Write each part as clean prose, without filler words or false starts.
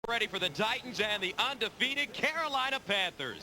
Ready for the Titans and the undefeated Carolina Panthers.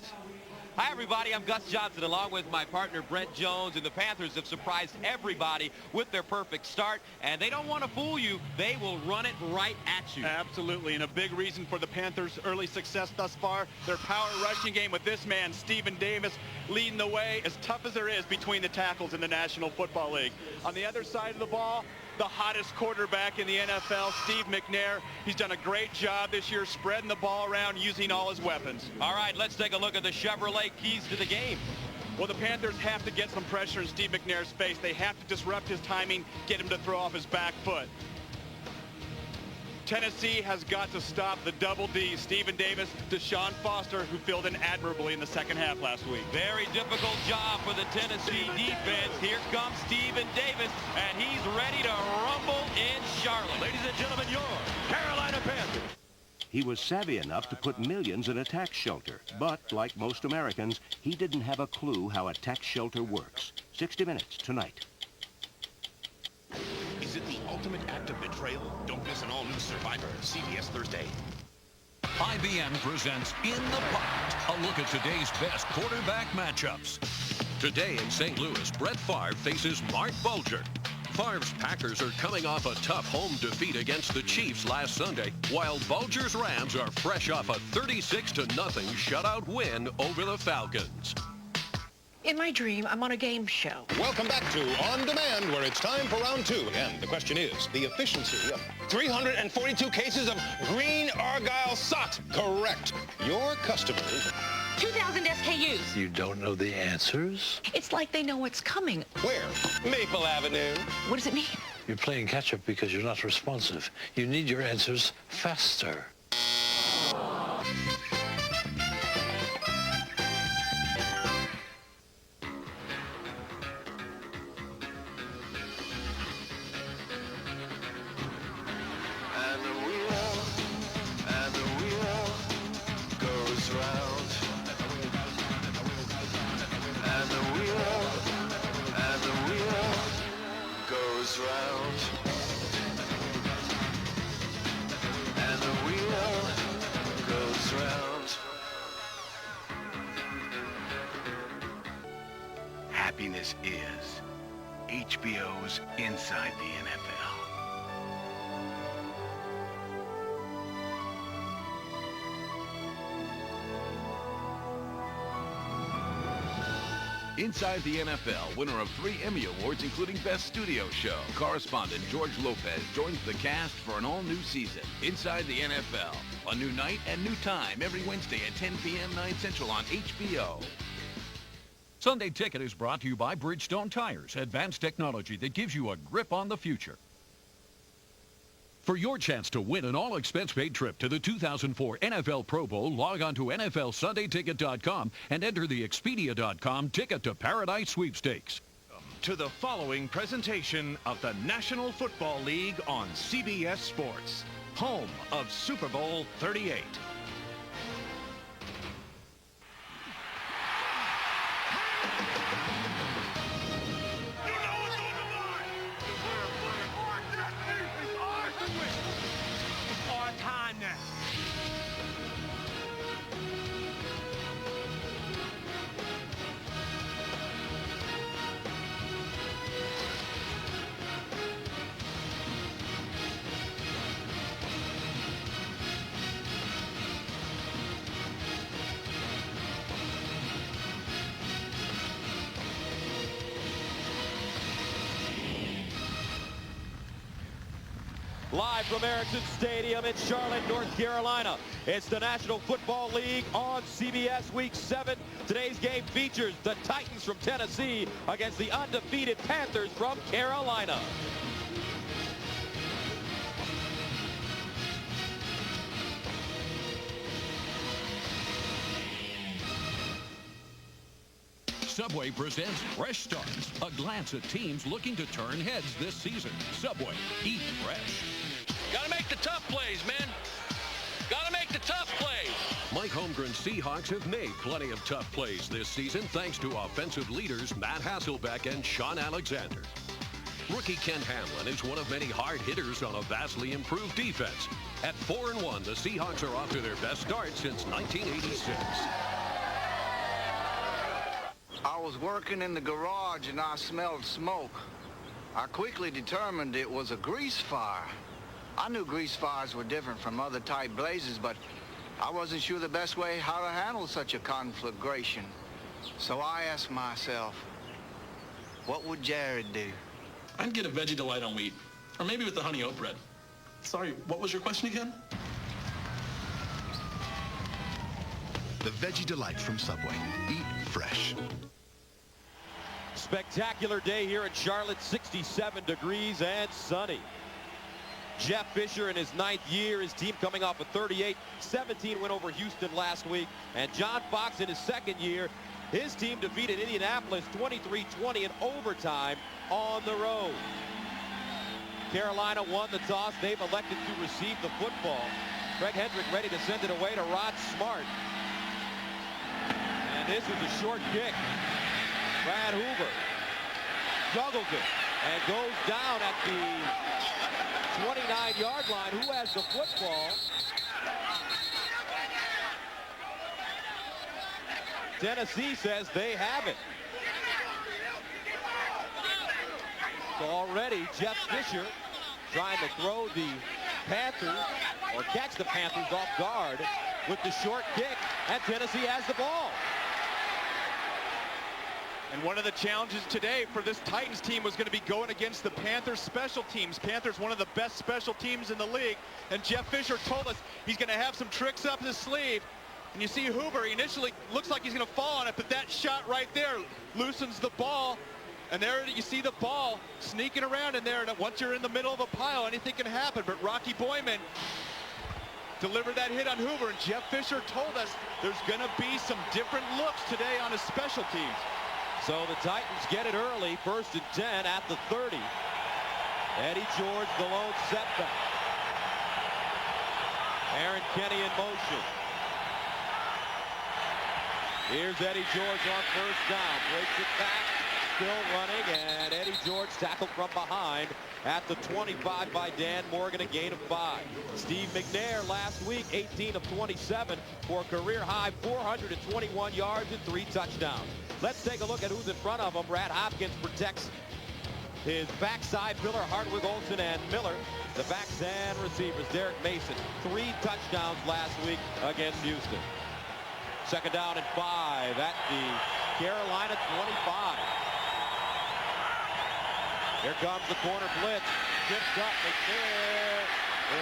Hi, everybody. I'm Gus Johnson, along with my partner, Brent Jones, and the Panthers have surprised everybody with their perfect start, and they don't want to fool you. They will run it right at you. Absolutely, and a big reason for the Panthers' early success thus far, their power rushing game with this man, Stephen Davis, leading the way, as tough as there is between the tackles in the National Football League. On the other side of the ball, the hottest quarterback in the NFL, Steve McNair. He's done a great job this year spreading the ball around, using all his weapons. All right, let's take a look at the Chevrolet keys to the game. Well, the Panthers have to get some pressure in Steve McNair's face. They have to disrupt his timing, get him to throw off his back foot. Tennessee has got to stop the double D, Stephen Davis, Deshaun Foster, who filled in admirably in the second half last week. Very difficult job for the Tennessee defense. Here comes Stephen Davis, and he's ready to rumble in Charlotte. Ladies and gentlemen, your Carolina Panthers. He was savvy enough to put millions in a tax shelter, but like most Americans, he didn't have a clue how a tax shelter works. 60 Minutes tonight. Is it the ultimate act of betrayal? Don't miss an all-new Survivor, CBS Thursday. IBM presents In the Pot, a look at today's best quarterback matchups. Today in St. Louis, Brett Favre faces Mark Bulger. Favre's Packers are coming off a tough home defeat against the Chiefs last Sunday, while Bulger's Rams are fresh off a 36-0 shutout win over the Falcons. In my dream, I'm on a game show. Welcome back to On Demand, where it's time for round two. And the question is, the efficiency of 342 cases of green Argyle socks. Correct. Your customers... 2,000 SKUs. You don't know the answers? It's like they know what's coming. Where? Maple Avenue. What does it mean? You're playing catch-up because you're not responsive. You need your answers faster. Happiness is HBO's Inside the NFL. Inside the NFL, winner of 3 Emmy Awards, including Best Studio Show. Correspondent George Lopez joins the cast for an all-new season. Inside the NFL, a new night and new time every Wednesday at 10 p.m. 9 Central on HBO. Sunday Ticket is brought to you by Bridgestone Tires, advanced technology that gives you a grip on the future. For your chance to win an all-expense-paid trip to the 2004 NFL Pro Bowl, log on to NFLSundayTicket.com and enter the Expedia.com Ticket to Paradise sweepstakes. To the following presentation of the National Football League on CBS Sports, home of Super Bowl 38. Live from Ericsson Stadium in Charlotte, North Carolina. It's the National Football League on CBS Week 7. Today's game features the Titans from Tennessee against the undefeated Panthers from Carolina. Subway presents Fresh Starts, a glance at teams looking to turn heads this season. Subway, eat fresh. Gotta make the tough plays, man. Gotta make the tough plays. Mike Holmgren's Seahawks have made plenty of tough plays this season thanks to offensive leaders Matt Hasselbeck and Sean Alexander. Rookie Ken Hamlin is one of many hard hitters on a vastly improved defense. At 4-1, the Seahawks are off to their best start since 1986. I was working in the garage and I smelled smoke. I quickly determined it was a grease fire. I knew grease fires were different from other type blazes, but I wasn't sure the best way how to handle such a conflagration. So I asked myself, what would Jared do? I'd get a veggie delight on wheat, or maybe with the honey oat bread. Sorry, what was your question again? The Veggie Delight from Subway. Eat fresh. Spectacular day here in Charlotte, 67 degrees and sunny. Jeff Fisher in his 9th year, his team coming off a 38-17 win over Houston last week. And John Fox in his 2nd year, his team defeated Indianapolis 23-20 in overtime on the road. Carolina won the toss. They've elected to receive the football. Craig Hendrick ready to send it away to Rod Smart. And this is a short kick. Brad Hoover juggles it and goes down at the 29-yard line. Who has the football? Tennessee says they have it. So already Jeff Fisher trying to throw the Panthers or catch the Panthers off guard with the short kick, and Tennessee has the ball. And one of the challenges today for this Titans team was going to be going against the Panthers special teams. Panthers, one of the best special teams in the league. And Jeff Fisher told us he's going to have some tricks up his sleeve. And you see Hoover, he initially looks like he's going to fall on it, but that shot right there loosens the ball. And there you see the ball sneaking around in there. And once you're in the middle of a pile, anything can happen. But Rocky Boyman delivered that hit on Hoover. And Jeff Fisher told us there's going to be some different looks today on his special teams. So the Titans get it early, 1st and 10 at the 30. Eddie George, the lone setback. Aaron Kenny in motion. Here's Eddie George on 1st down. Breaks it back, still running, and Eddie George tackled from behind at the 25 by Dan Morgan, a gain of 5. Steve McNair last week, 18 of 27 for a career-high 421 yards and 3 touchdowns. Let's take a look at who's in front of him. Brad Hopkins protects his backside. Miller, Hartwig, Olsen, and Miller. The backs and receivers. Derek Mason, 3 touchdowns last week against Houston. 2nd down and 5 at the Carolina 25. Here comes the corner blitz. Tipped up McNair.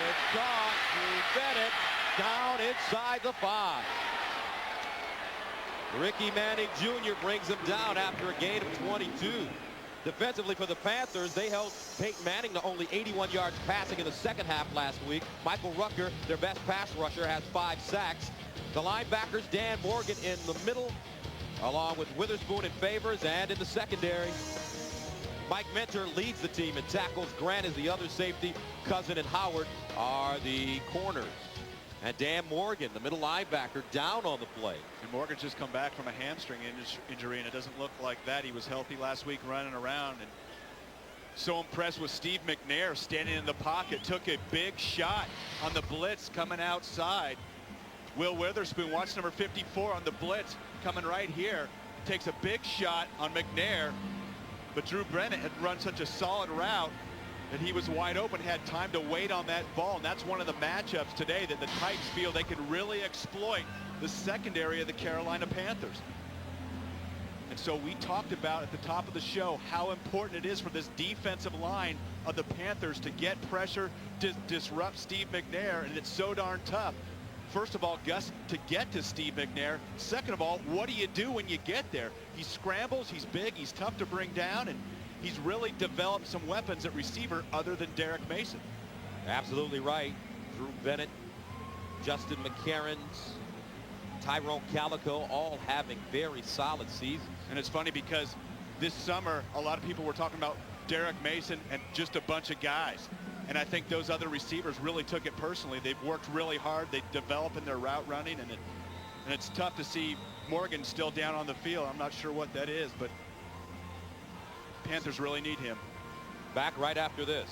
It's gone to Bennett. Down inside the 5. Ricky Manning Jr. brings him down after a gain of 22. Defensively for the Panthers, they held Peyton Manning to only 81 yards passing in the 2nd half last week. Michael Rucker, their best pass rusher, has 5 sacks. The linebackers, Dan Morgan in the middle, along with Witherspoon and Favors, and in the secondary, Mike Mentor leads the team in tackles. Grant is the other safety. Cousin and Howard are the corners. And Dan Morgan, the middle linebacker, down on the play. And Morgan's just come back from a hamstring injury, and it doesn't look like that. He was healthy last week running around. And so impressed with Steve McNair standing in the pocket. Took a big shot on the blitz coming outside. Will Witherspoon, watch number 54 on the blitz coming right here. Takes a big shot on McNair. But Drew Bennett had run such a solid route that he was wide open, had time to wait on that ball. And that's one of the matchups today that the Titans feel they can really exploit the secondary of the Carolina Panthers. And so we talked about at the top of the show how important it is for this defensive line of the Panthers to get pressure, to disrupt Steve McNair, and it's so darn tough. First of all, Gus, to get to Steve McNair. Second of all, what do you do when you get there? He scrambles, he's big, he's tough to bring down, and he's really developed some weapons at receiver other than Derek Mason. Absolutely right. Drew Bennett, Justin McCarron, Tyrone Calico, all having very solid seasons. And it's funny because this summer, a lot of people were talking about Derek Mason and just a bunch of guys. And I think those other receivers really took it personally. They've worked really hard. They develop in their route running, and it's tough to see Morgan still down on the field. I'm not sure what that is, but Panthers really need him. Back right after this.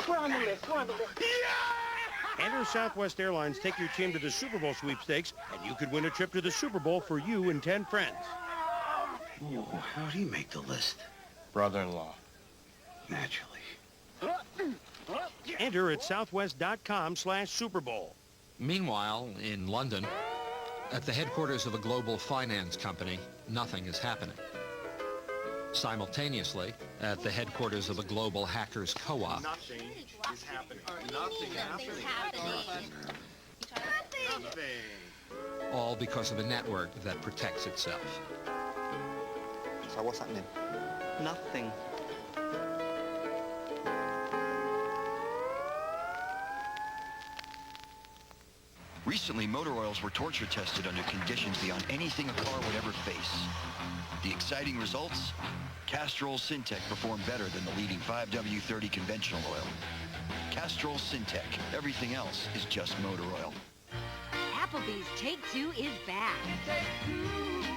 We're on the list. We're on the list. Enter Southwest Airlines take your team to the Super Bowl sweepstakes, and you could win a trip to the Super Bowl for you and 10 friends. Oh, how'd he make the list? Brother-in-law. Naturally. Enter at southwest.com/Super Bowl. Meanwhile, in London, at the headquarters of a global finance company, nothing is happening. Simultaneously, at the headquarters of a global hackers co-op, Nothing is happening. Nothing happening. all because of a network that protects itself. So what's happening? Nothing. Recently, motor oils were torture tested under conditions beyond anything a car would ever face. The exciting results? Castrol Syntec performed better than the leading 5W30 conventional oil. Castrol Syntec. Everything else is just motor oil. Applebee's Take Two is back. Take two,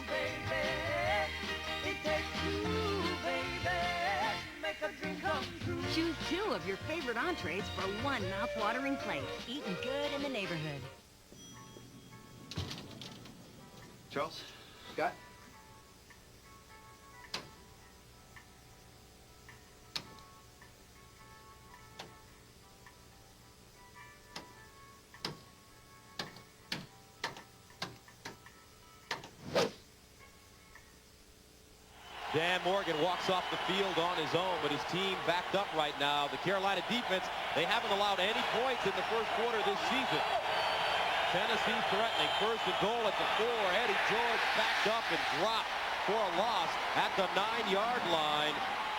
baby. It takes two, baby. Make a dream come true. Choose two of your favorite entrees for one mouth-watering plate. Eating good in the neighborhood. Charles? Scott? Dan Morgan walks off the field on his own, but his team backed up right now. The Carolina defense, they haven't allowed any points in the first quarter this season. Tennessee threatening. First and goal at the 4. Eddie George backed up and dropped for a loss at the 9-yard line.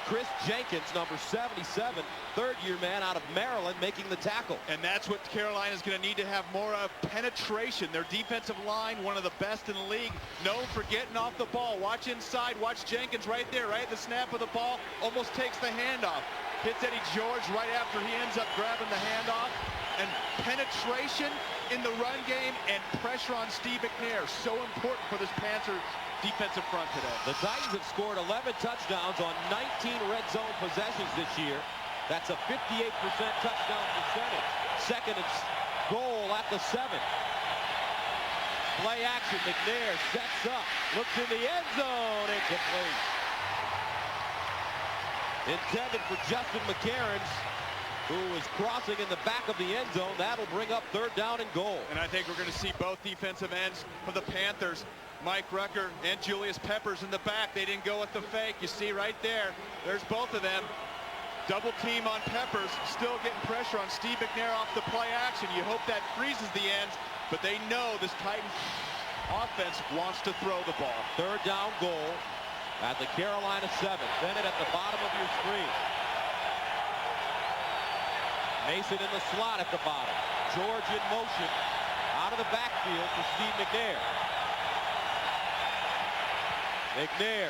Chris Jenkins, number 77, third-year man out of Maryland, making the tackle. And that's what Carolina's going to need to have more of, penetration. Their defensive line, one of the best in the league, known for getting off the ball. Watch inside, watch Jenkins right there, right at the snap of the ball, almost takes the handoff. Hits Eddie George right after he ends up grabbing the handoff. And penetration in the run game and pressure on Steve McNair, so important for this Panthers defensive front today. The Titans have scored 11 touchdowns on 19 red zone possessions this year. That's a 58% touchdown percentage. Second and goal at the 7. Play action, McNair sets up, looks in the end zone, incomplete. Intended for Justin McCarons, who is crossing in the back of the end zone. That'll bring up third down and goal. And I think we're going to see both defensive ends for the Panthers, Mike Rucker and Julius Peppers in the back. They didn't go with the fake. You see right there, there's both of them. Double team on Peppers, still getting pressure on Steve McNair off the play action. You hope that freezes the ends, but they know this Titans offense wants to throw the ball. Third down goal at the Carolina 7. Bennett at the bottom of your screen. Mason in the slot at the bottom. George in motion out of the backfield for Steve McNair. McNair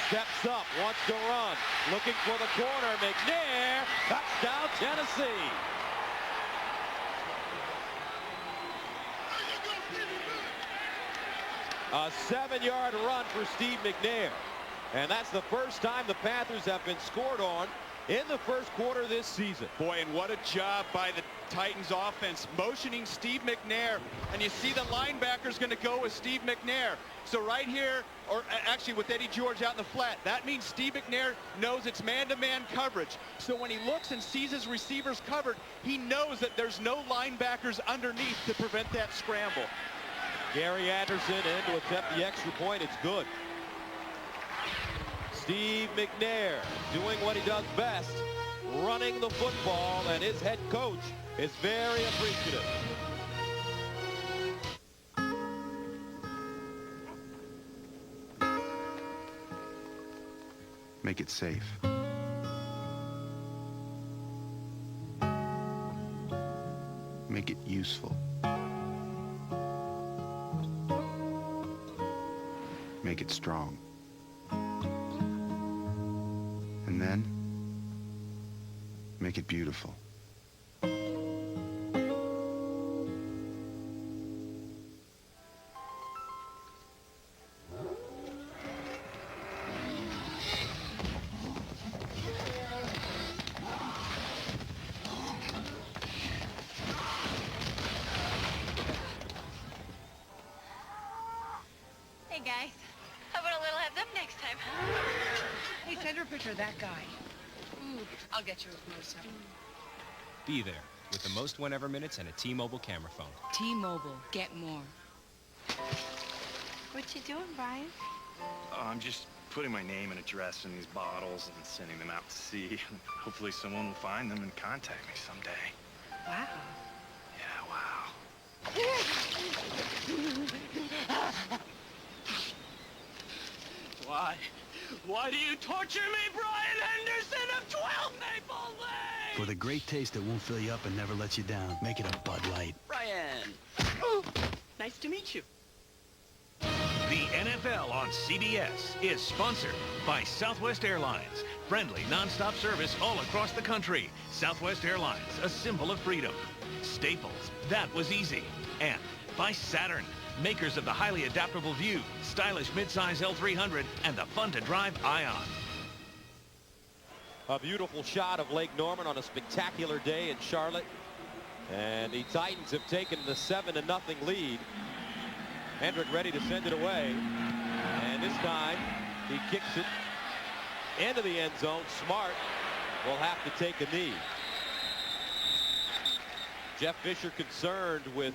steps up, wants to run, looking for the corner. McNair, touchdown Tennessee. A 7-yard run for Steve McNair. And that's the first time the Panthers have been scored on in the first quarter this season. Boy, and what a job by the Titans offense, motioning Steve McNair. And you see the linebacker's going to go with Steve McNair. So right here, or actually with Eddie George out in the flat, that means Steve McNair knows it's man-to-man coverage. So when he looks and sees his receivers covered, he knows that there's no linebackers underneath to prevent that scramble. Gary Anderson in to attempt the extra point. It's good. Steve McNair doing what he does best, running the football, and his head coach is very appreciative. Make it safe. Make it useful. Make it strong. And then, make it beautiful. Hey, guys. How about a little heads up next time? Hey, send her a picture of that guy. Ooh, I'll get you a close-up. Be there with the most whenever minutes and a T-Mobile camera phone. T-Mobile. Get more. What you doing, Brian? I'm just putting my name and address in these bottles and sending them out to sea. Hopefully someone will find them and contact me someday. Wow. Yeah, wow. Why? Why do you torture me, Brian Henderson of 12 Maple Lane? For the great taste that won't fill you up and never lets you down, make it a Bud Light. Brian. Oh, nice to meet you. The NFL on CBS is sponsored by Southwest Airlines. Friendly, nonstop service all across the country. Southwest Airlines, a symbol of freedom. Staples, that was easy. And by Saturn, makers of the highly adaptable View, stylish midsize L300, and the fun-to-drive Ion. A beautiful shot of Lake Norman on a spectacular day in Charlotte. And the Titans have taken the 7-0 lead. Hendrick ready to send it away. And this time, he kicks it into the end zone. Smart will have to take a knee. Jeff Fisher concerned with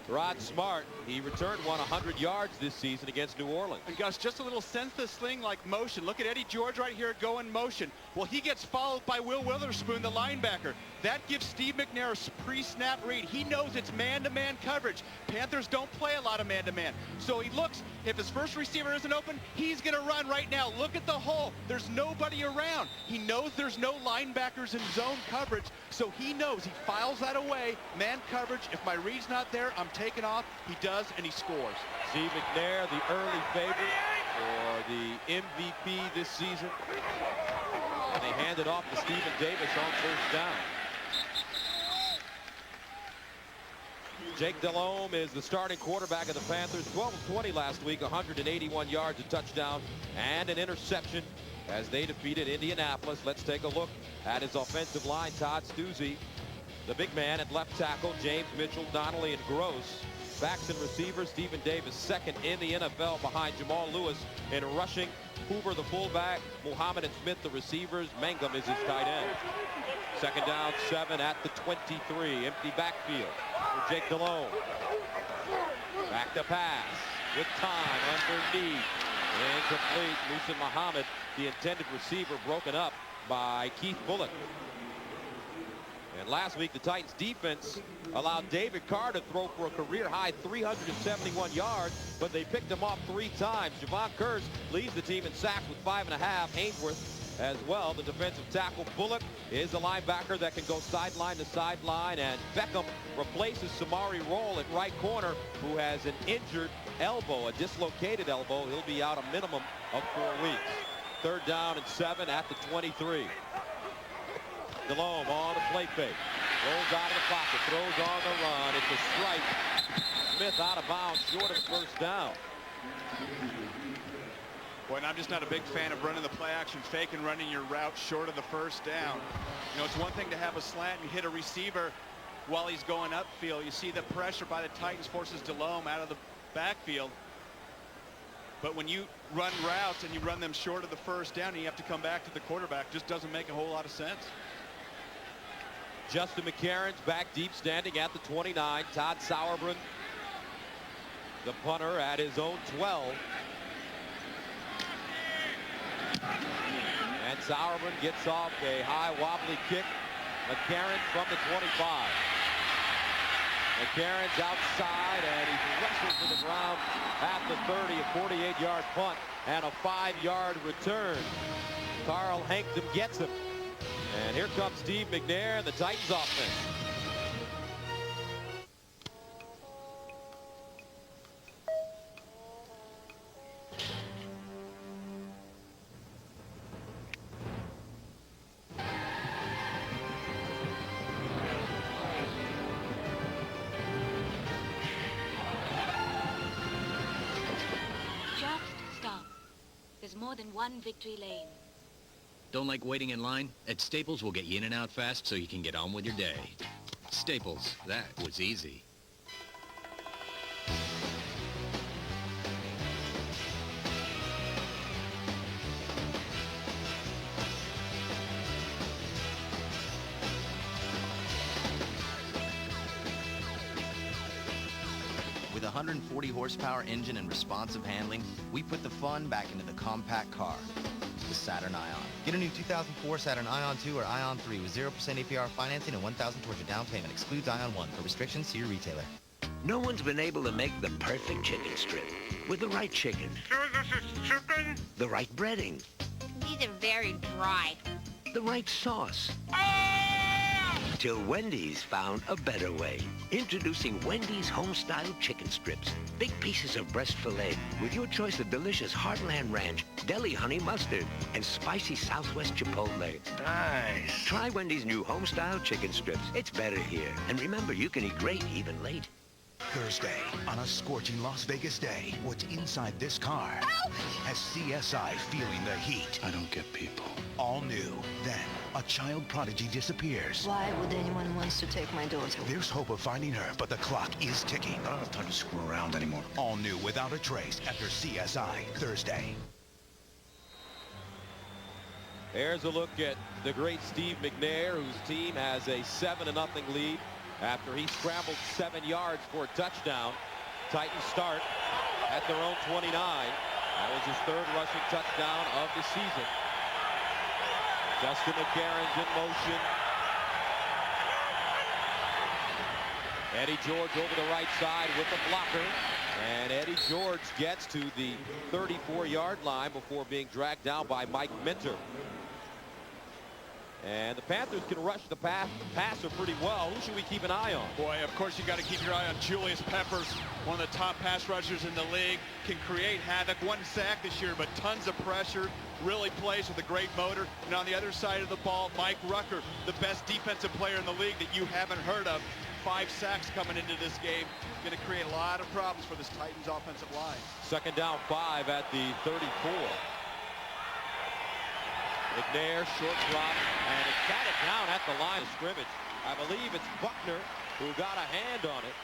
Rod Smart. He returned 100 yards this season against New Orleans. And Gus, just a little sense the sling like motion. Look at Eddie George right here go in motion. Well, he gets followed by Will Witherspoon, the linebacker. That gives Steve McNair a pre-snap read. He knows it's man-to-man coverage. Panthers don't play a lot of man-to-man. So he looks, if his first receiver isn't open, he's going to run right now. Look at the hole. There's nobody around. He knows there's no linebackers in zone coverage, so he knows. He files that away. Man coverage, if my read's not there, I'm taking off. He does, and he scores. Steve McNair, the early favorite for the MVP this season. And they hand it off to Stephen Davis on first down. Jake Delhomme is the starting quarterback of the Panthers. 12 of 20 last week, 181 yards, a touchdown, and an interception as they defeated Indianapolis. Let's take a look at his offensive line. Todd Stuzzi, the big man at left tackle, James Mitchell, Donnelly, and Gross. Backs and receivers, Stephen Davis, second in the NFL behind Jamal Lewis in rushing. Hoover, the fullback, Muhammad and Smith, the receivers. Mangum is his tight end. Second down, 7 at the 23. Empty backfield for Jake Delhomme. Back to pass with time underneath. Incomplete. Musa Muhammad, the intended receiver, broken up by Keith Bullock. And last week, the Titans defense allowed David Carr to throw for a career-high 371 yards, but they picked him off 3 times. Javon Curse leads the team in sacks with 5.5. Ainsworth as well, the defensive tackle. Bullock is the linebacker that can go sideline to sideline, and Beckham replaces Samari Roll at right corner, who has an injured elbow, a dislocated elbow. He'll be out a minimum of 4 weeks. Third down and 7 at the 23. Delhomme on a play fake. Rolls out of the pocket, throws on the run. It's a strike. Smith out of bounds, short of first down. Boy, and I'm just not a big fan of running the play action fake and running your route short of the first down. You know, it's one thing to have a slant and hit a receiver while he's going upfield. You see the pressure by the Titans forces Delhomme out of the backfield. But when you run routes and you run them short of the first down and you have to come back to the quarterback, just doesn't make a whole lot of sense. Justin McCarron's back deep, standing at the 29. Todd Sauerbrunn, the punter, at his own 12. And Sauerbrunn gets off a high wobbly kick. McCarron from the 25. McCarron's outside, and he's wrestled to the ground at the 30. A 48-yard punt and a 5-yard return. Carl Hankton gets him. And here comes Steve McNair, the Titans offense. Just stop. There's more than one victory lane. Don't like waiting in line? At Staples, we'll get you in and out fast so you can get on with your day. Staples, that was easy. a 140 horsepower engine and responsive handling, we put the fun back into the compact car, the Saturn Ion. Get a new 2004 Saturn Ion 2 or Ion 3 with 0% APR financing and $1,000 towards your down payment. Excludes Ion 1. For restrictions, see your retailer. No one's been able to make the perfect chicken strip with the right chicken. So this is chicken? The right breading. These are very dry. The right sauce. Till Wendy's found a better way. Introducing Wendy's home-style chicken strips. Big pieces of breast filet with your choice of delicious Heartland Ranch, deli honey mustard, and spicy Southwest Chipotle. Nice. Try Wendy's new home-style chicken strips. It's better here. And remember, you can eat great even late. Thursday, on a scorching Las Vegas day, what's inside this car has CSI feeling the heat. I don't get people. All new. Then, a child prodigy disappears. Why would anyone want to take my daughter? There's hope of finding her, but the clock is ticking. I don't have time to screw around anymore. All new Without a Trace after CSI, Thursday. There's a look at the great Steve McNair, whose team has a 7-0 lead after he scrambled 7 yards for a touchdown. Titans start at their own 29. That was his 3rd rushing touchdown of the season. Justin McCarron's in motion. Eddie George over the right side with the blocker. And Eddie George gets to the 34-yard line before being dragged down by Mike Minter. And the Panthers can rush the passer pretty well. Who should we keep an eye on? Boy, of course you got to keep your eye on Julius Peppers, one of the top pass rushers in the league. Can create havoc. 1 sack this year, but tons of pressure. Really plays with a great motor. And on the other side of the ball, Mike Rucker, the best defensive player in the league that you haven't heard of. 5 sacks coming into this game. Going to create a lot of problems for this Titans offensive line. 2nd down 5 at the 34. McNair, short drop, and it's batted down at the line of scrimmage. I believe it's Buckner who got a hand on it.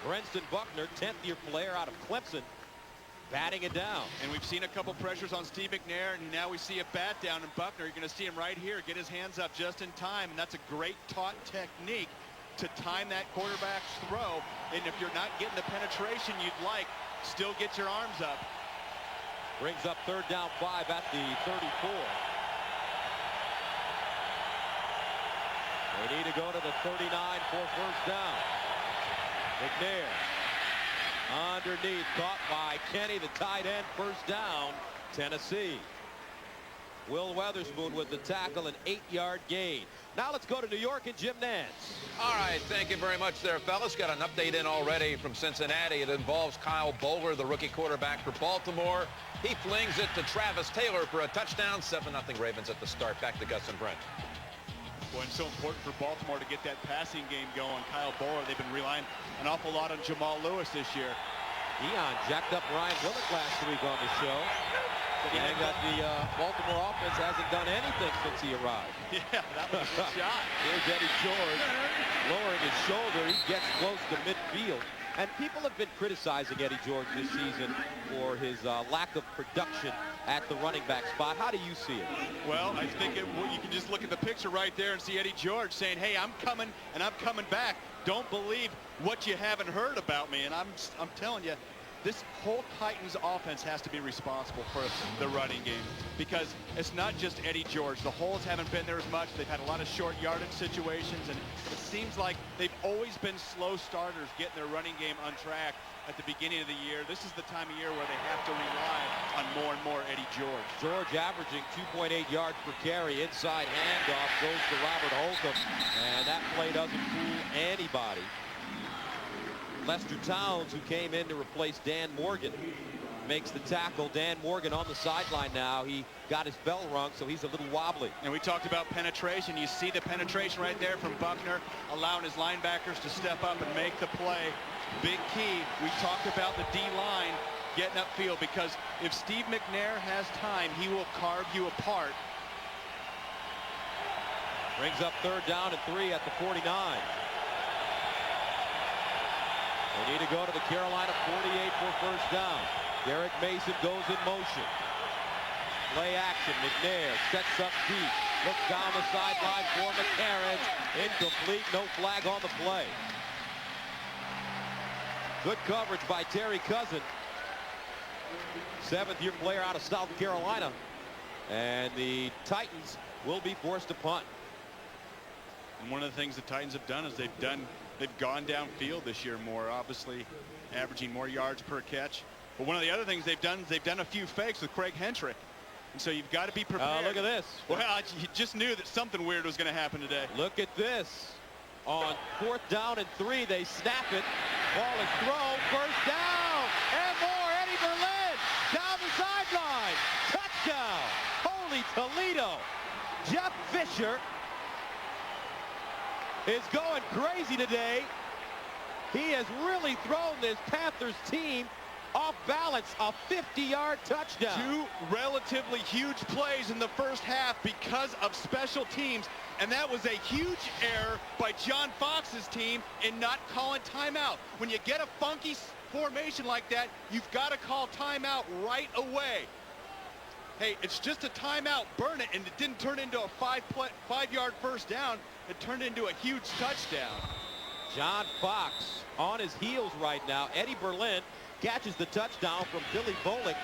Brenston Buckner, 10th-year player out of Clemson, batting it down. And we've seen a couple pressures on Steve McNair, and now we see a bat down in Buckner. You're going to see him right here get his hands up just in time, and that's a great taught technique to time that quarterback's throw. And if you're not getting the penetration you'd like, still get your arms up. Brings up 3rd down 5 at the 34. They need to go to the 39 for 1st down. McNair underneath, caught by Kenny, the tight end. 1st down, Tennessee. Will Weatherspoon with the tackle, an 8-yard gain. Now let's go to New York and Jim Nantz. All right, thank you very much there, fellas. Got an update in already from Cincinnati. It involves Kyle Bowler, the rookie quarterback for Baltimore. He flings it to Travis Taylor for a touchdown. 7-0 Ravens at the start. Back to Gus and Brent. Boy, it's so important for Baltimore to get that passing game going. Kyle Bowler, they've been relying an awful lot on Jamal Lewis this year. Dion jacked up Ryan Willick last week on the show. And that the Baltimore offense hasn't done anything since he arrived. Yeah, that was a good shot. Here's Eddie George lowering his shoulder. He gets close to midfield. And people have been criticizing Eddie George this season for his lack of production at the running back spot. How do you see it? Well, I think you can just look at the picture right there and see Eddie George saying, hey, I'm coming and I'm coming back. Don't believe what you haven't heard about me. And I'm telling you, this whole Titans offense has to be responsible for the running game, because it's not just Eddie George. The holes haven't been there as much. They've had a lot of short yardage situations, and it seems like they've always been slow starters getting their running game on track at the beginning of the year. This is the time of year where they have to rely on more and more Eddie George. George averaging 2.8 yards per carry. Inside handoff goes to Robert Holcomb, and that play doesn't fool anybody. Lester Towns, who came in to replace Dan Morgan, makes the tackle. Dan Morgan on the sideline now. He got his bell rung, so he's a little wobbly. And we talked about penetration. You see the penetration right there from Buckner, allowing his linebackers to step up and make the play. Big key. We talked about the D-line getting upfield, because if Steve McNair has time, he will carve you apart. Brings up 3rd down and 3 at the 49. They need to go to the Carolina 48 for 1st down. Derek Mason goes in motion. Play action. McNair sets up deep. Looks down the sideline for McCarron. Incomplete. No flag on the play. Good coverage by Terry Cousin. 7th-year player out of South Carolina. And the Titans will be forced to punt. And one of the things the Titans have done is they've gone downfield this year more, obviously averaging more yards per catch. But one of the other things they've done is they've done a few fakes with Craig Hentrick. And so you've got to be prepared. Look at this. Well, you just knew that something weird was going to happen today. Look at this. On 4th down and 3, they snap it. Ball is thrown. First down. And more. Eddie Berlin down the sideline. Touchdown. Holy Toledo. Jeff Fisher is going crazy today. He has really thrown this Panthers team off balance. A 50-yard touchdown. 2 relatively huge plays in the first half because of special teams, and that was a huge error by John Fox's team in not calling timeout. When you get a funky formation like that, you've got to call timeout right away. Hey, it's just a timeout, burn it, and it didn't turn into a 5-yard first down. It turned into a huge touchdown. John Fox on his heels right now. Eddie Berlin catches the touchdown from Billy Bolick.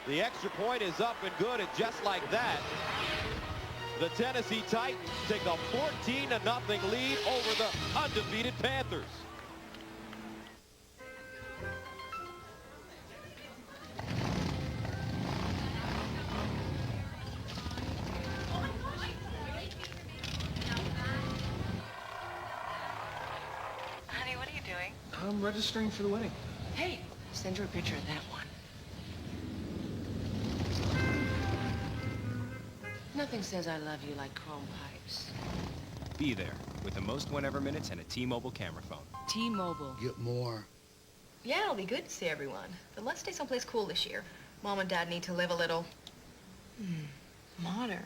The extra point is up and good, and just like that, the Tennessee Titans take a 14-0 lead over the undefeated Panthers. Honey, what are you doing? I'm registering for the wedding. Hey, send her a picture of that one. Nothing says I love you like chrome pipes. Be there with the most whenever minutes and a T-Mobile camera phone. T-Mobile. Get more. Yeah, it'll be good to see everyone. But let's stay someplace cool this year. Mom and Dad need to live a little... modern.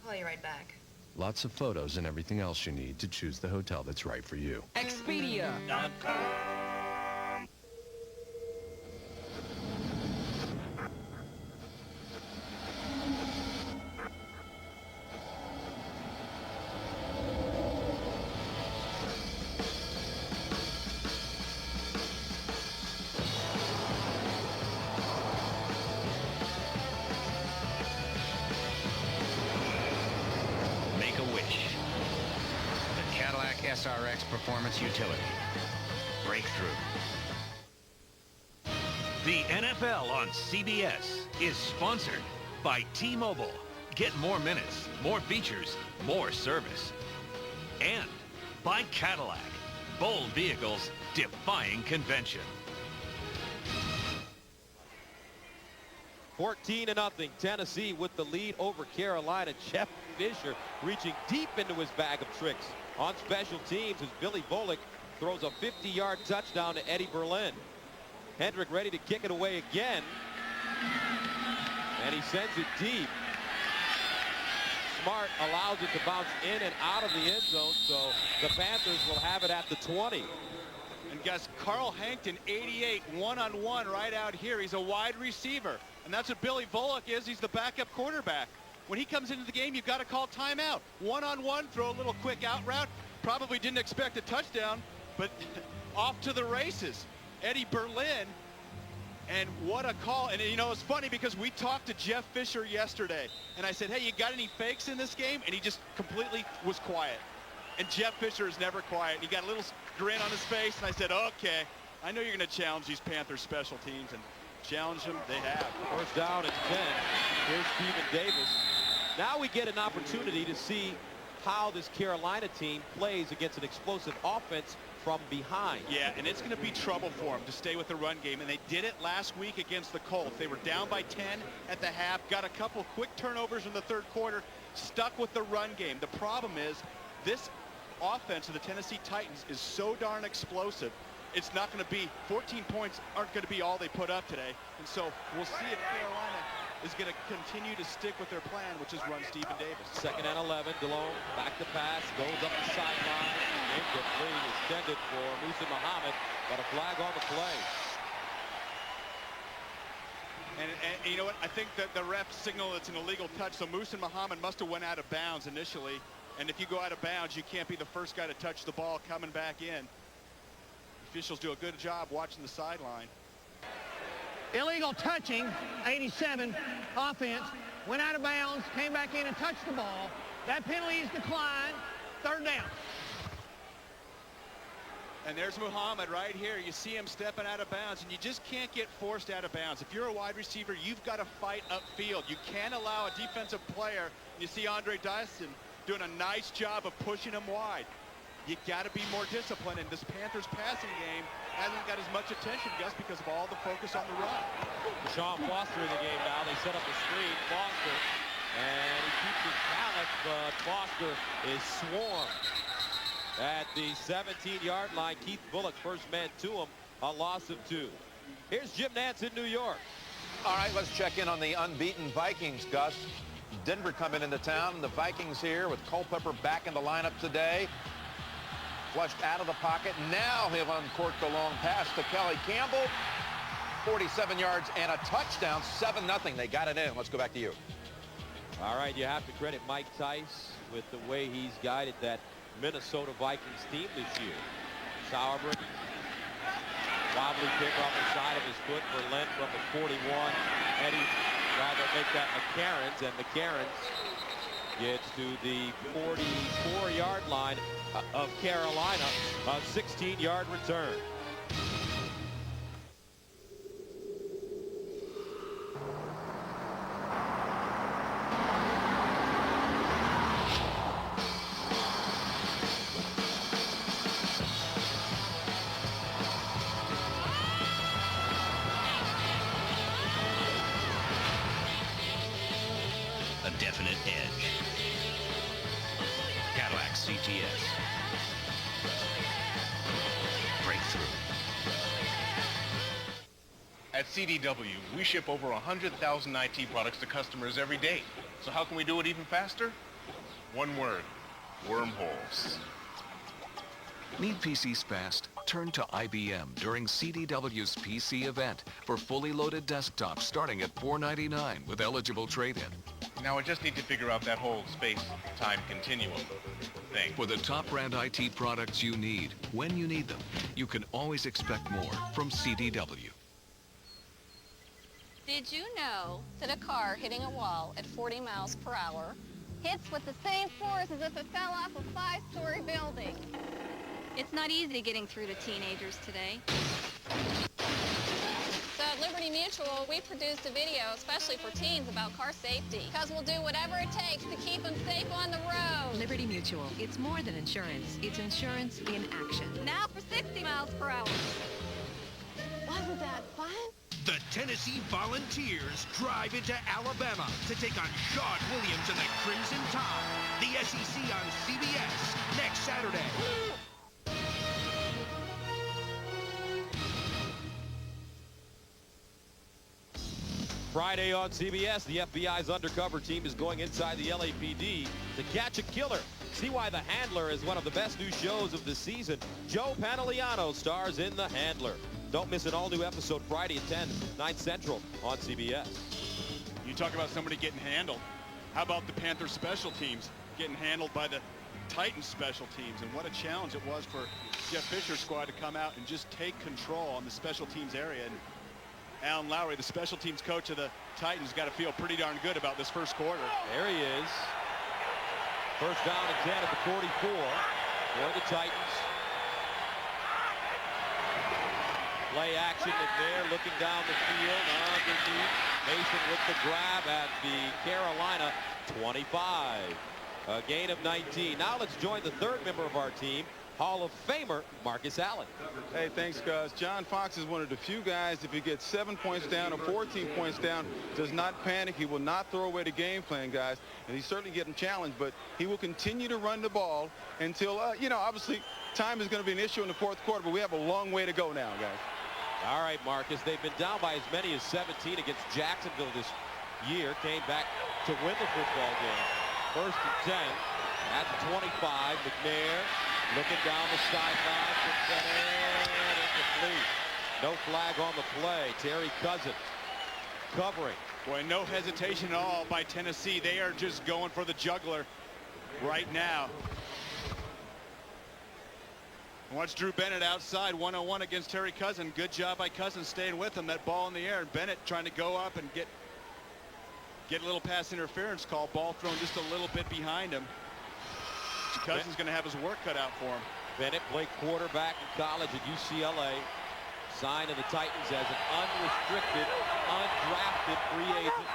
Call you right back. Lots of photos and everything else you need to choose the hotel that's right for you. Expedia.com. Make a wish. The Cadillac SRX Performance Utility. Breakthrough. The NFL on CBS is sponsored by T-Mobile. Get more minutes, more features, more service. And by Cadillac. Bold vehicles defying convention. 14-0, Tennessee with the lead over Carolina. Jeff Fisher reaching deep into his bag of tricks on special teams as Billy Bolick throws a 50-yard touchdown to Eddie Berlin. Hendrick ready to kick it away again. And he sends it deep. Smart allows it to bounce in and out of the end zone, so the Panthers will have it at the 20. And guys, Carl Hankton, 88, one-on-one right out here. He's a wide receiver. And that's what Billy Volek is. He's the backup quarterback. When he comes into the game, you've got to call timeout. One-on-one, throw a little quick out route. Probably didn't expect a touchdown, but off to the races. Eddie Berlin, and what a call. And, you know, it's funny because we talked to Jeff Fisher yesterday, and I said, hey, you got any fakes in this game? And he just completely was quiet. And Jeff Fisher is never quiet. He got a little grin on his face, and I said, okay, I know you're going to challenge these Panthers special teams, and challenge them, they have. First down and 10. Here's Stephen Davis. Now we get an opportunity to see how this Carolina team plays against an explosive offense from behind. Yeah, and it's going to be trouble for them to stay with the run game, and they did it last week against the Colts. They were down by 10 at the half, got a couple quick turnovers in the third quarter, stuck with the run game. The problem is this offense of the Tennessee Titans is so darn explosive. It's not going to be 14 points aren't going to be all they put up today, and so we'll see if Carolina is going to continue to stick with their plan, which is run Stephen Davis. 2nd and 11. DeLone back to pass, goes up the sideline. Incomplete, extended for Musa Muhammad, but a flag on the play. And you know what? I think that the ref signaled it's an illegal touch, so Musa Muhammad must have went out of bounds initially. And if you go out of bounds, you can't be the first guy to touch the ball coming back in. Officials do a good job watching the sideline. Illegal touching, 87, offense. Went out of bounds, came back in and touched the ball. That penalty is declined. 3rd down. And there's Muhammad right here. You see him stepping out of bounds, and you just can't get forced out of bounds. If you're a wide receiver, you've got to fight upfield. You can't allow a defensive player. You see Andre Dyson doing a nice job of pushing him wide. You got to be more disciplined, and this Panthers passing game hasn't got as much attention, Gus, because of all the focus on the run. Deshaun Foster in the game now. They set up the screen. Foster, and he keeps his balance, but Foster is swarmed at the 17-yard line. Keith Bullock, first man to him, a loss of 2. Here's Jim Nantz in New York. All right, let's check in on the unbeaten Vikings, Gus. Denver coming into town. The Vikings here with Culpepper back in the lineup today. Flushed out of the pocket. Now he'll uncork the long pass to Kelly Campbell. 47 yards and a touchdown. 7-0. They got it in. Let's go back to you. All right, you have to credit Mike Tice with the way he's guided that Minnesota Vikings team this year. Sauerbrunn, wobbly kick off the side of his foot for Lent from the 41. Eddie tried to make that McCarron's, and McCarron's gets to the 44-yard line of Carolina, a 16-yard return. A definite edge. Cadillac CTS. Breakthrough. At CDW, we ship over 100,000 IT products to customers every day. So how can we do it even faster? One word: wormholes. Need PCs fast? Turn to IBM during CDW's PC event for fully loaded desktops starting at $499 with eligible trade-in. Now I just need to figure out that whole space-time continuum thing. For the top brand IT products you need, when you need them, you can always expect more from CDW. Did you know that a car hitting a wall at 40 miles per hour hits with the same force as if it fell off a 5-story building? It's not easy getting through to teenagers today. So at Liberty Mutual, we produced a video especially for teens about car safety, because we'll do whatever it takes to keep them safe on the road. Liberty Mutual. It's more than insurance. It's insurance in action. Now for 60 miles per hour. Wasn't that fun? The Tennessee Volunteers drive into Alabama to take on Sean Williams and the Crimson Tide. The SEC on CBS next Saturday. Friday on CBS, the FBI's undercover team is going inside the LAPD to catch a killer. See why The Handler is one of the best new shows of the season. Joe Pantoliano stars in The Handler. Don't miss an all-new episode Friday at 10, 9 Central on CBS. You talk about somebody getting handled. How about the Panthers special teams getting handled by the Titans special teams? And what a challenge it was for Jeff Fisher's squad to come out and just take control on the special teams area. And Alan Lowry, the special teams coach of the Titans, got to feel pretty darn good about this first quarter. There he is. First down and 10 at the 44 for the Titans. Play action McNair looking down the field underneath. Mason with the grab at the Carolina 25. A gain of 19. Now let's join the third member of our team, Hall of Famer Marcus Allen. Hey, thanks, guys. John Fox is one of the few guys, if he gets 7 points down or 14 points down, does not panic. He will not throw away the game plan, guys. And he's certainly getting challenged, but he will continue to run the ball until, obviously time is going to be an issue in the fourth quarter, but we have a long way to go now, guys. All right, Marcus, they've been down by as many as 17 against Jacksonville this year came back to win the football game. 1st and 10 at the 25. McNair looking down the sideline for Bennett. Incomplete. No flag on the play. Terry Cousins covering. Boy, no hesitation at all by Tennessee. They are just going for the juggler right now. Watch Drew Bennett outside, 1-on-1 against Terry Cousins. Good job by Cousins staying with him. That ball in the air, and Bennett trying to go up and get a little pass interference call. Ball thrown just a little bit behind him. Cousins going to have his work cut out for him. Bennett played quarterback in college at UCLA. Signed to the Titans as an unrestricted, undrafted free agent.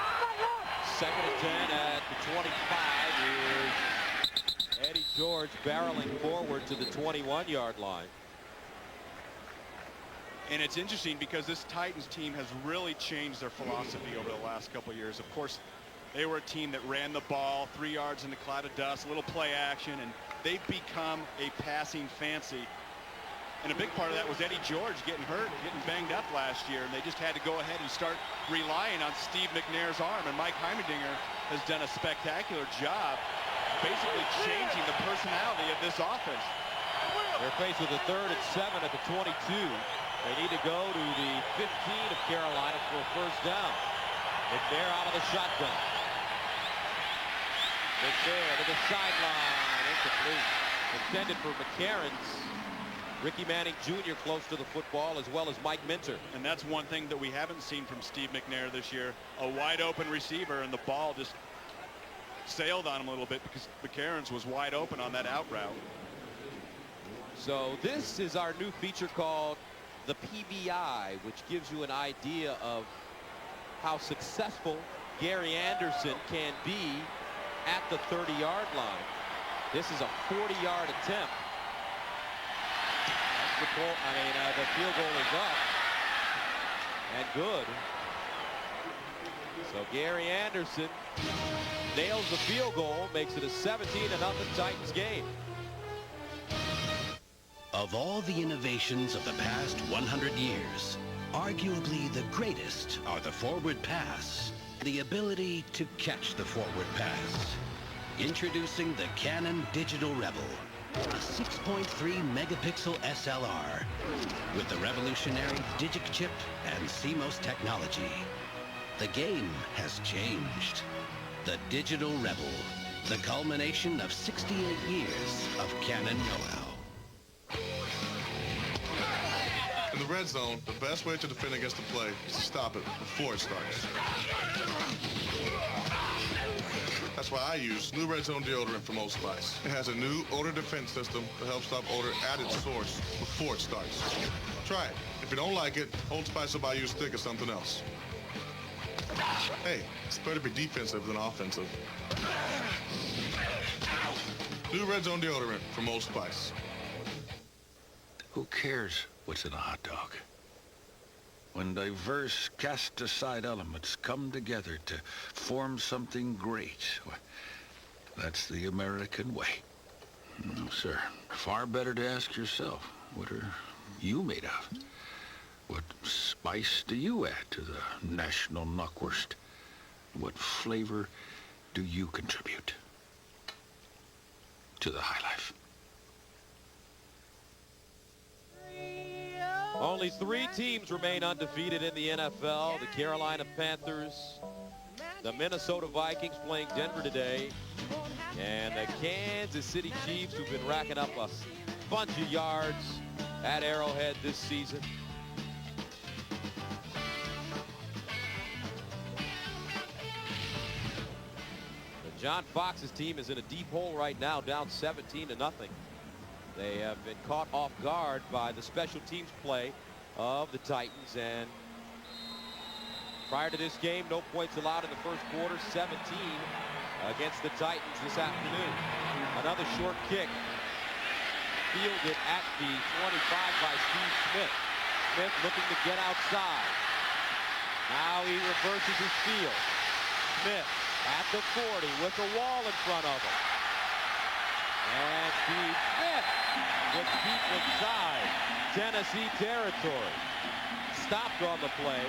2nd and 10 at the 25 is Eddie George barreling forward to the 21-yard line. And it's interesting because this Titans team has really changed their philosophy over the last couple of years. Of course, they were a team that ran the ball 3 yards in the cloud of dust, a little play action, and they've become a passing fancy. And a big part of that was Eddie George getting hurt, getting banged up last year, and they just had to go ahead and start relying on Steve McNair's arm. And Mike Heimerdinger has done a spectacular job basically changing the personality of this offense. They're faced with a 3rd and 7 at the 22. They need to go to the 15 of Carolina for a 1st down. McNair out of the shotgun. McNair to the sideline. Incomplete. Intended for McCarron's. Ricky Manning Jr. close to the football, as well as Mike Minter. And that's one thing that we haven't seen from Steve McNair this year. A wide open receiver, and the ball just sailed on him a little bit because McCarron's was wide open on that out route. So this is our new feature called the PBI, which gives you an idea of how successful Gary Anderson can be at the 30-yard line. This is a 40-yard attempt. The field goal is up and good. So Gary Anderson nails the field goal, makes it a 17-0 Titans game. Of all the innovations of the past 100 years, arguably the greatest are the forward pass, the ability to catch the forward pass. Introducing the Canon Digital Rebel, a 6.3 megapixel SLR with the revolutionary Digic chip and CMOS technology. The game has changed. The Digital Rebel, the culmination of 68 years of Canon know-how. In the red zone, the best way to defend against the play is to stop it before it starts. That's why I use new Red Zone deodorant from Old Spice. It has a new odor defense system to help stop odor at its source before it starts. Try it. If you don't like it, Old Spice will buy you a stick or something else. Hey, it's better to be defensive than offensive. New Red Zone deodorant from Old Spice. Who cares what's in a hot dog? When diverse, cast-aside elements come together to form something great, that's the American way. No, sir. Far better to ask yourself, what are you made of? What spice do you add to the national knockwurst? What flavor do you contribute to the high life? Only 3 teams remain undefeated in the NFL. The Carolina Panthers, the Minnesota Vikings playing Denver today, and the Kansas City Chiefs, who've been racking up a bunch of yards at Arrowhead this season. But John Fox's team is in a deep hole right now, down 17-0. They have been caught off guard by the special teams play of the Titans, and prior to this game, no points allowed in the first quarter, 17 against the Titans this afternoon. Another short kick fielded at the 25 by Steve Smith. Smith looking to get outside. Now he reverses his field. Smith at the 40 with the wall in front of him. And Steve Smith gets deep inside Tennessee territory. Stopped on the play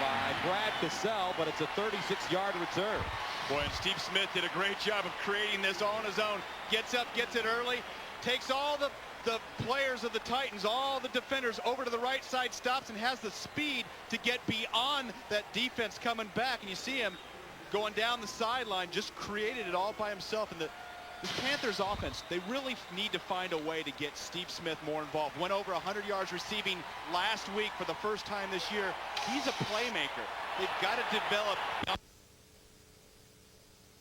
by Brad Cassell, but it's a 36-yard return. Boy, and Steve Smith did a great job of creating this all on his own. Gets up, gets it early, takes all the players of the Titans, all the defenders over to the right side, stops and has the speed to get beyond that defense coming back. And you see him going down the sideline, just created it all by himself. And this Panthers offense, they really need to find a way to get Steve Smith more involved. Went over 100 yards receiving last week for the first time this year. He's a playmaker. They've got to develop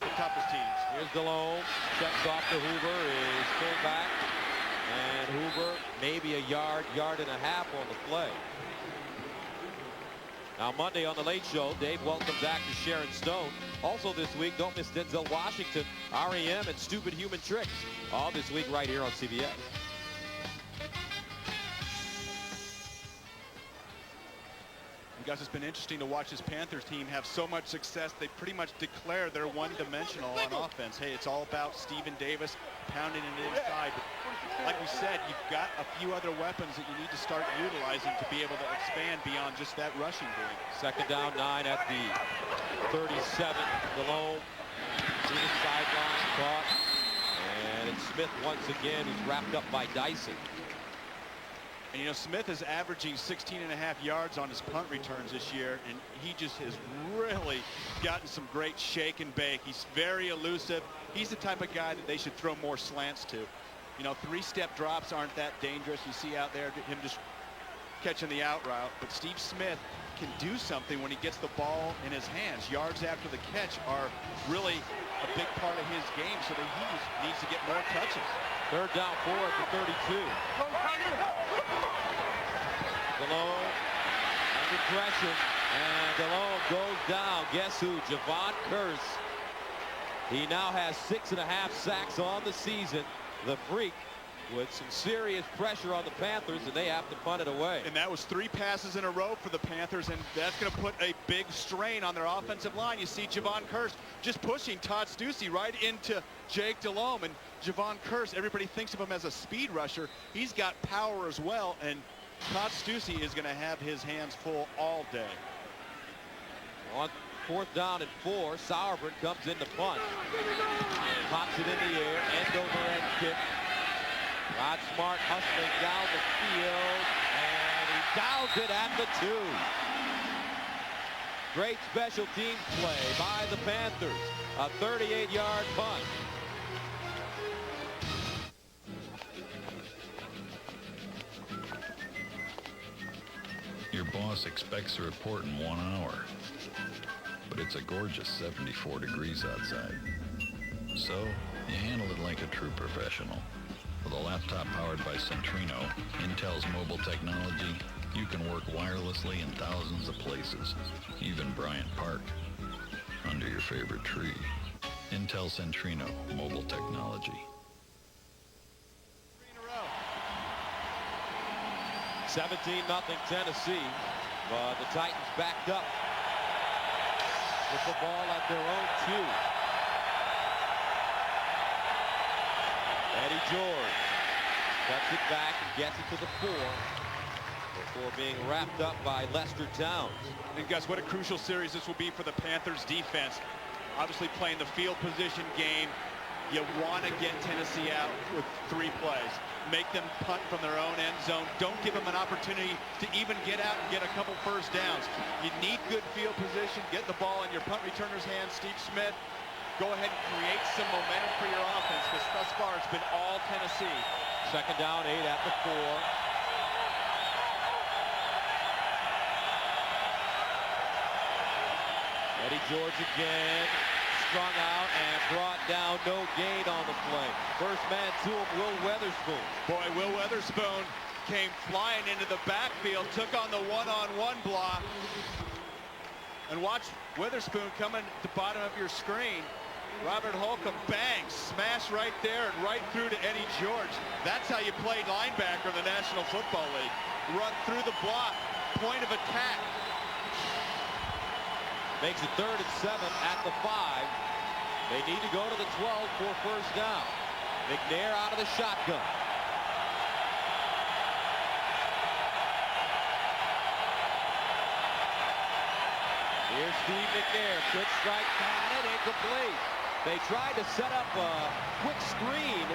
the toughest teams. Here's Delhomme, checks off to Hoover, is pulled back, and Hoover maybe a yard and a half on the play. Now Monday on the Late Show, Dave welcomes actor Sharon Stone. Also this week, don't miss Denzel Washington, REM, and Stupid Human Tricks. All this week right here on CBS. You guys, it's been interesting to watch this Panthers team have so much success. They pretty much declare they're one-dimensional on offense. Hey, it's all about Stephen Davis pounding it inside. But like we said, you've got a few other weapons that you need to start utilizing to be able to expand beyond just that rushing game. Second down, 9 at the 37. Delhomme to the sideline, caught. And it's Smith once again, who's wrapped up by Dyson. And you know, Smith is averaging 16.5 yards on his punt returns this year, and he just has really gotten some great shake and bake. He's very elusive. He's the type of guy that they should throw more slants to. You know, 3-step drops aren't that dangerous. You see out there him just catching the out route, but Steve Smith can do something when he gets the ball in his hands. Yards after the catch are really a big part of his game, so that he just needs to get more touches. Third down, 4 at the 32. Delhomme under pressure, and Delhomme goes down. Guess who? Javon Curse. He now has 6.5 sacks on the season. The Freak with some serious pressure on the Panthers, and they have to punt it away. And that was 3 passes in a row for the Panthers, and that's going to put a big strain on their offensive line. You see Javon Curse just pushing Todd Stussy right into Jake Delhomme. And Javon Curse, everybody thinks of him as a speed rusher. He's got power as well, and Todd Stussy is going to have his hands full all day. On 4th down and 4, Sauerbrunn comes in to punt. Pops it in the air, end over end kick. Rod Smart hustling down the field, and he downs it at the 2. Great special teams play by the Panthers. A 38-yard punt. Your boss expects a report in 1 hour, but it's a gorgeous 74 degrees outside. So you handle it like a true professional. With a laptop powered by Centrino, Intel's mobile technology, you can work wirelessly in thousands of places, even Bryant Park, under your favorite tree. Intel Centrino mobile technology. 17-0 Tennessee, but the Titans backed up with the ball at their own 2. Eddie George cuts it back and gets it to the 4 before being wrapped up by Lester Towns. And guys, what a crucial series this will be for the Panthers defense. Obviously playing the field position game. You want to get Tennessee out with 3 plays. Make them punt from their own end zone. Don't give them an opportunity to even get out and get a couple first downs. You need good field position. Get the ball in your punt returner's hands. Steve Smith, go ahead and create some momentum for your offense, because thus far it's been all Tennessee. Second down, 8 at the 4. Eddie George again, strung out and brought down, no gain on the play. First man to him, Will Weatherspoon. Boy, Will Weatherspoon came flying into the backfield, took on the one-on-one block. And watch Weatherspoon coming at the bottom of your screen. Robert Holcomb, bang, smash right there and right through to Eddie George. That's how you play linebacker in the National Football League. Run through the block, point of attack. Makes it 3rd and 7 at the 5. They need to go to the 12 for first down. McNair out of the shotgun. Here's Steve McNair. Good strike, and incomplete. They tried to set up a quick screen,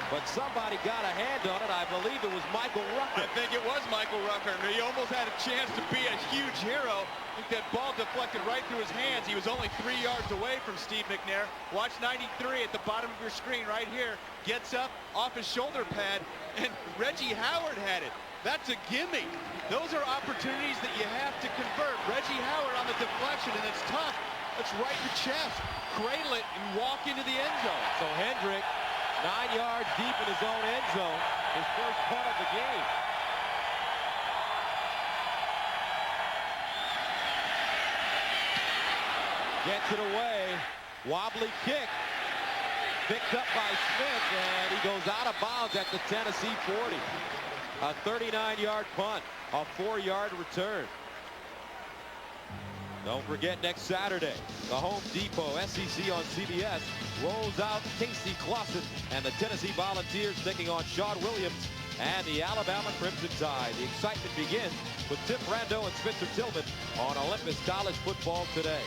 but somebody got a hand on it. I believe it was Michael Rucker. I think it was Michael Rucker. He almost had a chance to be a huge hero. I think that ball deflected right through his hands. He was only 3 yards away from Steve McNair. Watch 93 at the bottom of your screen right here. Gets up off his shoulder pad, and Reggie Howard had it. That's a gimme. Those are opportunities that you have to convert. Reggie Howard on the deflection, and it's tough. It's right in the chest. Cradle it and walk into the end zone. So Hendrick, 9 yards deep in his own end zone, his first punt of the game. Gets it away. Wobbly kick. Picked up by Smith, and he goes out of bounds at the Tennessee 40. A 39-yard punt, a 4-yard return. Don't forget, next Saturday, the Home Depot SEC on CBS rolls out Casey Clausen and the Tennessee Volunteers taking on Sean Williams and the Alabama Crimson Tide. The excitement begins with Tim Brando and Spencer Tillman on Olympus College Football Today.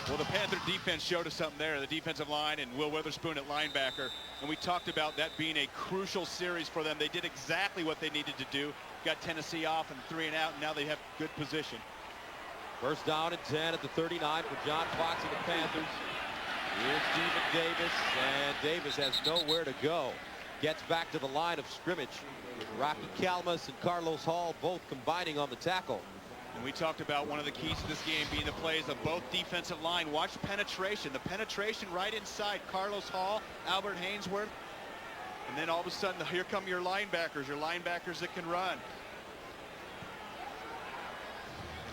Well, the Panther defense showed us something there. The defensive line and Will Witherspoon at linebacker. And we talked about that being a crucial series for them. They did exactly what they needed to do. Got Tennessee off and 3 and out, and now they have good position. First down and 10 at the 39 for John Fox and the Panthers. Here's Stephen Davis, and Davis has nowhere to go. Gets back to the line of scrimmage. Rocky Kalmus and Carlos Hall both combining on the tackle. And we talked about one of the keys to this game being the plays of both defensive line. Watch penetration. The penetration right inside Carlos Hall, Albert Hainsworth. And then all of a sudden, here come your linebackers that can run.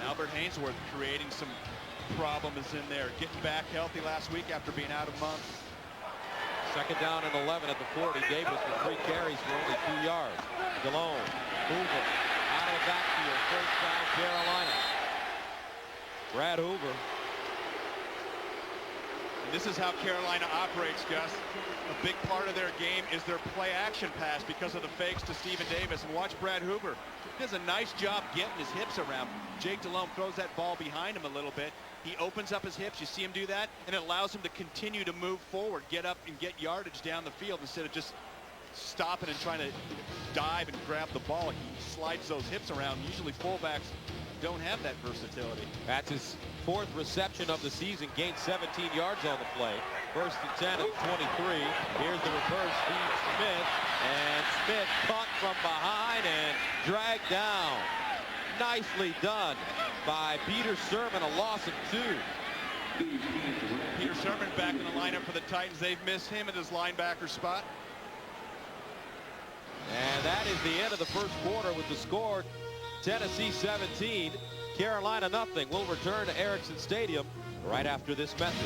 Albert Hainsworth creating some problems in there. Getting back healthy last week after being out a month. Second down and 11 at the 40. Davis with 3 carries for only 2 yards. Delone, Hoover, out of the backfield. First down, Carolina. Brad Hoover. And this is how Carolina operates, Gus. A big part of their game is their play action pass because of the fakes to Stephen Davis. And watch Brad Hoover. He does a nice job getting his hips around. Jake Delhomme throws that ball behind him a little bit. He opens up his hips. You see him do that, and it allows him to continue to move forward, get up and get yardage down the field instead of just stopping and trying to dive and grab the ball. He slides those hips around. Usually fullbacks don't have that versatility. That's his 4th reception of the season. Gained 17 yards on the play. First and 10 at 23. Here's the reverse feed Smith. And Smith caught from behind and dragged down. Nicely done by Peter Sermon, a loss of 2. Peter Sermon back in the lineup for the Titans. They've missed him at his linebacker spot. And that is the end of the first quarter with the score Tennessee 17, Carolina nothing. We'll return to Erickson Stadium right after this message.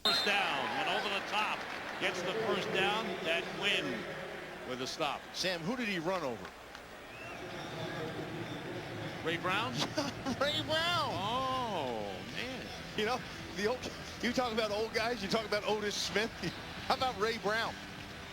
First down, and over the top, gets the first down, that win with a stop. Sam, who did he run over? Ray Brown? Ray Brown. Oh, man. You know, you talk about old guys, you talk about Otis Smith. How about Ray Brown?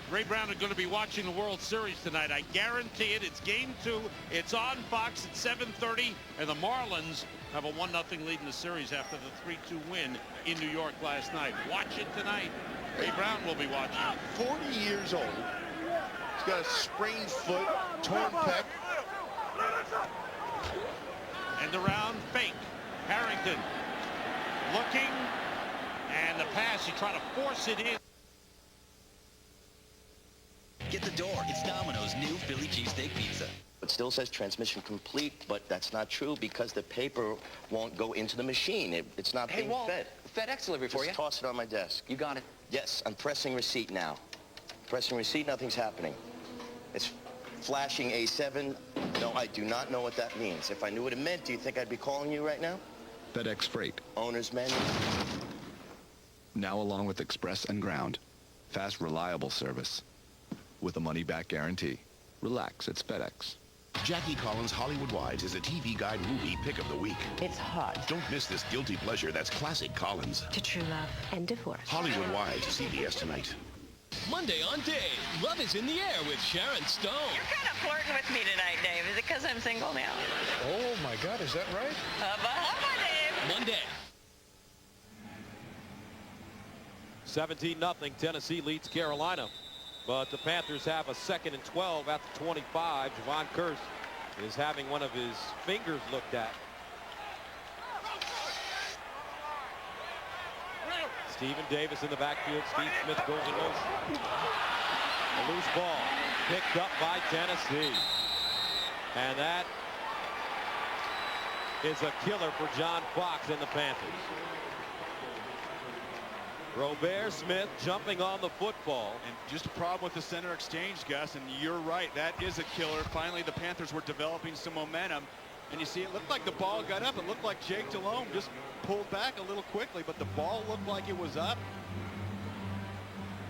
Ray Brown are going to be watching the World Series tonight. I guarantee it. It's game 2. It's on Fox at 7:30, and the Marlins have a 1-0 lead in the series after the 3-2 win in New York last night. Watch it tonight. Ray Brown will be watching. 40 years old. He's got a sprained foot, torn pec. And around fake. Harrington looking, and the pass, he tried to force it in. Get the door. It's Domino's new Philly cheesesteak pizza. It still says transmission complete, but that's not true because the paper won't go into the machine. It's not being fed. FedEx delivery for you. Just toss it on my desk. You got it. Yes, I'm pressing receipt now. Pressing receipt, nothing's happening. It's flashing A7. No, I do not know what that means. If I knew what it meant, do you think I'd be calling you right now? FedEx Freight. Owner's manual. Now along with Express and Ground. Fast, reliable service. With a money-back guarantee. Relax, it's FedEx. Jackie Collins' Hollywood Wives is a TV Guide movie pick of the week. It's hot. Don't miss this guilty pleasure that's classic Collins. To true love and divorce. Hollywood Wives, CBS tonight. Monday on Dave, love is in the air with Sharon Stone. You're kind of flirting with me tonight, Dave. Is it because I'm single now? Oh, my God, is that right? Hubba, hubba, Dave. Monday. 17-0, Tennessee leads Carolina. But the Panthers have a 2nd and 12 at the 25. Javon Curse is having one of his fingers looked at. Stephen Davis in the backfield. Steve Smith goes in motion. A loose ball picked up by Tennessee. And that is a killer for John Fox and the Panthers. Robert Smith jumping on the football. And just a problem with the center exchange, Gus, and you're right, that is a killer. Finally, the Panthers were developing some momentum. And you see, it looked like the ball got up. It looked like Jake Delhomme just pulled back a little quickly, but the ball looked like it was up.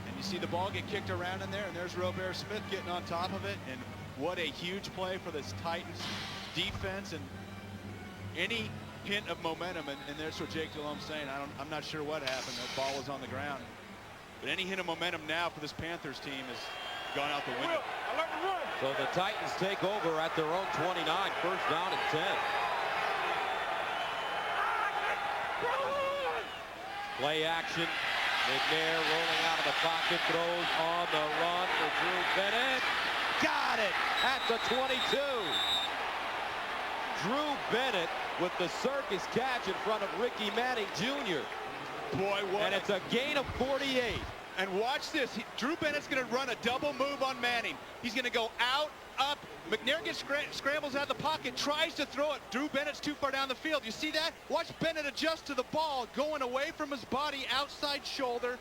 And you see the ball get kicked around in there, and there's Robert Smith getting on top of it. And what a huge play for this Titans defense. And any hint of momentum, and there's what Jake Delhomme saying, I'm not sure what happened. That ball was on the ground. But any hint of momentum now for this Panthers team has gone out the window. So the Titans take over at their own 29, 1st down and 10. Play action. McNair rolling out of the pocket, throws on the run for Drew Bennett. Got it at the 22. Drew Bennett with the circus catch in front of Ricky Manning Jr. Boy, what? And it's a gain of 48. And watch this. Drew Bennett's going to run a double move on Manning. He's going to go out, up. McNair gets scrambles out of the pocket, tries to throw it. Drew Bennett's too far down the field. You see that? Watch Bennett adjust to the ball, going away from his body, outside shoulder.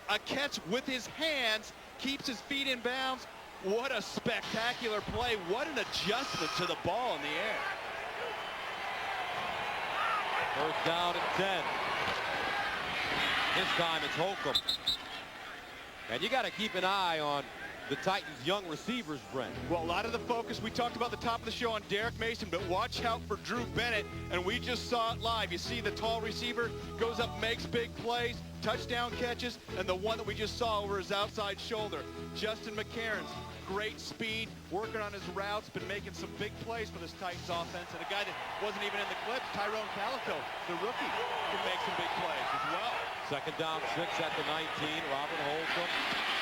A catch with his hands, keeps his feet in bounds. What a spectacular play. What an adjustment to the ball in the air. 1st down and 10. This time it's Holcomb. And you got to keep an eye on the Titans' young receivers, Brent. Well, a lot of the focus, we talked about the top of the show on Derek Mason, but watch out for Drew Bennett, and we just saw it live. You see the tall receiver goes up, makes big plays, touchdown catches, and the one that we just saw over his outside shoulder. Justin McCarron's great speed, working on his routes, been making some big plays for this Titans offense, and a guy that wasn't even in the clips, Tyrone Calico, the rookie, can make some big plays as well. 2nd down, 6 at the 19. Robert Holcomb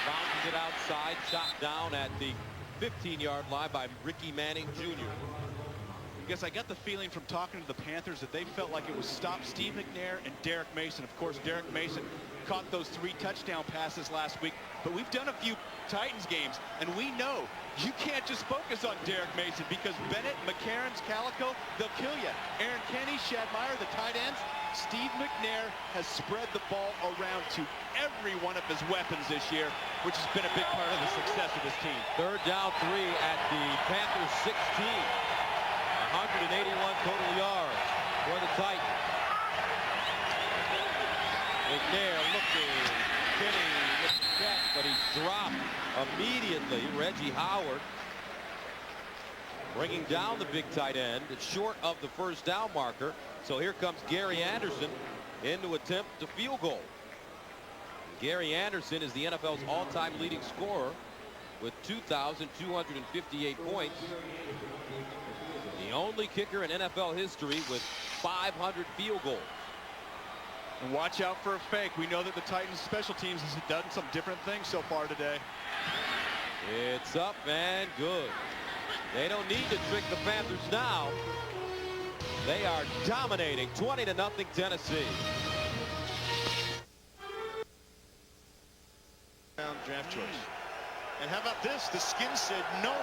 bounces it outside, shot down at the 15-yard line by Ricky Manning Jr. I guess I got the feeling from talking to the Panthers that they felt like it was stop Steve McNair and Derek Mason. Of course, Derek Mason caught those 3 touchdown passes last week, but we've done a few Titans games, and we know you can't just focus on Derek Mason because Bennett, McCarron's, Calico, they'll kill you. Aaron Kenny, Shad Meyer, the tight ends. Steve McNair has spread the ball around to every one of his weapons this year, which has been a big part of the success of this team. 3rd down, 3 at the Panthers 16. 181 total yards for the Titans. McNair looking, Kenny with the catch, but he's dropped immediately. Reggie Howard bringing down the big tight end. It's short of the 1st down marker. So here comes Gary Anderson in to attempt the field goal. Gary Anderson is the NFL's all-time leading scorer with 2,258 points. The only kicker in NFL history with 500 field goals. And watch out for a fake. We know that the Titans special teams has done some different things so far today. It's up and good. They don't need to trick the Panthers now. They are dominating 20-0 Tennessee. Draft choice. And how about this? The skin said no.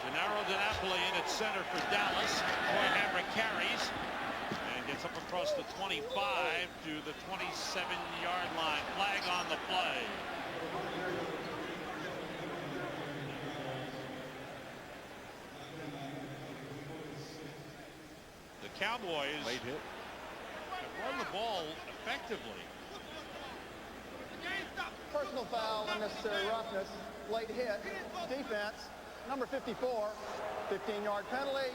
Gennaro DiNapoli in at center for Dallas. Roy Hamrick carries and gets up across the 25 to the 27-yard line. Flag on the play. The Cowboys have run the ball effectively. Personal foul, unnecessary roughness, late hit, defense. number 54. 15-yard penalty.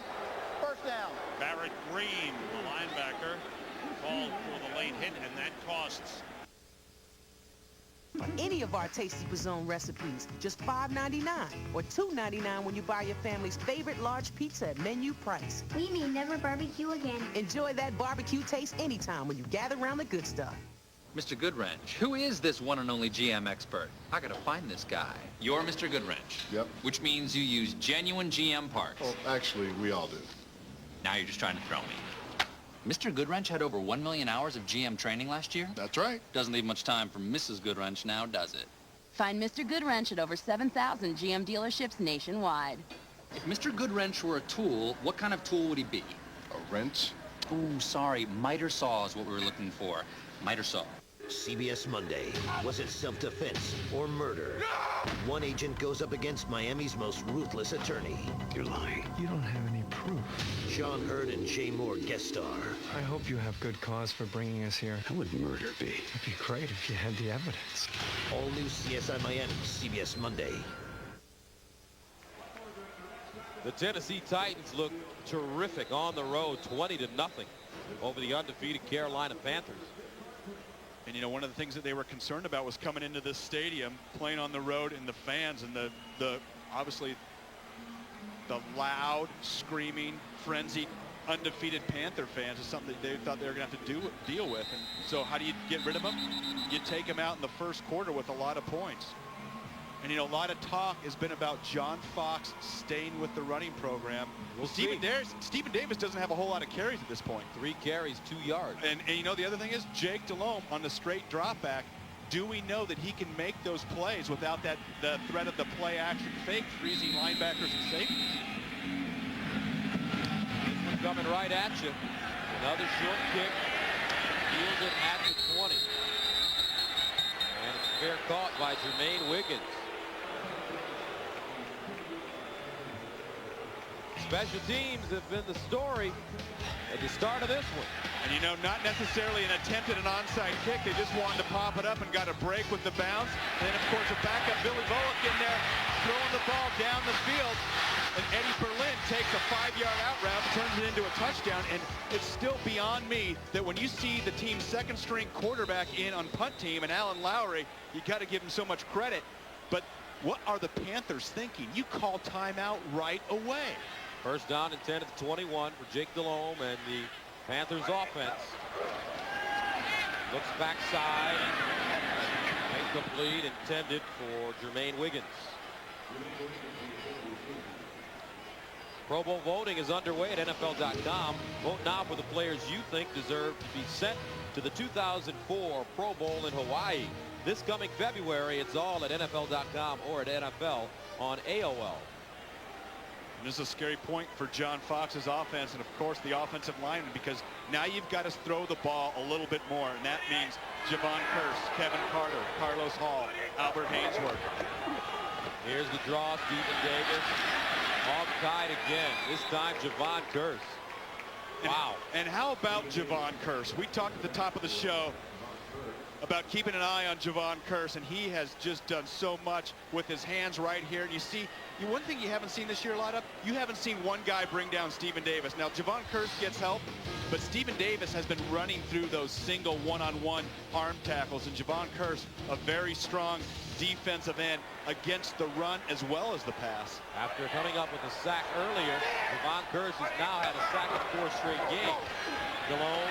First down. Barrett Green, the linebacker, called for the late hit, and that costs. For any of our Tasty Bazoon recipes, just $5.99 or $2.99 when you buy your family's favorite large pizza at menu price. We may never barbecue again. Enjoy that barbecue taste anytime when you gather around the good stuff. Mr. Goodwrench, who is this one and only GM expert? I gotta find this guy. You're Mr. Goodwrench. Yep. Which means you use genuine GM parts. Well, actually, we all do. Now you're just trying to throw me. Mr. Goodwrench had over 1 million hours of GM training last year? That's right. Doesn't leave much time for Mrs. Goodwrench now, does it? Find Mr. Goodwrench at over 7,000 GM dealerships nationwide. If Mr. Goodwrench were a tool, what kind of tool would he be? A wrench? Oh, sorry. Miter saw is what we were looking for. Miter saw. CBS Monday. Was it self-defense or murder? One agent goes up against Miami's most ruthless attorney. You're lying. You don't have any proof. Sean Hurd and Jay Moore guest star. I hope you have good cause for bringing us here. How would murder be? It'd be great if you had the evidence. All new CSI Miami, CBS Monday. The Tennessee Titans look terrific on the road, 20-0 over the undefeated Carolina Panthers. And, you know, one of the things that they were concerned about was coming into this stadium, playing on the road, and the fans, and the obviously the loud, screaming, frenzied, undefeated Panther fans is something that they thought they were going to have to deal with. And so how do you get rid of them? You take them out in the first quarter with a lot of points. And, you know, a lot of talk has been about John Fox staying with the running program. Well, Stephen Davis doesn't have a whole lot of carries at this point. 3 carries, 2 yards. And you know, the other thing is Jake Delhomme on the straight drop back. Do we know that he can make those plays without the threat of the play action fake, freezing linebackers and safeties? This one coming right at you. Another short kick. Fielded at the 20. And it's fair caught by Jermaine Wiggins. Special teams have been the story at the start of this one. And, you know, not necessarily an attempt at an onside kick. They just wanted to pop it up and got a break with the bounce. And then, of course, a backup Billy Volek in there throwing the ball down the field. And Eddie Berlin takes a 5-yard out route, turns it into a touchdown. And it's still beyond me that when you see the team's second-string quarterback in on punt team and Alan Lowry, you got to give him so much credit. But what are the Panthers thinking? You call timeout right away. First down and 10 at the 21 for Jake Delhomme and the Panthers offense. Looks backside. Incomplete, intended for Jermaine Wiggins. Pro Bowl voting is underway at NFL.com. Vote now for the players you think deserve to be sent to the 2004 Pro Bowl in Hawaii. This coming February, it's all at NFL.com or at NFL on AOL. And this is a scary point for John Fox's offense and, of course, the offensive lineman, because now you've got to throw the ball a little bit more, and that means Javon Curse, Kevin Carter, Carlos Hall, Albert Hainsworth. Here's the draw, Stephen Davis. Offside again, this time Javon Curse. Wow. And how about Javon Curse? We talked at the top of the show about keeping an eye on Javon Curse, and he has just done so much with his hands right here. And you see, one thing you haven't seen this year a lot of, you haven't seen one guy bring down Stephen Davis. Now, Javon Curse gets help, but Stephen Davis has been running through those single one-on-one arm tackles, and Javon Curse, a very strong defensive end against the run as well as the pass. After coming up with a sack earlier, Javon Curse has now had a sack in 4 straight games. Delhomme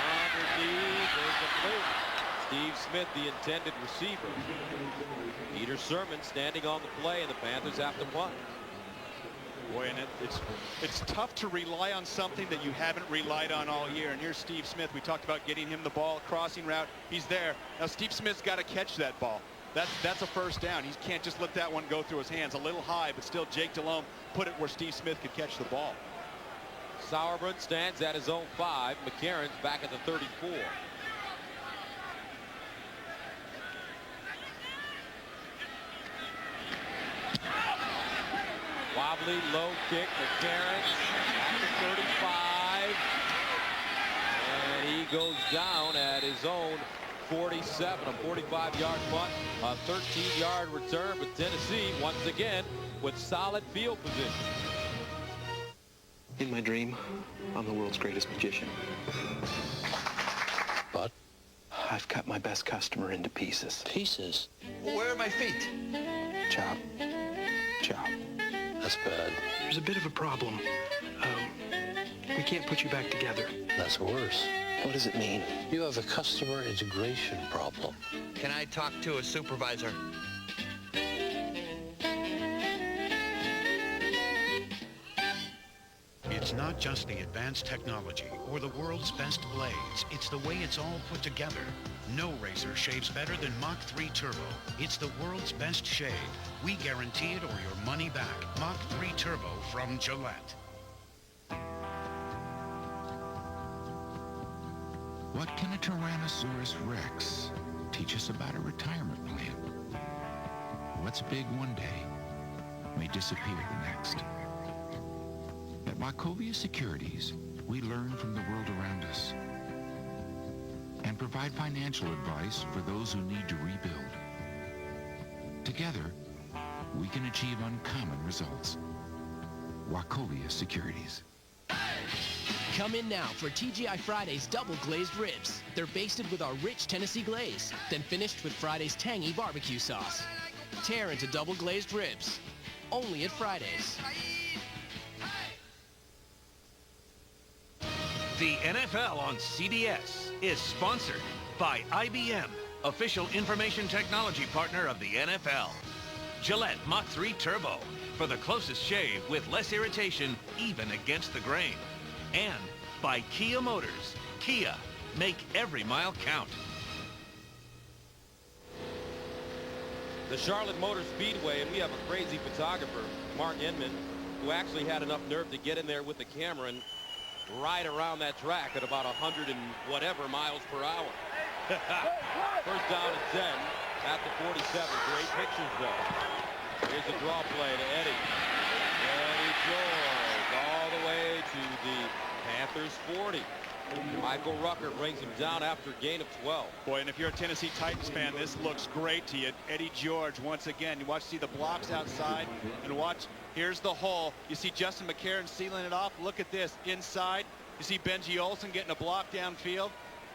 underneath, there's the play. Steve Smith, the intended receiver. Peter Sermon standing on the play, and the Panthers have to punt. Boy, and it's tough to rely on something that you haven't relied on all year. And here's Steve Smith. We talked about getting him the ball, crossing route. He's there. Now Steve Smith's got to catch that ball. That's a first down. He can't just let that one go through his hands. A little high, but still Jake Delhomme put it where Steve Smith could catch the ball. Sauerbrunn stands at his own 5. McCarron's back at the 34. Wobbly, low kick, McCarron at the 35. And he goes down at his own 47. A 45-yard punt, a 13-yard return. But Tennessee, once again, with solid field position. In my dream, I'm the world's greatest magician. But I've cut my best customer into pieces. Pieces? Well, where are my feet? Chop. Chop. That's bad. There's a bit of a problem. We can't put you back together. That's worse. What does it mean? You have a customer integration problem. Can I talk to a supervisor? It's not just the advanced technology or the world's best blades. It's the way it's all put together. No razor shaves better than Mach 3 Turbo. It's the world's best shave. We guarantee it or your money back. Mach 3 Turbo from Gillette. What can a Tyrannosaurus Rex teach us about a retirement plan? What's big one day may disappear the next. At Wachovia Securities, we learn from the world around us and provide financial advice for those who need to rebuild. Together, we can achieve uncommon results. Wachovia Securities. Come in now for TGI Friday's double glazed ribs. They're basted with our rich Tennessee glaze, then finished with Friday's tangy barbecue sauce. Tear into double glazed ribs. Only at Fridays. The NFL on CBS is sponsored by IBM, official information technology partner of the NFL. Gillette Mach 3 Turbo, for the closest shave with less irritation, even against the grain. And by Kia Motors. Kia, make every mile count. The Charlotte Motor Speedway, and we have a crazy photographer, Mark Inman, who actually had enough nerve to get in there with the camera and ride around that track at about 100 and whatever miles per hour. First down and 10 at the 47. Great pictures, though. Here's a draw play to Eddie. Eddie George all the way to the Panthers 40. Michael Rucker brings him down after a gain of 12. Boy, and if you're a Tennessee Titans fan, this looks great to you. Eddie George, once again, you see the blocks outside, and watch, here's the hole. You see Justin McCarron sealing it off. Look at this, inside. You see Benji Olsen getting a block downfield.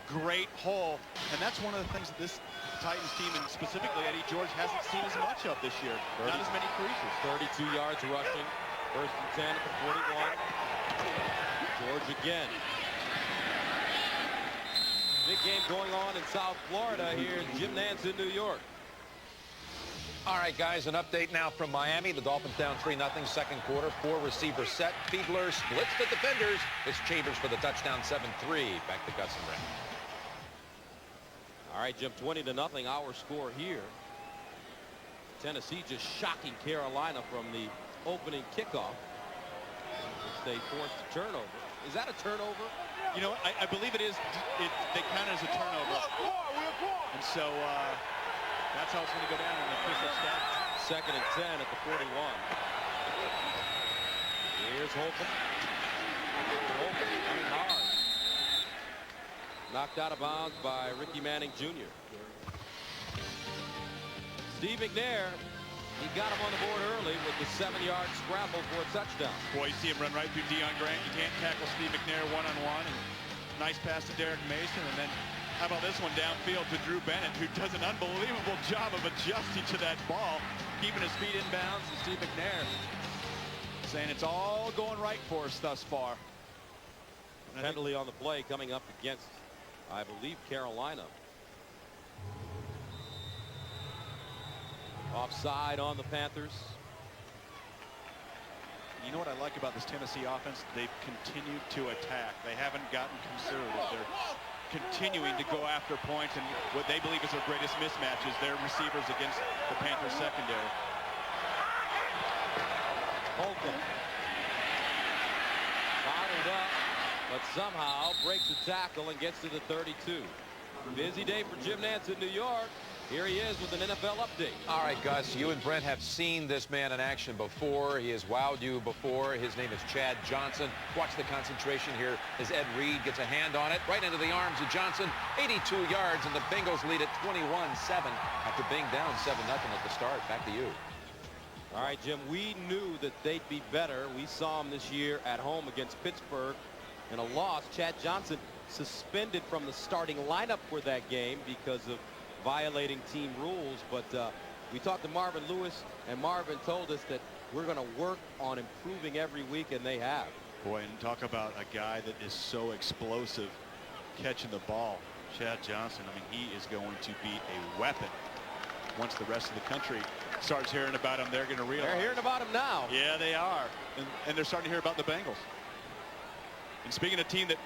Great hole, and that's one of the things that this Titans team, and specifically Eddie George, hasn't seen as much of this year. Not as many creases. 32 yards rushing. First and 10 at the 41. George again. Big game going on in South Florida. Here's Jim Nantz in New York. All right, guys, an update now from Miami. The Dolphins down 3-0, second quarter. 4 receivers set. Fiedler splits the defenders. It's Chambers for the touchdown, 7-3. Back to Gus and Ray. All right, Jim, 20-0, our score here. Tennessee just shocking Carolina from the opening kickoff, which they forced a turnover. Is that a turnover? You know, I believe it is. They count it as a turnover. And so that's how it's going to go down in the official stat. Second and 10 at the 41. Here's Holcomb. Holcomb coming hard. Knocked out of bounds by Ricky Manning Jr. Steve McNair, he got him on the board early with the 7-yard scramble for a touchdown. Boy, you see him run right through Deion Grant. You can't tackle Steve McNair one-on-one. And nice pass to Derek Mason. And then how about this one downfield to Drew Bennett, who does an unbelievable job of adjusting to that ball, keeping his feet in bounds. And Steve McNair saying it's all going right for us thus far. Penalty on the play coming up against, I believe, Carolina. Offside on the Panthers. You know what I like about this Tennessee offense? They've continued to attack. They haven't gotten conservative. They're continuing to go after points, and what they believe is their greatest mismatch is their receivers against the Panthers secondary. Holcomb bottled up, but somehow breaks the tackle and gets to the 32. Busy day for Jim Nantz in New York. Here he is with an NFL update. All right, Gus, you and Brent have seen this man in action before. He has wowed you before. His name is Chad Johnson. Watch the concentration here as Ed Reed gets a hand on it right into the arms of Johnson. 82 yards, and the Bengals lead at 21-7 after being down 7-0 at the start. Back to you. All right, Jim, we knew that they'd be better. We saw them this year at home against Pittsburgh in a loss. Chad Johnson suspended from the starting lineup for that game because of violating team rules. But we talked to Marvin Lewis, and Marvin told us that we're going to work on improving every week, and they have. Boy, and talk about a guy that is so explosive catching the ball. Chad Johnson, I mean, he is going to be a weapon. Once the rest of the country starts hearing about him, they're going to realize. They're hearing about him now. Yeah, they are. And they're starting to hear about the Bengals. And speaking of a team that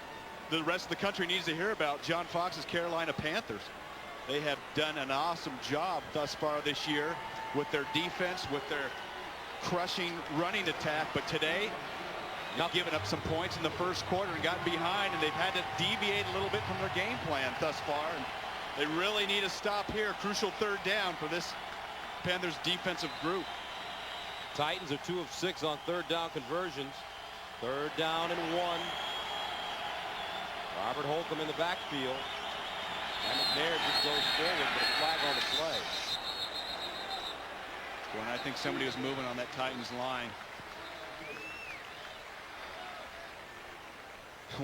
the rest of the country needs to hear about, John Fox's Carolina Panthers. They have done an awesome job thus far this year with their defense, with their crushing running attack. But today, they've given up some points in the first quarter and gotten behind, and they've had to deviate a little bit from their game plan thus far. And they really need a stop here. Crucial third down for this Panthers defensive group. Titans are 2 of 6 on third down conversions. Third down and 1. Robert Holcomb in the backfield. And McNair just goes forward, but a flag on the play. When I think somebody was moving on that Titans line.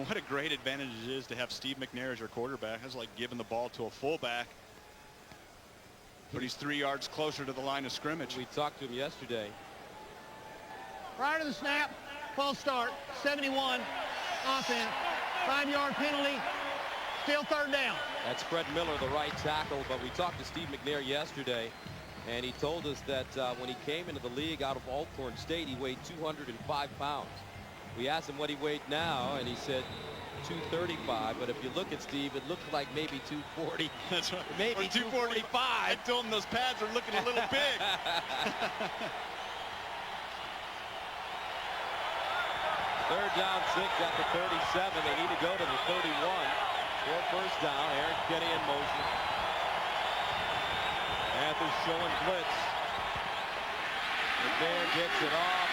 What a great advantage it is to have Steve McNair as your quarterback. That's like giving the ball to a fullback. But he's 3 yards closer to the line of scrimmage. We talked to him yesterday. Prior to the snap, false start, 71, offense, 5-yard penalty, still third down. That's Fred Miller, the right tackle, but we talked to Steve McNair yesterday, and he told us that when he came into the league out of Alcorn State, he weighed 205 pounds. We asked him what he weighed now, and he said 235, but if you look at Steve, it looks like maybe 240. That's right. Maybe 245. I told him those pads are looking a little big. Third down, 6 at the 37. They need to go to the 31 for first down. Aaron Kenny in motion. Panthers showing blitz. McNair gets it off.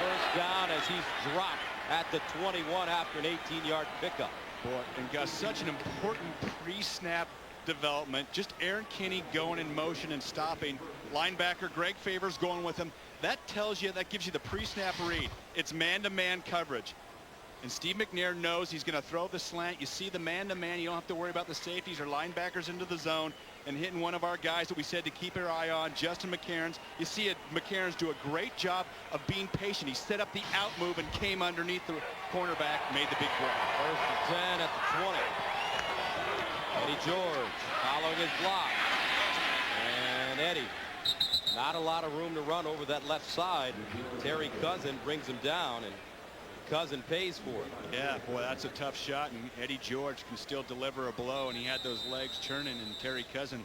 First down as he's dropped at the 21 after an 18-yard pickup. Boy, and got such an important pre-snap development. Just Aaron Kinney going in motion and stopping. Linebacker Greg Favors going with him. That tells you, that gives you the pre-snap read. It's man-to-man coverage. And Steve McNair knows he's going to throw the slant. You see the man-to-man. You don't have to worry about the safeties or linebackers into the zone and hitting one of our guys that we said to keep our eye on, Justin McCairns. You see it, McCairns do a great job of being patient. He set up the out move and came underneath the cornerback, made the big grab. First and 10 at the 20. Eddie George following his block. And Eddie, not a lot of room to run over that left side. Terry Cousin brings him down, and Cousin pays for it. Yeah, boy, that's a tough shot, and Eddie George can still deliver a blow, and he had those legs churning, and Terry Cousin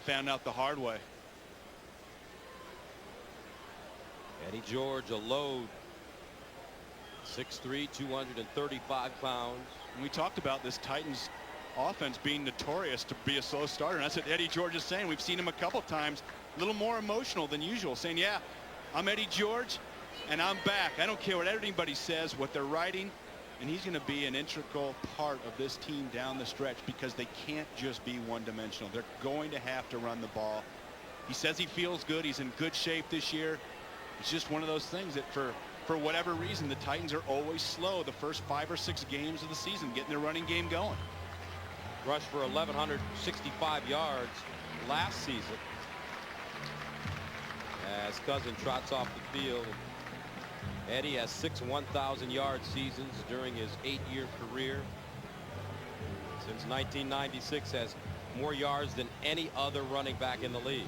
found out the hard way. Eddie George, a load. 6'3", 235 pounds. And we talked about this Titans offense being notorious to be a slow starter, and that's what Eddie George is saying. We've seen him a couple times, a little more emotional than usual, saying, yeah, I'm Eddie George, and I'm back. I don't care what anybody says, what they're writing, and he's going to be an integral part of this team down the stretch because they can't just be one-dimensional. They're going to have to run the ball. He says he feels good. He's in good shape this year. It's just one of those things that for whatever reason, the Titans are always slow the first 5 or 6 games of the season, getting their running game going. Rushed for 1,165 yards last season as Cousin trots off the field. Eddie has 6 1,000-yard seasons during his 8-year career. Since 1996, has more yards than any other running back in the league.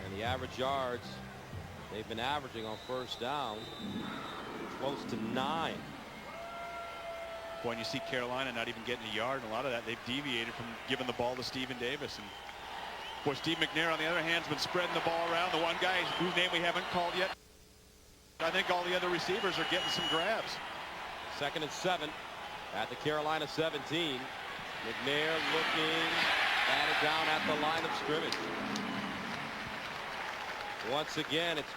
And the average yards they've been averaging on first down close to 9. When you see Carolina not even getting a yard, and a lot of that they've deviated from giving the ball to Stephen Davis. And boy, Steve McNair on the other hand has been spreading the ball around. The one guy whose name we haven't called yet. I think all the other receivers are getting some grabs. 2nd and 7 at the Carolina 17. McNair looking, batted down at the line of scrimmage. Once again, it's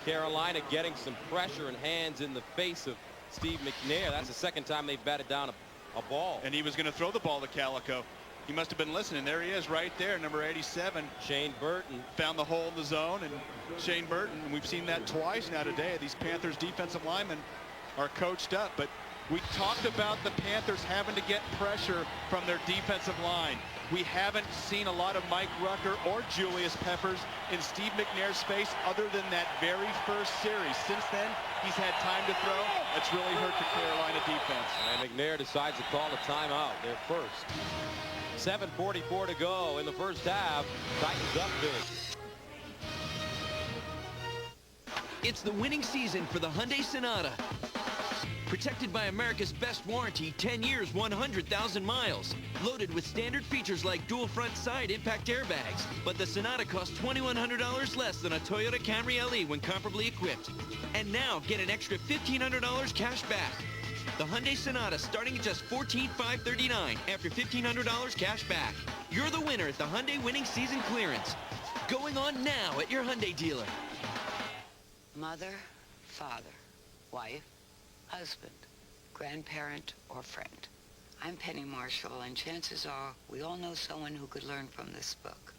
Carolina getting some pressure and hands in the face of Steve McNair. That's the second time they've batted down a ball. And he was going to throw the ball to Calico. He must have been listening. There he is right there, number 87. Shane Burton found the hole in the zone, and Shane Burton, we've seen that twice now today. These Panthers defensive linemen are coached up, but we talked about the Panthers having to get pressure from their defensive line. We haven't seen a lot of Mike Rucker or Julius Peppers in Steve McNair's face other than that very first series. Since then, he's had time to throw. That's really hurt the Carolina defense. And McNair decides to call a timeout, their first. 7:44 to go in the first half. Titans up big. It's the winning season for the Hyundai Sonata. Protected by America's best warranty, 10 years, 100,000 miles. Loaded with standard features like dual front side impact airbags. But the Sonata costs $2,100 less than a Toyota Camry LE when comparably equipped. And now get an extra $1,500 cash back. The Hyundai Sonata starting at just $14,539 after $1,500 cash back. You're the winner at the Hyundai Winning Season Clearance. Going on now at your Hyundai dealer. Mother, father, wife, husband, grandparent, or friend. I'm Penny Marshall, and chances are we all know someone who could learn from this book.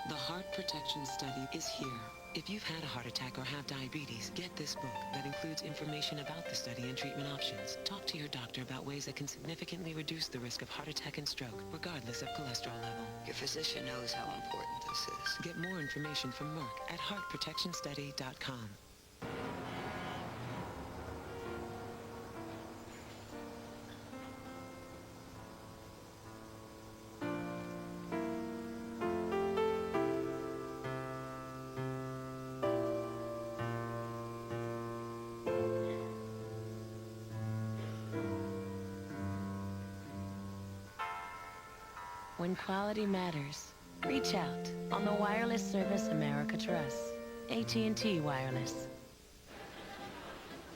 The Heart Protection Study is here. If you've had a heart attack or have diabetes, get this book that includes information about the study and treatment options. Talk to your doctor about ways that can significantly reduce the risk of heart attack and stroke, regardless of cholesterol level. Your physician knows how important this is. Get more information from Merck at heartprotectionstudy.com. When quality matters, reach out on the wireless service America trusts. AT&T Wireless.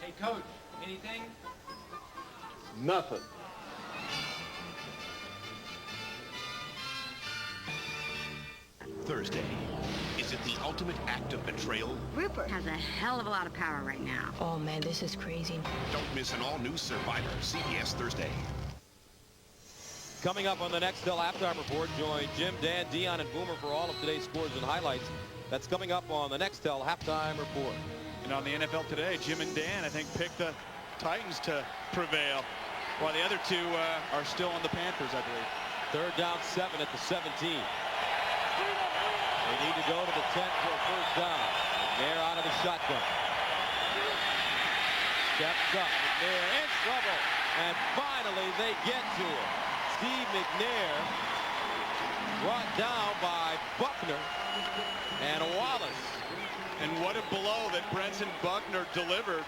Hey, Coach, anything? Nothing. Thursday. Is it the ultimate act of betrayal? Rupert has a hell of a lot of power right now. Oh man, this is crazy. Don't miss an all-new Survivor, CBS Thursday. Coming up on the Nextel Halftime Report, join Jim, Dan, Dion, and Boomer for all of today's scores and highlights. That's coming up on the Nextel Halftime Report. And on the NFL Today, Jim and Dan, I think, picked the Titans to prevail, while the other two are still on the Panthers, I believe. Third down 7 at the 17. They need to go to the 10 for a first down. McNair out of the shotgun. Steps up. McNair in trouble. And finally, they get to him. Steve McNair brought down by Buckner and Wallace. And what a blow that Brenton Buckner delivered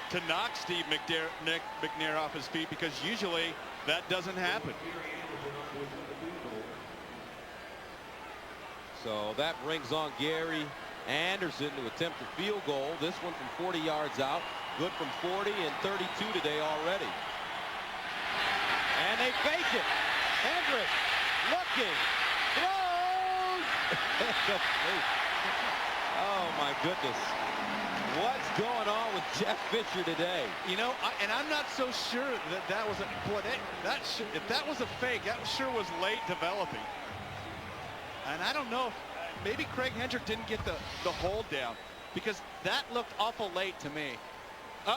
to knock Steve McNair off his feet, because usually that doesn't happen. So that brings on Gary Anderson to attempt a field goal. This one from 40 yards out. Good from 40 and 32 today already. And they fake it. Hendrick looking. Throws. Oh, my goodness. What's going on with Jeff Fisher today? You know, and I'm not so sure that was a... Boy, if that was a fake, that sure was late developing. And I don't know if maybe Craig Hendrick didn't get the hold down, because that looked awful late to me.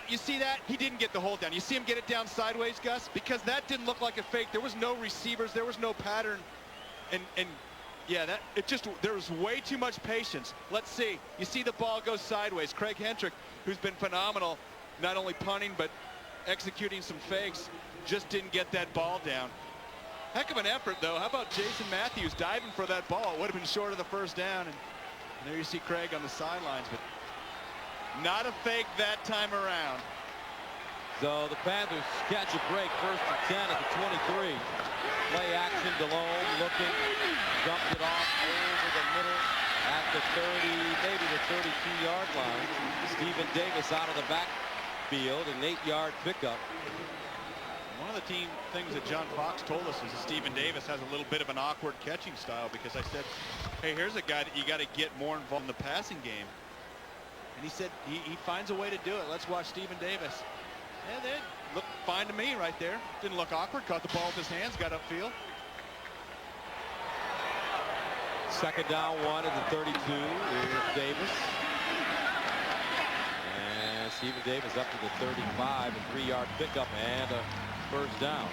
You see that? He didn't get the hold down. You see him get it down sideways, Gus? Because that didn't look like a fake. There was no receivers. There was no pattern. And yeah, there was way too much patience. Let's see. You see the ball go sideways. Craig Hendrick, who's been phenomenal, not only punting but executing some fakes, just didn't get that ball down. Heck of an effort, though. How about Jason Matthews diving for that ball? It would have been short of the first down. And there you see Craig on the sidelines, but not a fake that time around. So the Panthers catch a break, first and 10 at the 23. Play action, Delhomme looking, dumps it off over the middle at the 30, maybe the 32-yard line. Stephen Davis out of the backfield, an 8-yard pickup. One of the things that John Fox told us is that Stephen Davis has a little bit of an awkward catching style, because I said, hey, here's a guy that you got to get more involved in the passing game. And he said he finds a way to do it. Let's watch Stephen Davis. Yeah, they looked fine to me right there. Didn't look awkward. Caught the ball with his hands, got upfield. Second down, 1 at the 32. Here's Davis. And Stephen Davis up to the 35. A 3-yard pickup and a first down.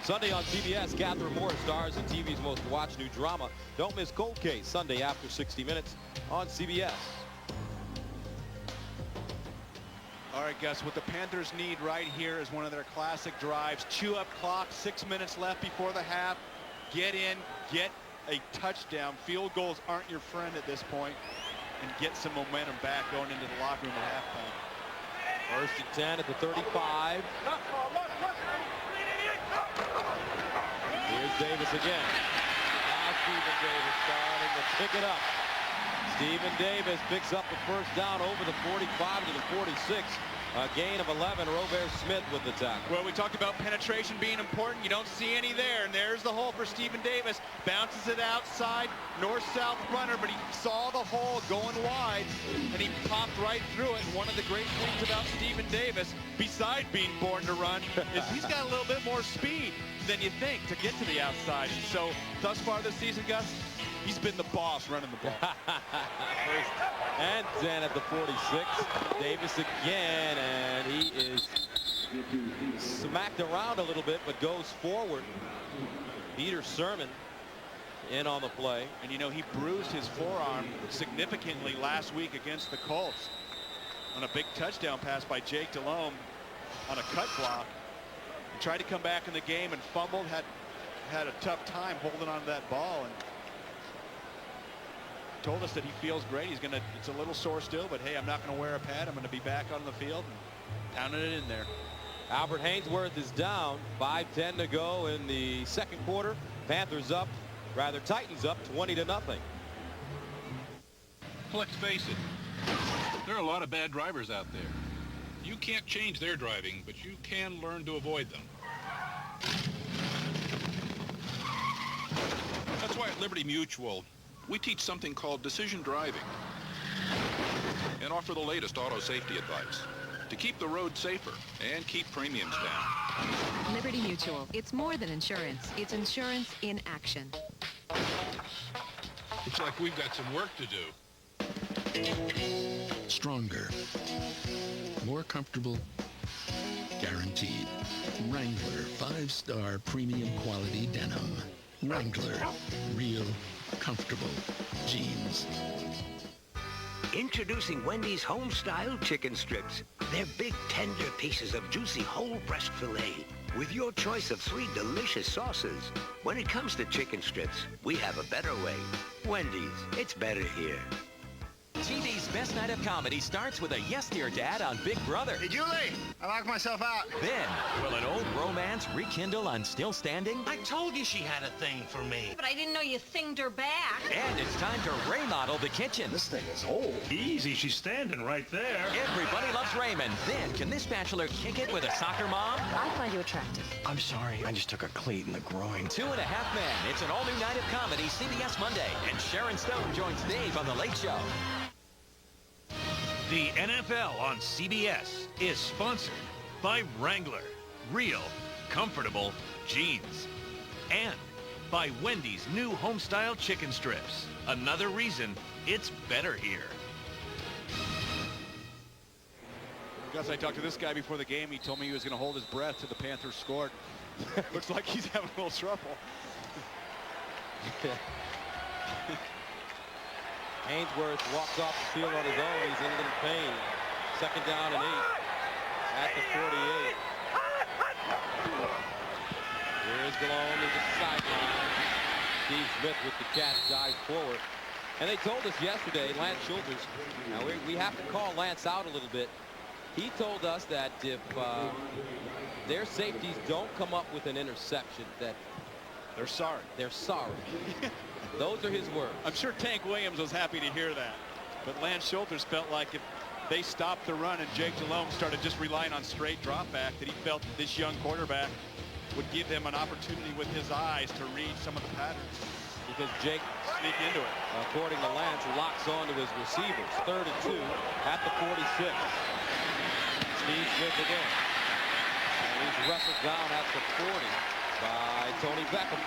Sunday on CBS, Catherine Moore stars in TV's most watched new drama. Don't miss Cold Case, Sunday after 60 Minutes on CBS. All right, Gus, what the Panthers need right here is one of their classic drives. Chew up clock, 6 minutes left before the half. Get in, get a touchdown. Field goals aren't your friend at this point, and get some momentum back going into the locker room at halftime. First and 10 at the 35. Here's Davis again. Now Stephen Davis starting to pick it up. Stephen Davis picks up the first down over the 45 to the 46. A gain of 11. Robert Smith with the tackle. Well, we talked about penetration being important. You don't see any there, and there's the hole for Stephen Davis. Bounces it outside, north-south runner, but he saw the hole going wide, and he popped right through it. And one of the great things about Stephen Davis, beside being born to run, is he's got a little bit more speed than you think to get to the outside. So thus far this season, Gus, he's been the boss running the ball. First and 10 at the 46. Davis again, and he is smacked around a little bit, but goes forward. Peter Sermon in on the play. And you know, he bruised his forearm significantly last week against the Colts on a big touchdown pass by Jake Delhomme on a cut block. He tried to come back in the game and fumbled, had a tough time holding on to that ball, and told us that he feels great. It's a little sore still, but hey, I'm not going to wear a pad. I'm going to be back on the field and pounding it in there. Albert Haynesworth is down. 5:10 to go in the second quarter. Titans up 20-0. Let's face it, there are a lot of bad drivers out there. You can't change their driving, but you can learn to avoid them. That's why at Liberty Mutual, we teach something called decision driving and offer the latest auto safety advice to keep the road safer and keep premiums down. Liberty Mutual. It's more than insurance. It's insurance in action. Looks like we've got some work to do. Stronger. More comfortable. Guaranteed. Wrangler 5-star premium quality denim. Wrangler. Real comfortable jeans. Introducing Wendy's home-style chicken strips. They're big, tender pieces of juicy whole breast filet with your choice of 3 delicious sauces. When it comes to chicken strips, we have a better way. Wendy's, it's better here. TV's best night of comedy starts with a Yes Dear Dad on Big Brother. Hey, Julie, I locked myself out. Then, will an old romance rekindle on Still Standing? I told you she had a thing for me. But I didn't know you thinged her back. And it's time to remodel the kitchen. This thing is old. Easy, she's standing right there. Everybody loves Raymond. Then, can this bachelor kick it with a soccer mom? I find you attractive. I'm sorry, I just took a cleat in the groin. 2.5 Men. It's an all-new night of comedy, CBS Monday. And Sharon Stone joins Dave on The Late Show. The NFL on CBS is sponsored by Wrangler, real, comfortable jeans. And by Wendy's new home-style chicken strips. Another reason it's better here. Gus, I talked to this guy before the game. He told me he was going to hold his breath till the Panthers scored. Looks like he's having a little trouble. Haynesworth walks off the field on his own. He's in a little pain. Second down and 8 at the 48. Here's Delhomme to the sideline. Steve Smith with the catch, dives forward. And they told us yesterday, Lance Schulters, now we have to call Lance out a little bit. He told us that if their safeties don't come up with an interception, that they're sorry. They're sorry. Those are his words. I'm sure Tank Williams was happy to hear that. But Lance Schulters felt like if they stopped the run and Jake Delhomme started just relying on straight drop back, that he felt that this young quarterback would give him an opportunity with his eyes to read some of the patterns. Because Jake sneak into it. According to Lance, locks onto his receivers. 3rd and 2 at the 46. Steve Smith again. And he's wrestled down at the 40 by Tony Beckham.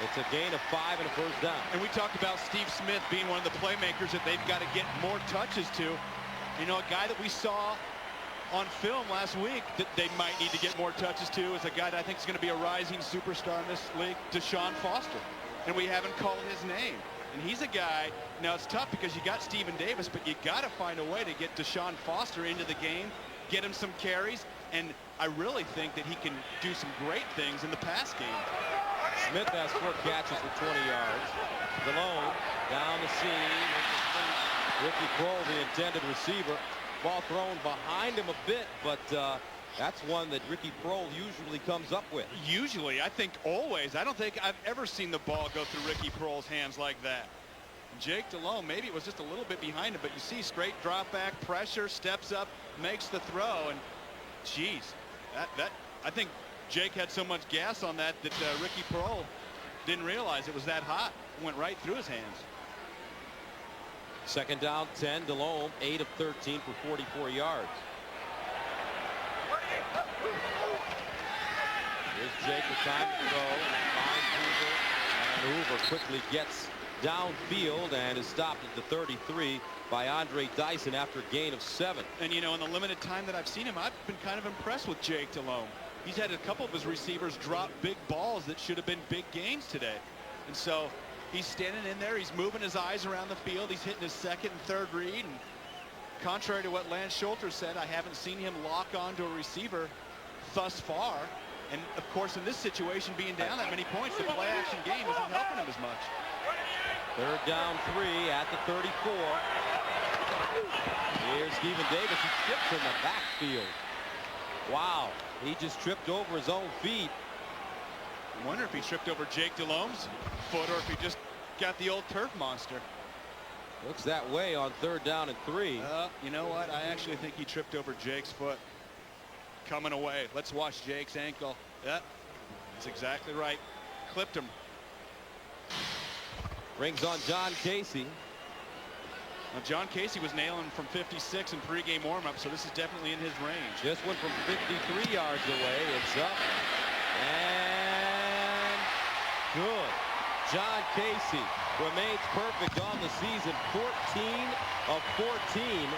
It's a gain of 5 and a first down. And we talked about Steve Smith being one of the playmakers that they've got to get more touches to. You know, a guy that we saw on film last week that they might need to get more touches to is a guy that I think is going to be a rising superstar in this league, Deshaun Foster. And we haven't called his name. And he's a guy, now it's tough because you got Stephen Davis, but you got to find a way to get Deshaun Foster into the game, get him some carries, and I really think that he can do some great things in the pass game. Smith has 4 catches for 20 yards. Delhomme down the seam. Ricky Kroll, the intended receiver. Ball thrown behind him a bit, but that's one that Ricky Kroll usually comes up with. Usually, I think always. I don't think I've ever seen the ball go through Ricky Kroll's hands like that. Jake Delhomme, maybe it was just a little bit behind him, but you see straight drop back, pressure, steps up, makes the throw, and geez, I think Jake had so much gas on that Ricky Kroll didn't realize it was that hot. It went right through his hands. Second down, 10. Delhomme, 8 of 13 for 44 yards. Here's Jake with time to throw. Finds Hoover, and Hoover quickly gets downfield and is stopped at the 33 by Andre Dyson after a gain of 7. And you know, in the limited time that I've seen him, I've been kind of impressed with Jake Delhomme. He's had a couple of his receivers drop big balls that should have been big gains today. And so he's standing in there, he's moving his eyes around the field, he's hitting his second and third read, and contrary to what Lance Schulter said, I haven't seen him lock onto a receiver thus far. And of course, in this situation, being down that many points, the play action game isn't helping him as much. Third down, 3 at the 34. Here's Stephen Davis, who trips in the backfield. Wow, he just tripped over his own feet. I wonder if he tripped over Jake Delhomme's foot or if he just got the old turf monster. Looks that way on third down and 3. You know what? I actually think he tripped over Jake's foot coming away. Let's watch Jake's ankle. Yeah, that's exactly right. Clipped him. Brings on John Casey. Now, John Casey was nailing from 56 in pregame warm-up, so this is definitely in his range. This one from 53 yards away. It's up. And good. John Casey remains perfect on the season. 14 of 14.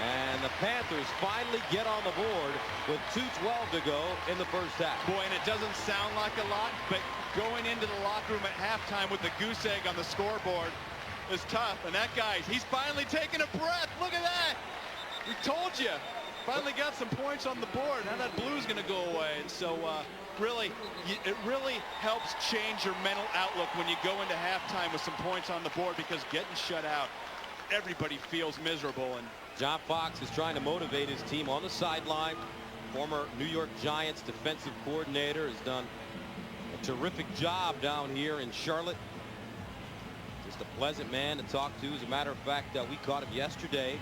And the Panthers finally get on the board with 2:12 to go in the first half. Boy, and it doesn't sound like a lot, but going into the locker room at halftime with the goose egg on the scoreboard is tough. And that guy, he's finally taking a breath. Look at that. We told you. Finally got some points on the board. Now that blue's going to go away. And so really, it really helps change your mental outlook when you go into halftime with some points on the board, because getting shut out, everybody feels miserable. And John Fox is trying to motivate his team on the sideline. Former New York Giants defensive coordinator has done a terrific job down here in Charlotte. Just a pleasant man to talk to. As a matter of fact, we caught him yesterday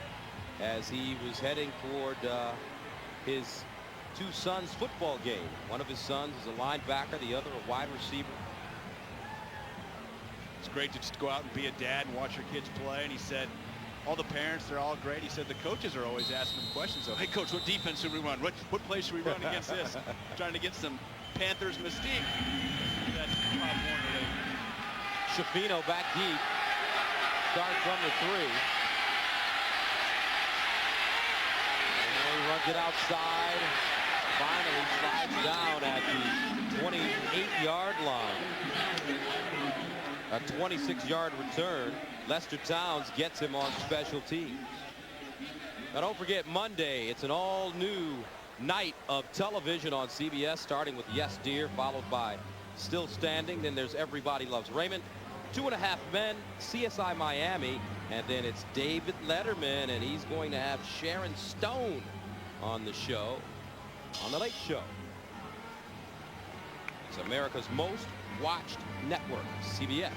as he was heading toward his 2 sons' football game. One of his sons is a linebacker, the other a wide receiver. It's great to just go out and be a dad and watch your kids play. And he said, all the parents, they're all great. He said the coaches are always asking him questions. So, hey, coach, what defense should we run? What play should we run against this? Trying to get some Panthers mystique. That Pop Warner league. Shafino back deep. Start from the 3. And he runs it outside. Finally slides down at the 28-yard line. A 26-yard return. Lester Towns gets him on special teams. Now don't forget, Monday, it's an all-new night of television on CBS, starting with Yes Dear, followed by Still Standing. Then there's Everybody Loves Raymond, 2.5 Men, CSI Miami, and then it's David Letterman, and he's going to have Sharon Stone on the show, on The Late Show. It's America's most watched network, CBS.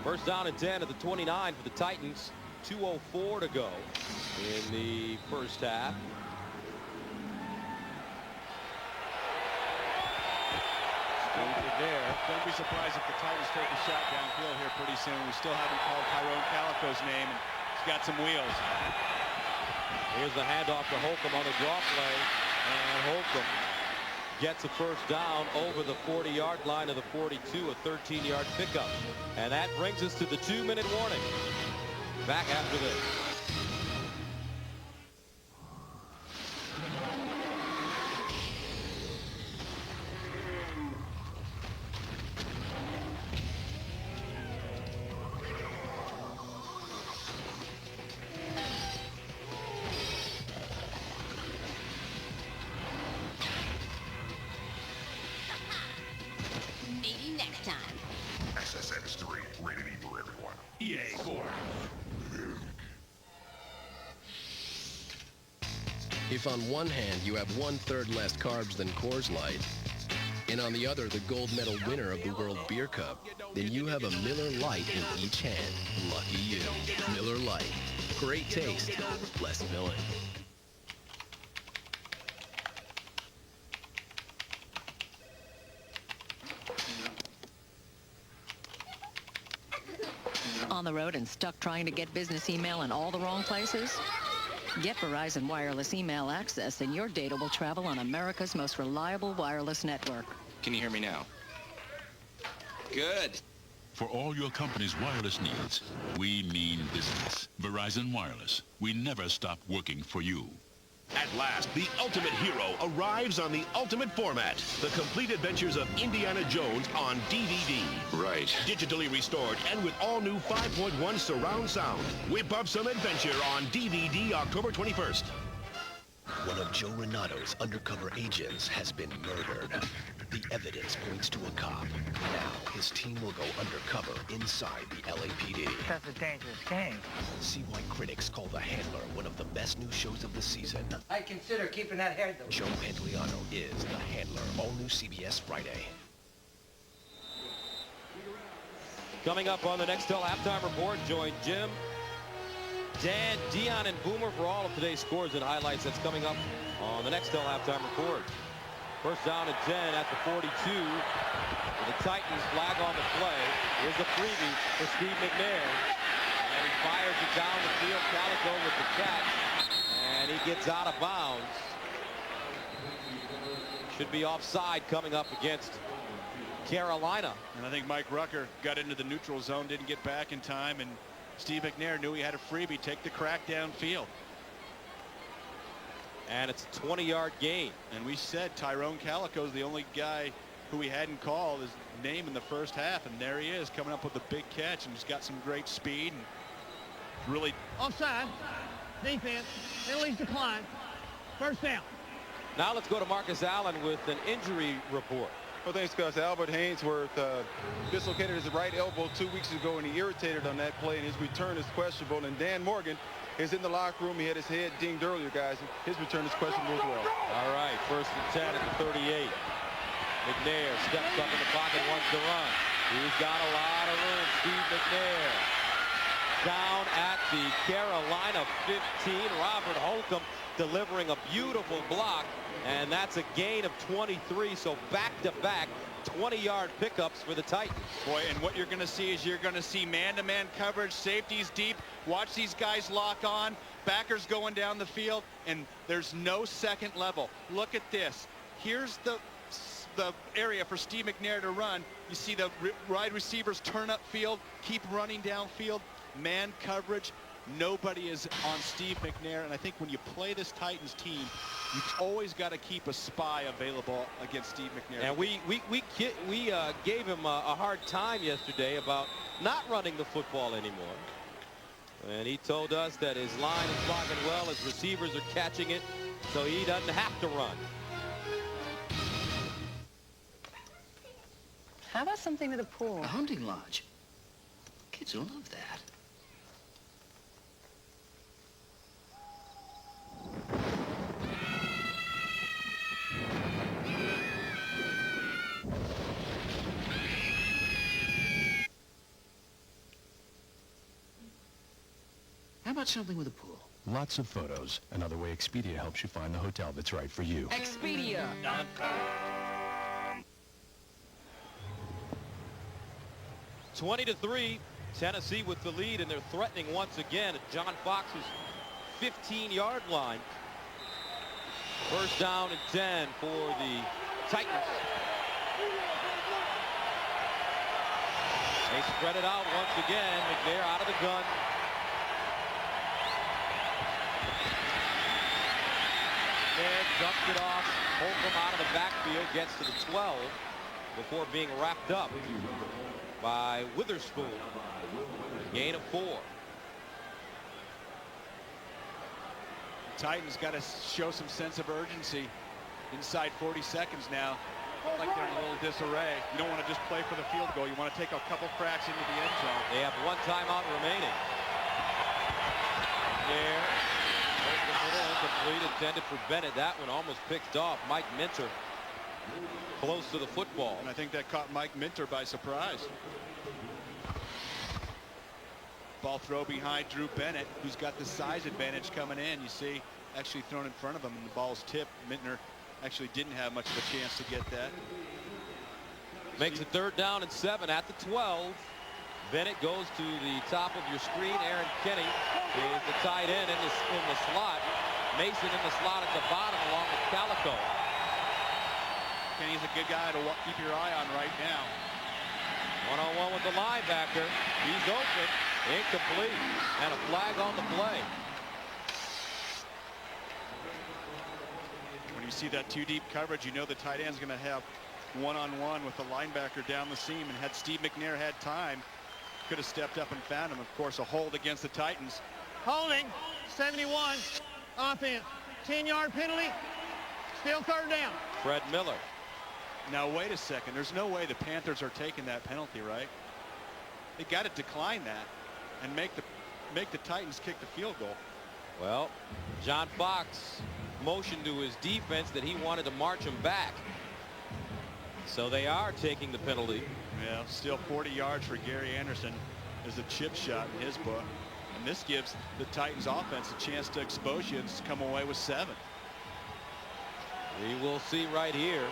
First down and 10 at the 29 for the Titans. 2:04 to go in the first half. There. Don't be surprised if the Titans take a shot downfield here pretty soon. We still haven't called Tyrone Calico's name, and he's got some wheels. Here's the handoff to Holcomb on the draw play, and Holcomb gets a first down over the 40-yard line of the 42, a 13-yard pickup. And that brings us to the 2-minute warning. Back after this. Maybe next time. SSX3, rated E for everyone. EA Sports. If on one hand you have 1/3 less carbs than Coors Light, and on the other the gold medal winner of the World Beer Cup, then you have a Miller Lite in each hand. Lucky you. Miller Lite. Great taste, less filling. On the road and stuck trying to get business email in all the wrong places? Get Verizon Wireless Email Access and your data will travel on America's most reliable wireless network. Can you hear me now? Good. For all your company's wireless needs, we mean business. Verizon Wireless. We never stop working for you. At last, the ultimate hero arrives on the ultimate format. The complete adventures of Indiana Jones on DVD. Right. Digitally restored and with all new 5.1 surround sound. Whip up some adventure on DVD October 21st. One of Joe Renato's undercover agents has been murdered. The evidence points to a cop. Now, his team will go undercover inside the LAPD. That's a dangerous game. See why critics call The Handler one of the best new shows of the season. I'd consider keeping that hair, though. Joe Pantoliano is The Handler, all new CBS Friday. Coming up on the Nextel Halftime Report, join Jim, Dan, Dion, and Boomer for all of today's scores and highlights. That's coming up on the Nextel Halftime Report. First down and 10 at the 42. The Titans flag on the play. Here's a freebie for Steve McNair. And he fires it down the field. Calico with the catch. And he gets out of bounds. Should be offside coming up against Carolina. And I think Mike Rucker got into the neutral zone, didn't get back in time, and Steve McNair knew he had a freebie. Take the crack downfield. And it's a 20-yard gain. And we said Tyrone Calico's the only guy who we hadn't called his name in the first half, and there he is coming up with a big catch, and he's got some great speed and really Offside. Defense. Penalties decline. First down. Now let's go to Marcus Allen with an injury report. Well, thanks, Gus. Albert Hainsworth dislocated his right elbow 2 weeks ago, and he irritated on that play, and his return is questionable. And Dan Morgan is in the locker room. He had his head dinged earlier, guys. His return is questionable as well. All right, first and 10 at the 38. McNair steps up in the pocket, wants to run. He's got a lot of room. Steve McNair down at the Carolina 15. Robert Holcomb delivering a beautiful block, and that's a gain of 23. So back-to-back 20-yard pickups for the Titans. Boy, and what you're going to see is you're going to see man-to-man coverage, safeties deep. Watch these guys lock on. Backers going down the field, and there's no second level. Look at this. Here's the area for Steve McNair to run. You see the wide receivers turn up field, keep running downfield. Man coverage. Nobody is on Steve McNair, and I think when you play this Titans team, you've always got to keep a spy available against Steve McNair. And we gave him a hard time yesterday about not running the football anymore. And he told us that his line is blocking well, his receivers are catching it, so he doesn't have to run. How about something with a pool? A hunting lodge. Kids will love that. How about something with a pool? Lots of photos. Another way Expedia helps you find the hotel that's right for you. Expedia.com. 20-3. Tennessee with the lead, and they're threatening once again at John Fox's 15-yard line. First down and 10 for the Titans. They spread it out once again. McNair out of the gun. McNair dumps it off. Holcomb out of the backfield, gets to the 12 before being wrapped up by Witherspoon. Gain of 4. Titans got to show some sense of urgency inside 40 seconds now. Like they're in a little disarray. You don't want to just play for the field goal. You want to take a couple cracks into the end zone. They have 1 timeout remaining. There. Incomplete, intended for Bennett. That one almost picked off. Mike Minter close to the football. And I think that caught Mike Minter by surprise. Ball throw behind Drew Bennett, who's got the size advantage coming in. You see, actually thrown in front of him, and the ball's tipped. Mintner actually didn't have much of a chance to get that. Makes it 3rd down and 7 at the 12. Bennett goes to the top of your screen. Aaron Kenny is the tight end in the slot. Mason in the slot at the bottom along with Calico. Kenny's a good guy to keep your eye on right now. One-on-one with the linebacker. He's open. Incomplete. And a flag on the play. When you see that 2 deep coverage, you know the tight end's going to have one-on-one with the linebacker down the seam. And had Steve McNair had time, could have stepped up and found him. Of course, a hold against the Titans. Holding, 71, offense, 10-yard penalty, still 3rd down. Fred Miller. Now, wait a second. There's no way the Panthers are taking that penalty, right? They got to decline that and make the Titans kick the field goal. Well, John Fox motioned to his defense that he wanted to march him back. So they are taking the penalty. Yeah, still 40 yards for Gary Anderson is a chip shot in his book. And this gives the Titans offense a chance to expose you and come away with 7. We will see right here.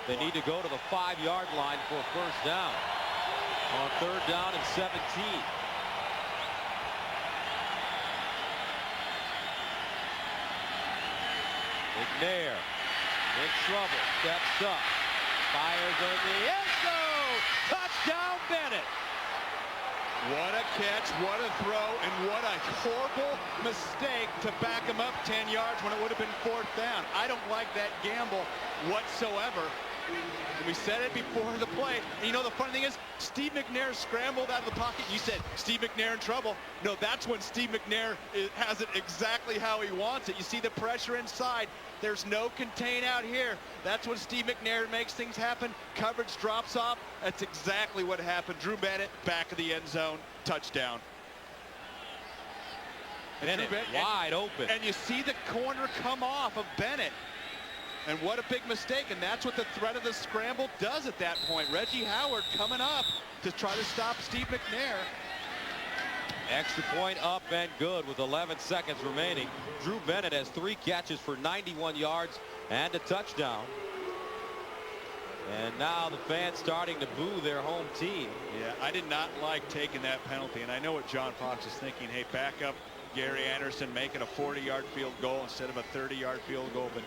They need to go to the 5-yard line for a 1st down. On 3rd down and 17. McNair in trouble. Steps up. Fires in the end zone. Touchdown Bennett. What a catch, what a throw, and what a horrible mistake to back him up 10 yards when it would have been 4th down. I don't like that gamble whatsoever. And we said it before the play. And you know the funny thing is, Steve McNair scrambled out of the pocket. You said, Steve McNair in trouble. No, that's when Steve McNair has it exactly how he wants it. You see the pressure inside. There's no contain out here. That's when Steve McNair makes things happen. Coverage drops off. That's exactly what happened. Drew Bennett, back of the end zone, touchdown. Bennett wide open. And you see the corner come off of Bennett. And what a big mistake, and that's what the threat of the scramble does at that point. Reggie Howard coming up to try to stop Steve McNair. Extra point up and good with 11 seconds remaining. Drew Bennett has 3 catches for 91 yards and a touchdown. And now the fans starting to boo their home team. Yeah, I did not like taking that penalty, and I know what John Fox is thinking. Hey, back up Gary Anderson, making a 40-yard field goal instead of a 30-yard field goal. But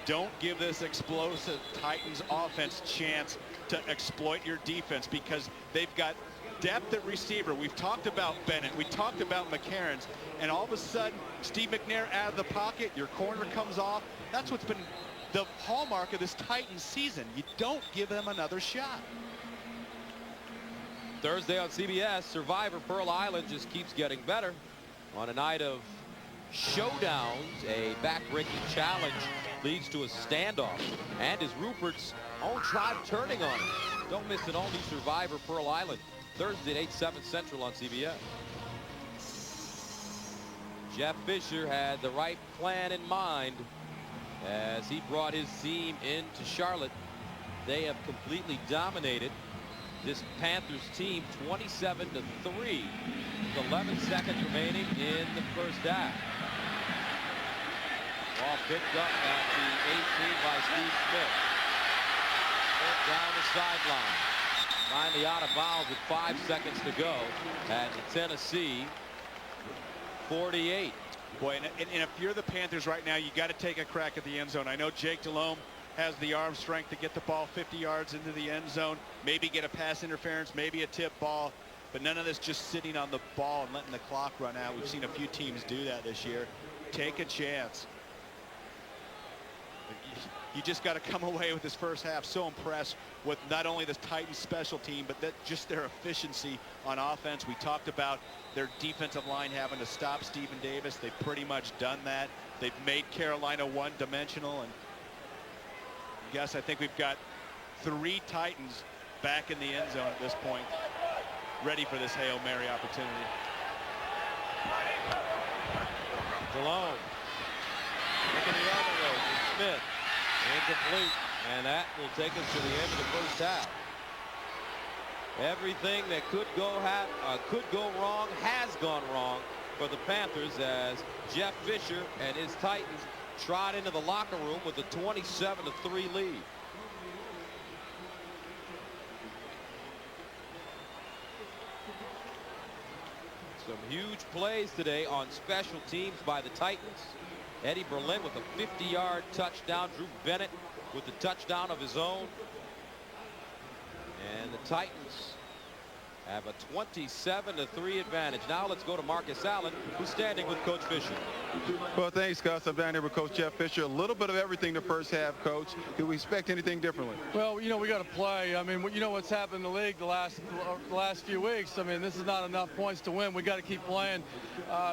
don't give this explosive Titans offense chance to exploit your defense, because they've got depth at receiver. We've talked about Bennett. We talked about McCarron's. And all of a sudden, Steve McNair out of the pocket. Your corner comes off. That's what's been the hallmark of this Titans season. You don't give them another shot. Thursday on CBS, Survivor Pearl Island just keeps getting better. On a night of showdowns, a back-breaking challenge leads to a standoff. And is Rupert's own tribe turning on him? Don't miss an all-new Survivor Pearl Island. Thursday at 8, 7 Central on CBS. Jeff Fisher had the right plan in mind as he brought his team into Charlotte. They have completely dominated this Panthers team 27-3 with 11 seconds remaining in the 1st half. Ball picked up at the 18 by Steve Smith. Down the sideline. Finally out of bounds with 5 seconds to go at the Tennessee 48. Boy, and if you're the Panthers right now, you got to take a crack at the end zone. I know Jake Delhomme has the arm strength to get the ball 50 yards into the end zone, maybe get a pass interference, maybe a tip ball, but none of this just sitting on the ball and letting the clock run out. We've seen a few teams do that this year. Take a chance. You just got to come away with this first half so impressed with not only the Titans special team, but just their efficiency on offense. We talked about their defensive line having to stop Stephen Davis. They've pretty much done that. They've made Carolina one-dimensional. And yes, I think we've got 3 Titans back in the end zone at this point, ready for this Hail Mary opportunity. Malone. Looking the other way. Smith. Incomplete. And that will take us to the end of the first half. Everything that could go wrong has gone wrong for the Panthers as Jeff Fisher and his Titans trot into the locker room with a 27-3 lead. Some huge plays today on special teams by the Titans. Eddie Berlin with a 50-yard touchdown. Drew Bennett with the touchdown of his own. And the Titans have a 27-3 advantage. Now let's go to Marcus Allen, who's standing with Coach Fisher. Well, thanks, Gus. I'm down here with Coach Jeff Fisher. A little bit of everything the first half, Coach. Do we expect anything differently? Well, you know, we got to play. I mean, you know what's happened in the league the last few weeks. I mean, this is not enough points to win. We got to keep playing.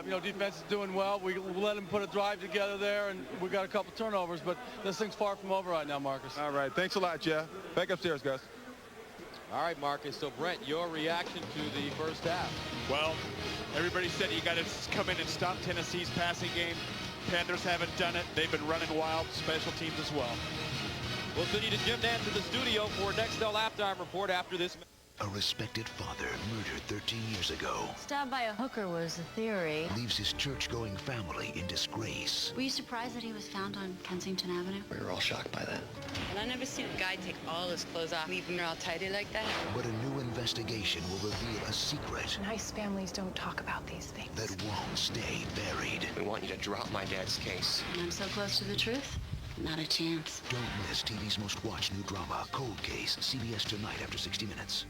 You know, defense is doing well. We let them put a drive together there, and we got a couple turnovers. But this thing's far from over right now, Marcus. All right. Thanks a lot, Jeff. Back upstairs, Gus. All right, Marcus. So, Brent, your reaction to the first half? Well, everybody said you got to come in and stop Tennessee's passing game. Panthers haven't done it. They've been running wild. Special teams as well. We'll send you to Jim Nance in the studio for Nextel Halftime Report after this. A respected father murdered 13 years ago. Stabbed by a hooker was a theory. Leaves his church-going family in disgrace. Were you surprised that he was found on Kensington Avenue? We were all shocked by that. And I never seen a guy take all his clothes off, leave them all tidy like that. But a new investigation will reveal a secret Nice families don't talk about these things. that won't stay buried. We want you to drop my dad's case. And I'm so close to the truth, not a chance. Don't miss TV's most watched new drama, Cold Case, CBS tonight after 60 Minutes.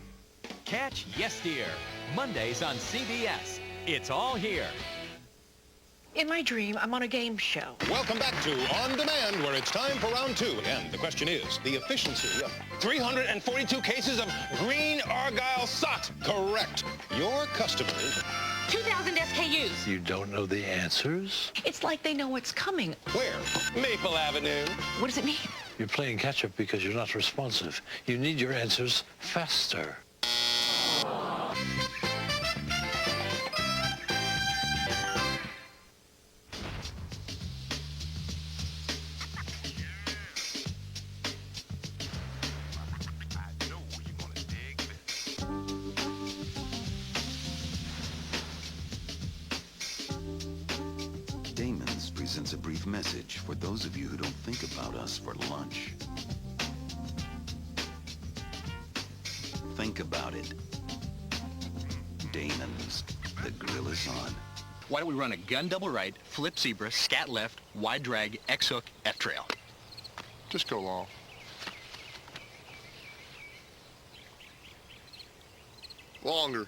Catch Yes Dear, Mondays on CBS. It's all here. In my dream, I'm on a game show. Welcome back to On Demand, where it's time for round 2. And the question is, the efficiency of 342 cases of green Argyle socks. Correct. Your customers... 2,000 SKUs. You don't know the answers? It's like they know what's coming. Where? Maple Avenue. What does it mean? You're playing catch-up because you're not responsive. You need your answers faster. Damon's presents a brief message for those of you who don't think about us for lunch. Think about it. Damon's. The grill is on. Why don't we run a gun double right, flip zebra, scat left, wide drag, X-hook, F-trail? Just go long. Longer.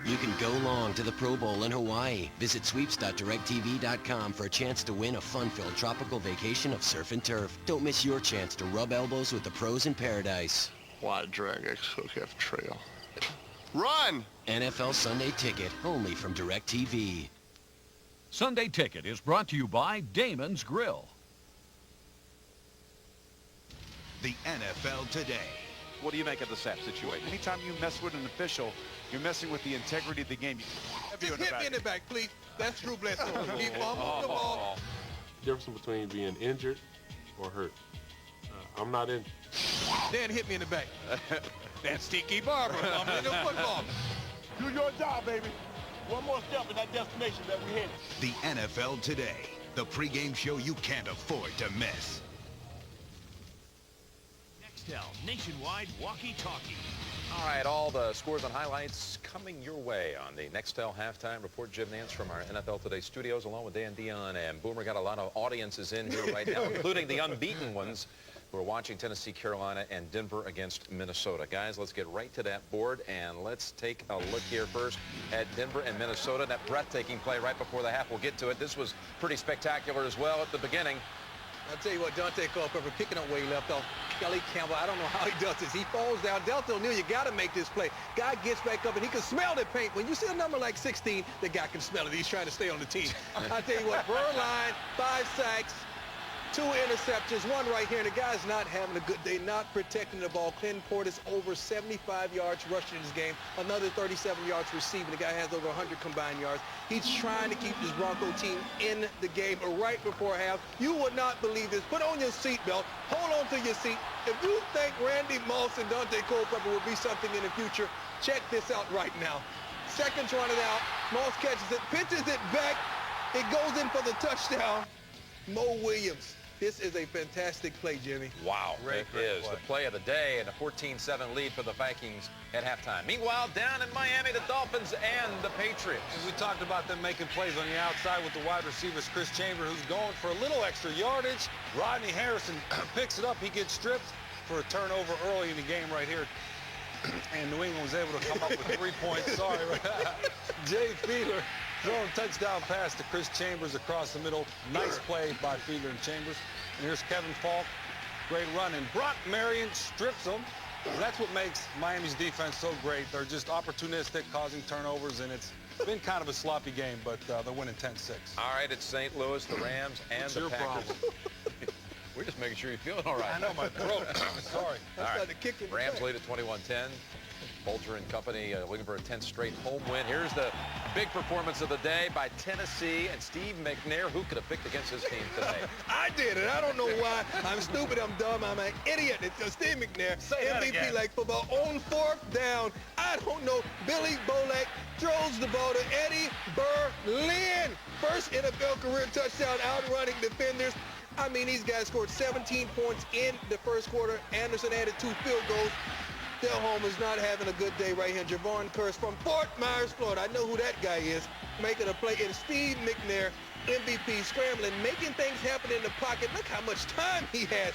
You can go long to the Pro Bowl in Hawaii. Visit sweeps.directtv.com for a chance to win a fun-filled tropical vacation of surf and turf. Don't miss your chance to rub elbows with the pros in paradise. Wide drag, X-hook, F-trail. Run! NFL Sunday Ticket, only from DirecTV. Sunday Ticket is brought to you by Damon's Grill. The NFL Today. What do you make of the Sapp situation? Anytime you mess with an official, you're messing with the integrity of the game. Just hit me in the back, please. That's Drew Bledsoe. He fumbled the ball. Difference between being injured or hurt. I'm not injured. Then hit me in the back. That's Stinky Barber. I'm in the football. Do your job, baby. One more step in that destination that we hit. The NFL Today. The pregame show you can't afford to miss. Nextel nationwide walkie-talkie. All right, all the scores and highlights coming your way on the Nextel Halftime Report. Jim Nance from our NFL Today studios, along with Dan Dion and Boomer. Got a lot of audiences in here right now, including the unbeaten ones. We're watching Tennessee, Carolina, and Denver against Minnesota. Guys, let's get right to that board, and let's take a look here first at Denver and Minnesota. That breathtaking play right before the half. We'll get to it. This was pretty spectacular as well at the beginning. I'll tell you what, Dante Culpepper picking up where he left off. Kelly Campbell, I don't know how he does this. He falls down. Delta O'Neal, you got to make this play. Guy gets back up, and he can smell the paint. When you see a number like 16, the guy can smell it. He's trying to stay on the team. I'll tell you what, Berline, 5 sacks, 2 interceptions, 1 right here, and the guy's not having a good day, not protecting the ball. Clinton Portis over 75 yards rushing this game, another 37 yards receiving. The guy has over 100 combined yards. He's trying to keep this Bronco team in the game right before half. You would not believe this. Put on your seatbelt. Hold on to your seat. If you think Randy Moss and Dante Culpepper will be something in the future, check this out right now. Seconds running out. Moss catches it, pitches it back. It goes in for the touchdown. Mo Williams. This is a fantastic play, Jimmy. Wow, it is the play of the day, and a 14-7 lead for the Vikings at halftime. Meanwhile, down in Miami, the Dolphins and the Patriots. We talked about them making plays on the outside with the wide receivers, Chris Chambers, who's going for a little extra yardage. Rodney Harrison picks it up. He gets stripped for a turnover early in the game right here. And New England was able to come up with 3 points. Sorry. Jay Fiedler throwing a touchdown pass to Chris Chambers across the middle. Nice play by Fiedler and Chambers. And here's Kevin Falk. Great run. And Brock Marion strips him. And that's what makes Miami's defense so great. They're just opportunistic, causing turnovers, and it's been kind of a sloppy game, but they're winning 10-6. All right, it's St. Louis, the Rams, and the Packers. We're just making sure you're feeling all right. I know, my throat. Sorry. All right. Rams lead at 21-10. Bolger and company looking for a 10th straight home win. Here's the big performance of the day by Tennessee and Steve McNair. Who could have picked against his team today? I did it. I don't know why. I'm stupid. I'm dumb. I'm an idiot. It's Steve McNair. MVP like football on 4th down. I don't know. Billy Bolek throws the ball to Eddie Berlin. First NFL career touchdown, outrunning defenders. I mean, these guys scored 17 points in the first quarter. Anderson added 2 field goals. Delholm is not having a good day right here. Javon Curse from Fort Myers, Florida. I know who that guy is. Making a play. And Steve McNair, MVP, scrambling, making things happen in the pocket. Look how much time he has.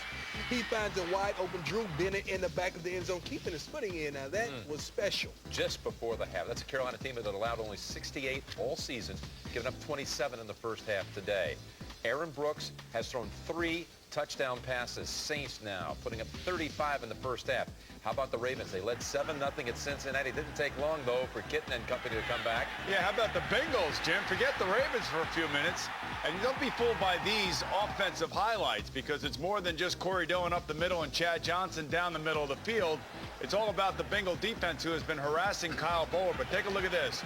He finds a wide open Drew Bennett in the back of the end zone, keeping his footing in. Now, that was special. Just before the half. That's a Carolina team that allowed only 68 all season, giving up 27 in the first half today. Aaron Brooks has thrown 3 touchdown passes. Saints now putting up 35 in the first half. How about the Ravens? They led 7-0 at Cincinnati. Didn't take long, though, for Kitten and company to come back. Yeah, how about the Bengals, Jim? Forget the Ravens for a few minutes. And don't be fooled by these offensive highlights, because it's more than just Corey Dillon up the middle and Chad Johnson down the middle of the field. It's all about the Bengal defense, who has been harassing Kyle Bowler. But take a look at this.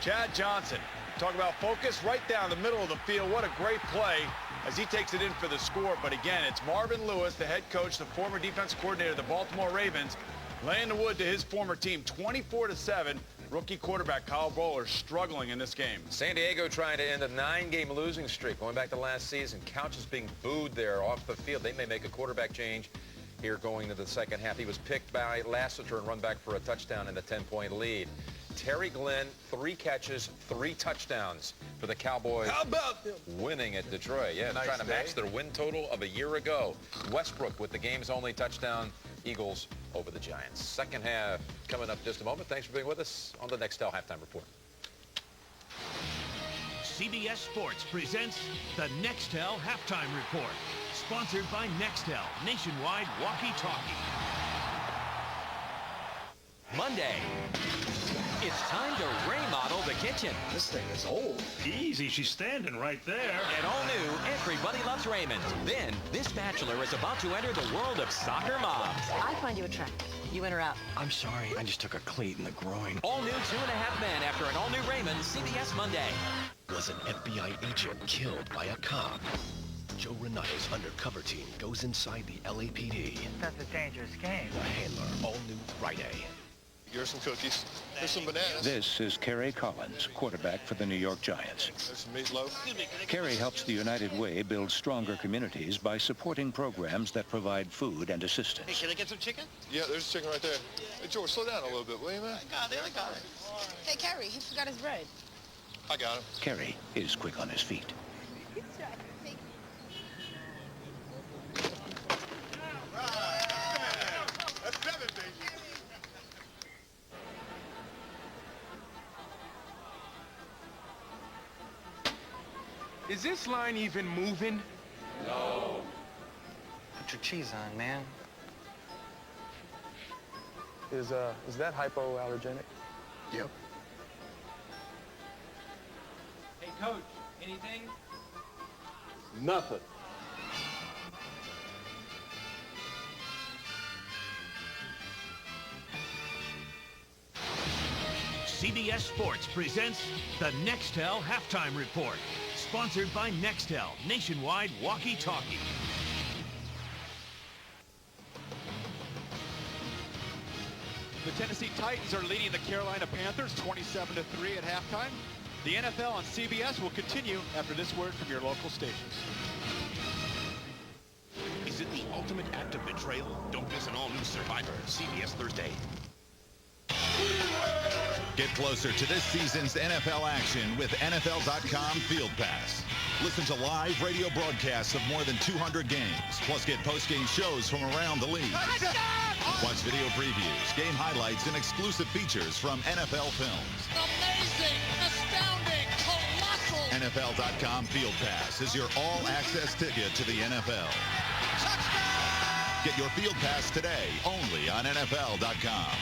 Chad Johnson, talk about focus right down the middle of the field. What a great play as he takes it in for the score. But again, it's Marvin Lewis, the head coach, the former defensive coordinator of the Baltimore Ravens, laying the wood to his former team, 24-7. Rookie quarterback Kyle Bowler struggling in this game. San Diego trying to end a 9-game losing streak going back to last season. Couch is being booed there off the field. They may make a quarterback change here going into the second half. He was picked by Lassiter and run back for a touchdown and a 10-point lead. Terry Glenn, 3 catches, 3 touchdowns for the Cowboys. How about them? Winning at Detroit. Yeah, Nice trying to day. match their win total of a year ago. Westbrook with the game's only touchdown. Eagles over the Giants. Second half coming up just a moment. Thanks for being with us on the Nextel Halftime Report. CBS Sports presents the Nextel Halftime Report. Sponsored by Nextel, nationwide walkie-talkie. Monday. It's time to remodel the kitchen. This thing is old. Easy, she's standing right there. And all new, Everybody Loves Raymond. Then, this bachelor is about to enter the world of soccer moms. I find you attractive. You in or out? I'm sorry, I just took a cleat in the groin. All new 2.5 Men after an all-new Raymond, CBS Monday. Was an FBI agent killed by a cop? Joe Renato's undercover team goes inside the LAPD. That's a dangerous game. The Handler, all new Friday. Here's some cookies. Here's some bananas. This is Kerry Collins, quarterback for the New York Giants. There's some meatloaf. Kerry helps the United Way build stronger communities by supporting programs that provide food and assistance. Hey, can I get some chicken? Yeah, there's chicken right there. Hey, George, slow down a little bit, will you, man? I got it. Hey, Kerry, he forgot his bread. I got him. Kerry is quick on his feet. Is this line even moving? No. Put your cheese on, man. Is that hypoallergenic? Yep. Hey, Coach, anything? Nothing. CBS Sports presents the Nextel Halftime Report, sponsored by Nextel, nationwide walkie-talkie. The Tennessee Titans are leading the Carolina Panthers 27-3 at halftime. The NFL on CBS will continue after this word from your local stations. Is it the ultimate act of betrayal? Don't miss an all-new Survivor, CBS Thursday. Get closer to this season's NFL action with NFL.com Field Pass. Listen to live radio broadcasts of more than 200 games, plus get post-game shows from around the league. Watch video previews, game highlights, and exclusive features from NFL films. Amazing, astounding, colossal. NFL.com Field Pass is your all-access ticket to the NFL. Touchdown! Get your Field Pass today, only on NFL.com.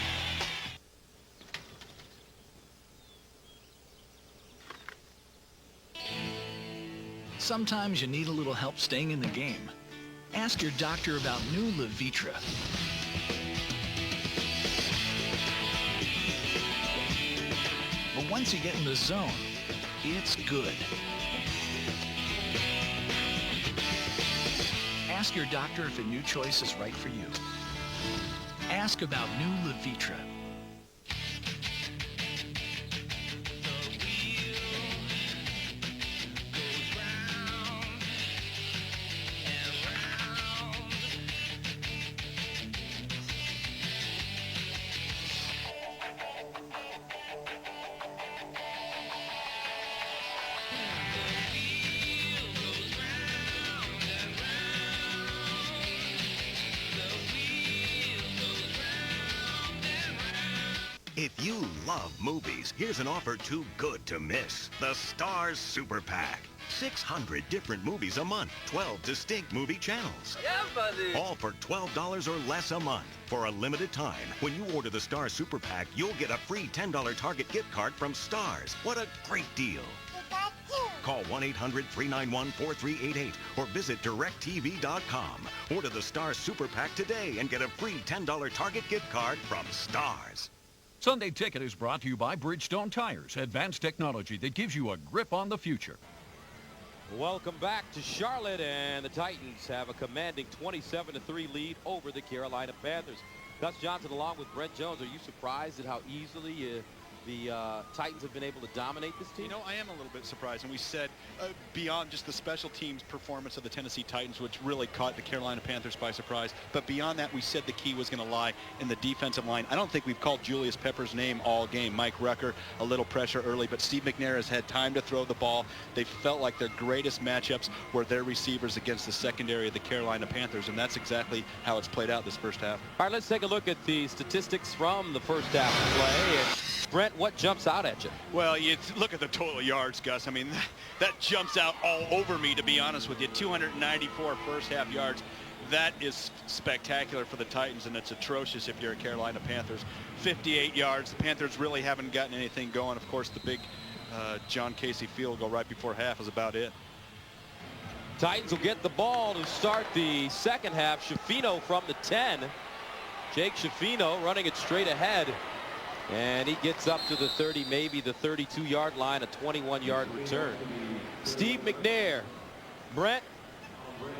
Sometimes you need a little help staying in the game. Ask your doctor about new Levitra. But once you get in the zone, it's good. Ask your doctor if a new choice is right for you. Ask about new Levitra. If you love movies, here's an offer too good to miss. The Stars Super Pack. 600 different movies a month, 12 distinct movie channels. Yeah, buddy. All for $12 or less a month. For a limited time, when you order the Stars Super Pack, you'll get a free $10 Target gift card from Stars. What a great deal. Call 1-800-391-4388 or visit DirecTV.com. Order the Stars Super Pack today and get a free $10 Target gift card from Stars. Sunday Ticket is brought to you by Bridgestone Tires, advanced technology that gives you a grip on the future. Welcome back to Charlotte, and the Titans have a commanding 27-3 lead over the Carolina Panthers. Gus Johnson along with Brent Jones. Are you surprised at how easily the Titans have been able to dominate this team? You know, I am a little bit surprised, and we said beyond just the special teams performance of the Tennessee Titans, which really caught the Carolina Panthers by surprise, but beyond that, we said the key was going to lie in the defensive line. I don't think we've called Julius Pepper's name all game. Mike Rucker, a little pressure early, but Steve McNair has had time to throw the ball. They felt like their greatest matchups were their receivers against the secondary of the Carolina Panthers, and that's exactly how it's played out this first half. All right, let's take a look at the statistics from the first half of play. And Brent, what jumps out at you? Well, you look at the total yards, Gus. I mean, that jumps out all over me, to be honest with you. 294 first half yards. That is spectacular for the Titans, and it's atrocious if you're a Carolina Panthers. 58 yards. The Panthers really haven't gotten anything going. Of course, the big John Casey field goal right before half is about it. Titans will get the ball to start the second half. Schifino from the 10. Jake Schifino running it straight ahead. And he gets up to the 30, maybe the 32-yard line, a 21-yard return. Steve McNair. Brent,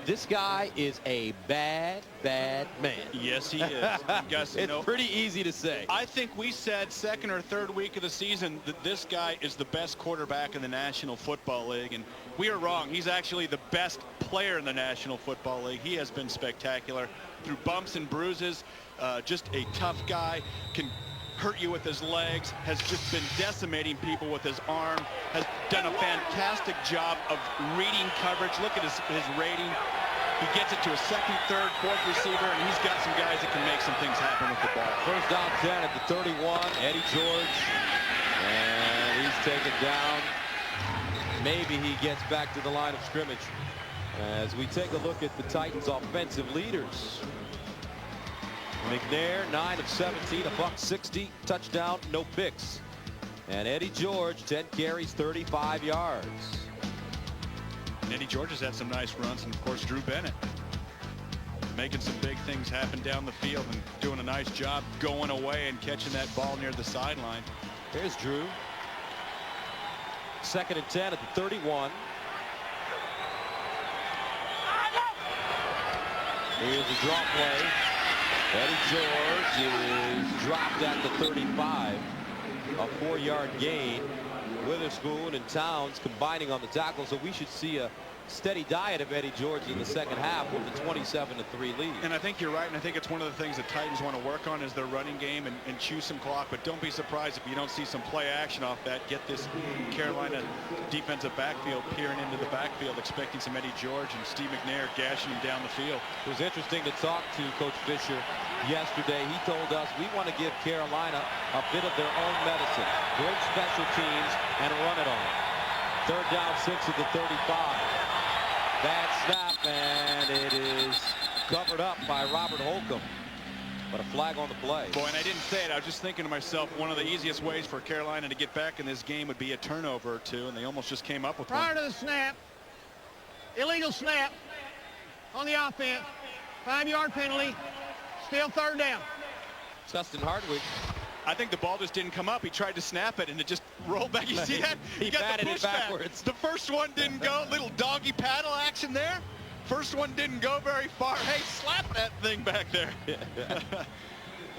this guy is a bad, bad man. Yes, he is. Gus, it's pretty easy to say. I think we said second or third week of the season that this guy is the best quarterback in the National Football League, and we are wrong. He's actually the best player in the National Football League. He has been spectacular through bumps and bruises. Just a tough guy, can hurt you with his legs, has just been decimating people with his arm, has done a fantastic job of reading coverage. Look at his rating. He gets it to a second, third, fourth receiver, and he's got some guys that can make some things happen with the ball. First down 10 at the 31, Eddie George, and he's taken down maybe he gets back to the line of scrimmage. As we take a look at the Titans' offensive leaders. McNair, 9 of 17, $160, touchdown, no picks. And Eddie George, 10 carries, 35 yards. And Eddie George has had some nice runs, and of course Drew Bennett making some big things happen down the field and doing a nice job going away and catching that ball near the sideline. Here's Drew. 2nd and 10 at the 31. Here's the draw play. Eddie George is dropped at the 35. A 4-yard gain. Witherspoon and Towns combining on the tackle, so we should see a steady diet of Eddie George in the second half with the 27-3 lead. And I think you're right, and I think it's one of the things that Titans want to work on is their running game and chew some clock, but don't be surprised if you don't see some play action off that. Get this Carolina defensive backfield peering into the backfield, expecting some Eddie George and Steve McNair gashing him down the field. It was interesting to talk to Coach Fisher yesterday. He told us we want to give Carolina a bit of their own medicine. Great special teams and run it on. 3rd down, 6 at the 35. Bad snap, and it is covered up by Robert Holcomb. But a flag on the play. Boy, and I didn't say it. I was just thinking to myself, one of the easiest ways for Carolina to get back in this game would be a turnover or two, and they almost just came up with one. Prior to the snap, illegal snap on the offense, 5-yard penalty, still 3rd down. Justin Hardwick. I think the ball just didn't come up. He tried to snap it, and it just rolled back. You see that? He got batted the it backwards. The first one didn't go. Little doggy paddle action there. First one didn't go very far. Hey, slap that thing back there.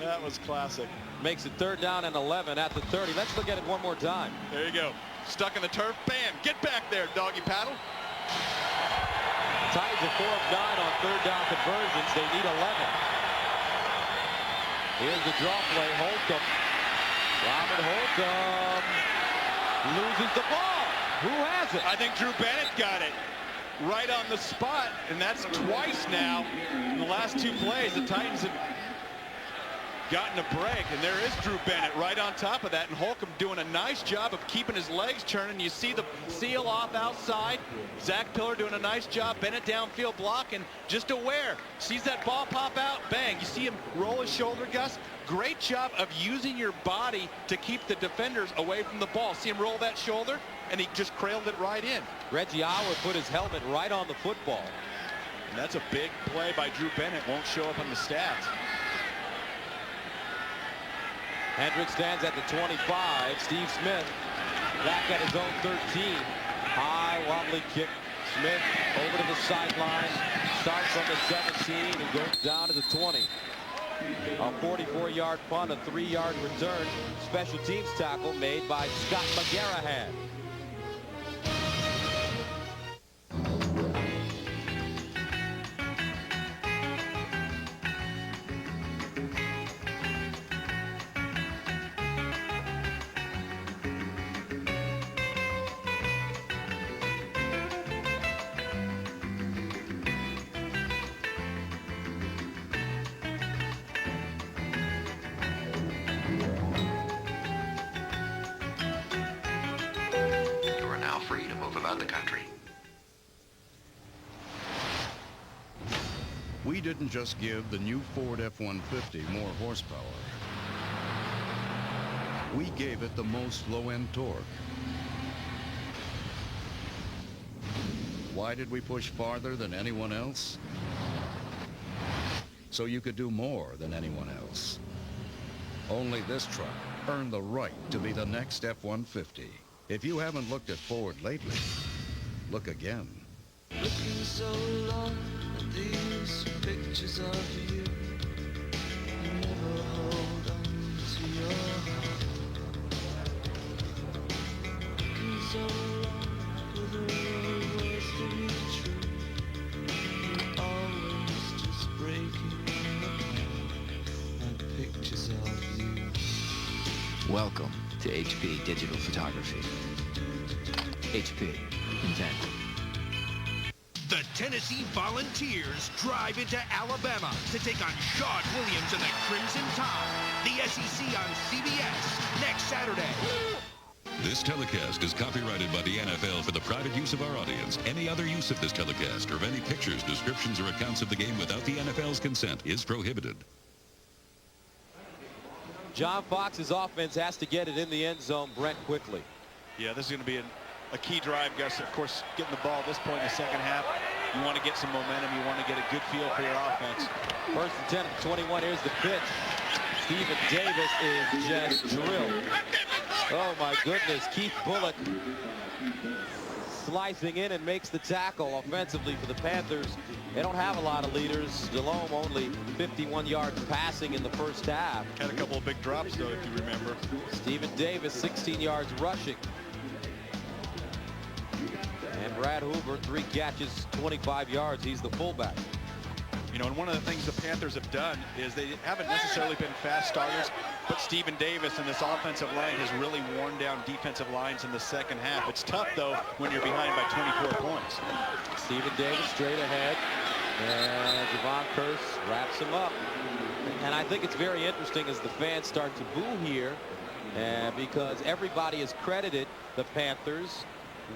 That was classic. Makes it 3rd down and 11 at the 30. Let's look at it one more time. There you go. Stuck in the turf. Bam. Get back there, doggy paddle. Titans are 4 of 9 on 3rd down conversions. They need 11. Here's the draw play. Holcomb. Robert Holcomb loses the ball. Who has it? I think Drew Bennett got it right on the spot, and that's twice now in the last 2 plays. The Titans have gotten a break, and there is Drew Bennett right on top of that, and Holcomb doing a nice job of keeping his legs turning. You see the seal off outside. Zach Pillar doing a nice job. Bennett downfield blocking, just aware. Sees that ball pop out, bang. You see him roll his shoulder, Gus. Great job of using your body to keep the defenders away from the ball. See him roll that shoulder, and he just cradled it right in. Reggie Howard put his helmet right on the football. And that's a big play by Drew Bennett. Won't show up on the stats. Hendrick stands at the 25. Steve Smith back at his own 13. High wobbly kick. Smith over to the sideline. Starts from the 17 and goes down to the 20. A 44-yard punt, a 3-yard return. Special teams tackle made by Scott McGarrahan. The country. We didn't just give the new Ford F-150 more horsepower. We gave it the most low-end torque. Why did we push farther than anyone else? So you could do more than anyone else. Only this truck earned the right to be the next F-150. If you haven't looked at Ford lately, look again. Looking so long at these pictures of you, never hold on to your heart. Looking so long for the real words to be true, you're always just breaking apart like pictures of you. Welcome to HP Digital Photography. HP, invent. The Tennessee Volunteers drive into Alabama to take on Sean Williams and the Crimson Tide. The SEC on CBS next Saturday. This telecast is copyrighted by the NFL for the private use of our audience. Any other use of this telecast or of any pictures, descriptions, or accounts of the game without the NFL's consent is prohibited. John Fox's offense has to get it in the end zone, Brent, quickly. Yeah, this is going to be a key drive, Gus. Of course, getting the ball at this point in the second half, you want to get some momentum. You want to get a good feel for your offense. First and 10 at the 21. Here's the pitch. Stephen Davis is just drilled. Oh, my goodness. Keith Bullock slicing in and makes the tackle offensively for the Panthers. They don't have a lot of leaders. Delhomme only 51 yards passing in the first half. Had a couple of big drops, though, if you remember. Stephen Davis, 16 yards rushing. And Brad Hoover, 3 catches, 25 yards. He's the fullback. You know, and one of the things the Panthers have done is they haven't necessarily been fast starters, but Stephen Davis and this offensive line has really worn down defensive lines in the second half. It's tough, though, when you're behind by 24 points. Stephen Davis straight ahead, and Javon Curse wraps him up. And I think it's very interesting as the fans start to boo here, because everybody has credited the Panthers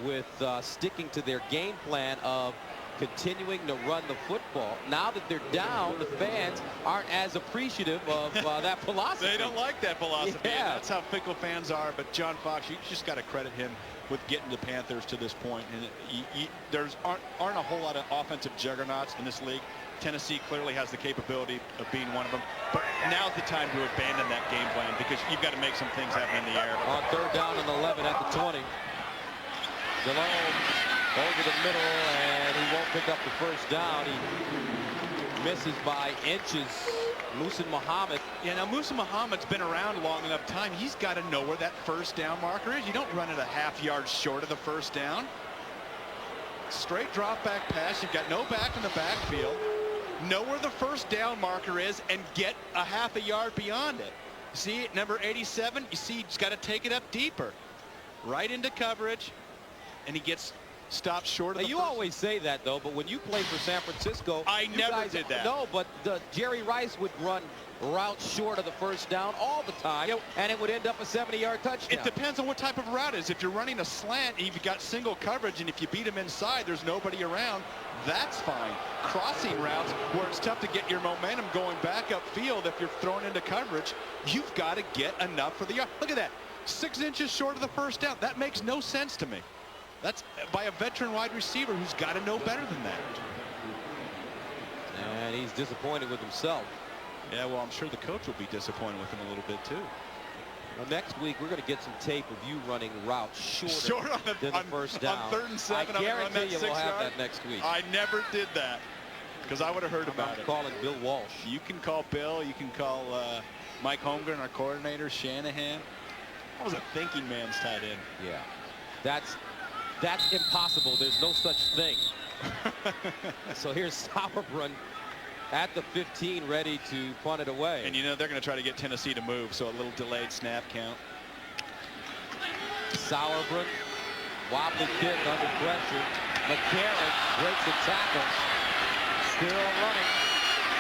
with sticking to their game plan of continuing to run the football. Now that they're down, the fans aren't as appreciative of that philosophy. They don't like that philosophy. Yeah. That's how fickle fans are. But John Fox, you just got to credit him with getting the Panthers to this point. And there's aren't a whole lot of offensive juggernauts in this league. Tennessee clearly has the capability of being one of them. But now's the time to abandon that game plan because you've got to make some things happen in the air. On third down and 11 at the 20. Delhomme over the middle, and he won't pick up the first down. He misses by inches. Muhsin Muhammad. Yeah, now Muhsin Muhammad's been around long enough time. He's got to know where that first down marker is. You don't run it a half yard short of the first down. Straight drop back pass. You've got no back in the backfield. Know where the first down marker is and get a half a yard beyond it. See at number 87, you see he's got to take it up deeper. Right into coverage, and he gets stopped short of the You always say that, though, but when you played for San Francisco, I never did that. No, but Jerry Rice would run routes short of the first down all the time, and it would end up a 70-yard touchdown. It depends on what type of route it is. If you're running a slant, you've got single coverage, and if you beat him inside, there's nobody around, that's fine. Crossing routes where it's tough to get your momentum going back upfield if you're thrown into coverage, you've got to get enough for the yard. Look at that. 6 inches short of the first down. That makes no sense to me. That's by a veteran wide receiver who's got to know better than that. And he's disappointed with himself. Yeah, well, I'm sure the coach will be disappointed with him a little bit, too. Well, next week, we're going to get some tape of you running routes shorter than the first down. On 3rd and 7, I guarantee you we'll have that next week. I never did that because I would have heard about it. I'm calling Bill Walsh. You can call Bill. You can call Mike Holmgren, our coordinator, Shanahan. That was a thinking man's tight end. Yeah, that's impossible. There's no such thing. So here's Sauerbrunn at the 15, ready to punt it away. And you know they're going to try to get Tennessee to move, so a little delayed snap count. Sauerbrunn, wobbly kick under pressure. McCarron breaks the tackle. Still running.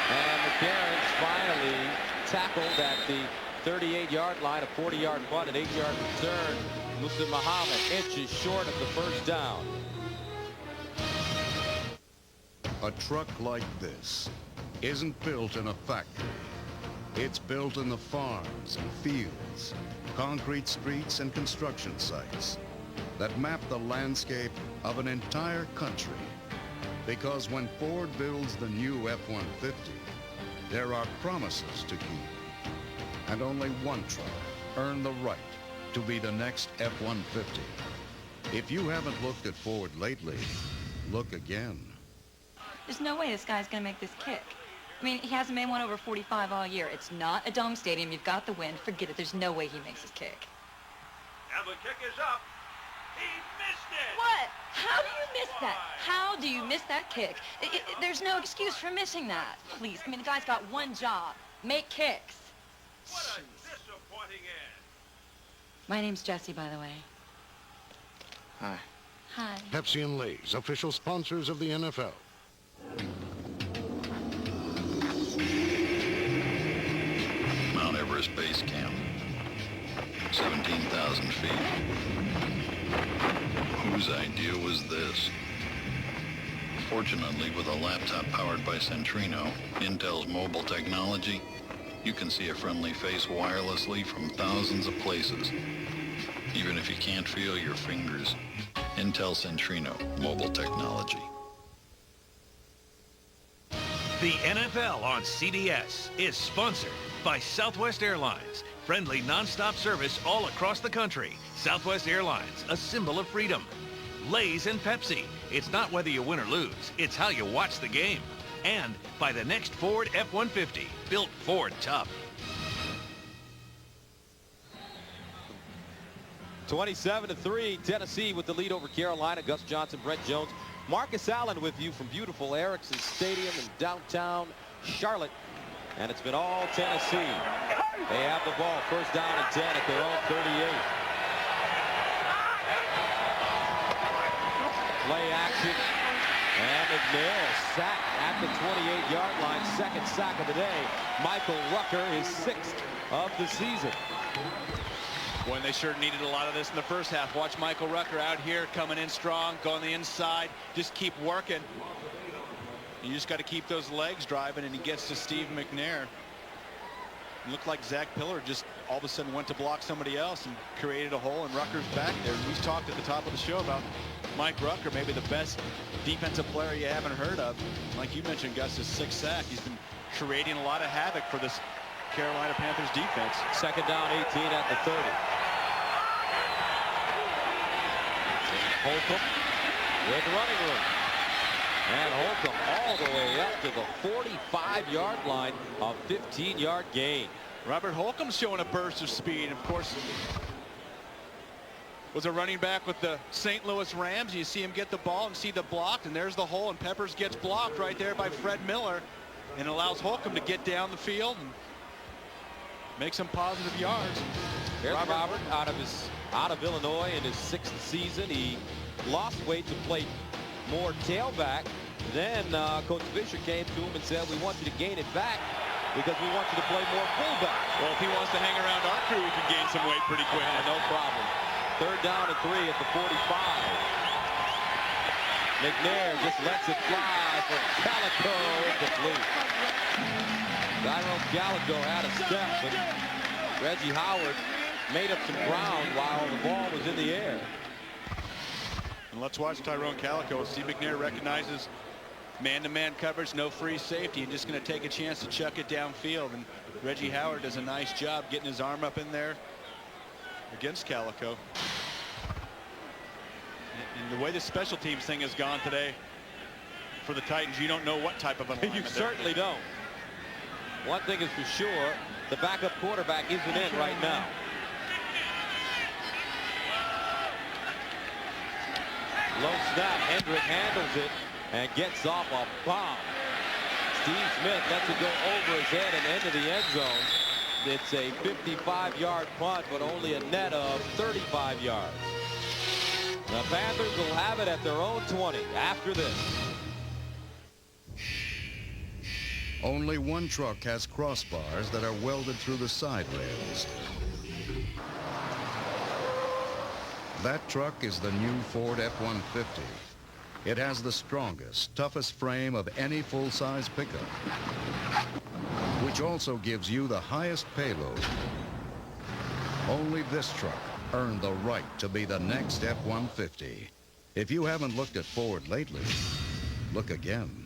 And McCarron's finally tackled at the 38-yard line, a 40-yard punt, an 8-yard return. Muhsin Muhammad inches short of the first down. A truck like this isn't built in a factory. It's built in the farms and fields, concrete streets and construction sites that map the landscape of an entire country. Because when Ford builds the new F-150, there are promises to keep. And only one truck earned the right to be the next F-150. If you haven't looked at Ford lately, look again. There's no way this guy's going to make this kick. I mean, he hasn't made one over 45 all year. It's not a dome stadium. You've got the wind. Forget it. There's no way he makes his kick. And the kick is up. He missed it. What? How do you miss that? How do you miss that kick? There's no excuse for missing that. Please. I mean, the guy's got one job. Make kicks. What a disappointing end. My name's Jessie, by the way. Hi. Hi. Pepsi and Lay's, official sponsors of the NFL. Mount Everest Base Camp. 17,000 feet. Whose idea was this? Fortunately, with a laptop powered by Centrino, Intel's mobile technology, you can see a friendly face wirelessly from thousands of places, even if you can't feel your fingers. Intel Centrino mobile technology. The NFL on CBS is sponsored by Southwest Airlines. Friendly nonstop service all across the country. Southwest Airlines, a symbol of freedom. Lay's and Pepsi. It's not whether you win or lose, it's how you watch the game. And by the next Ford F-150, built Ford tough. 27-3, Tennessee with the lead over Carolina. Gus Johnson, Brent Jones, Marcus Allen with you from beautiful Erickson Stadium in downtown Charlotte. And it's been all Tennessee. They have the ball, first down and 10 at their own 38. Play action. And McNair sacked at the 28-yard line. Second sack of the day. Michael Rucker, his 6th of the season. Boy, and they sure needed a lot of this in the first half. Watch Michael Rucker out here coming in strong, going the inside. Just keep working. You just got to keep those legs driving, and he gets to Steve McNair. It looked like Zach Pillar just all of a sudden went to block somebody else and created a hole in Rucker's back there. We talked at the top of the show about Mike Rucker, maybe the best defensive player you haven't heard of. Like you mentioned, Gus, his 6th sack. He's been creating a lot of havoc for this Carolina Panthers defense. Second down, 18 at the 30. Holcomb with running room. And Holcomb all the way up to the 45-yard line, a 15-yard gain. Robert Holcomb's showing a burst of speed. Of course, was a running back with the St. Louis Rams. You see him get the ball and see the block, and there's the hole, and Peppers gets blocked right there by Fred Miller, and allows Holcomb to get down the field and make some positive yards. Here's Robert out of Illinois in his 6th season. He lost weight to play more tailback. Then Coach Fisher came to him and said, we want you to gain it back because we want you to play more fullback. Well, if he wants to hang around our crew, he can gain some weight pretty quick. No problem. Third down and 3 at the 45. McNair just lets it fly for Calico, incomplete. Tyrone Calico had a step, but Reggie Howard made up some ground while the ball was in the air. And let's watch Tyrone Calico. Steve McNair recognizes man-to-man coverage, no free safety, and just going to take a chance to chuck it downfield. And Reggie Howard does a nice job getting his arm up in there against Calico. And the way the special teams thing has gone today for the Titans, you don't know what type of alignment. You certainly don't. One thing is for sure, the backup quarterback isn't in right now. Low snap, Hendrick handles it and gets off a bomb. Steve Smith lets it go over his head and into the end zone. It's a 55-yard punt, but only a net of 35 yards. The Panthers will have it at their own 20 after this. Only one truck has crossbars that are welded through the side rails. That truck is the new Ford F-150. It has the strongest, toughest frame of any full-size pickup, which also gives you the highest payload. Only this truck earned the right to be the next F-150. If you haven't looked at Ford lately, look again.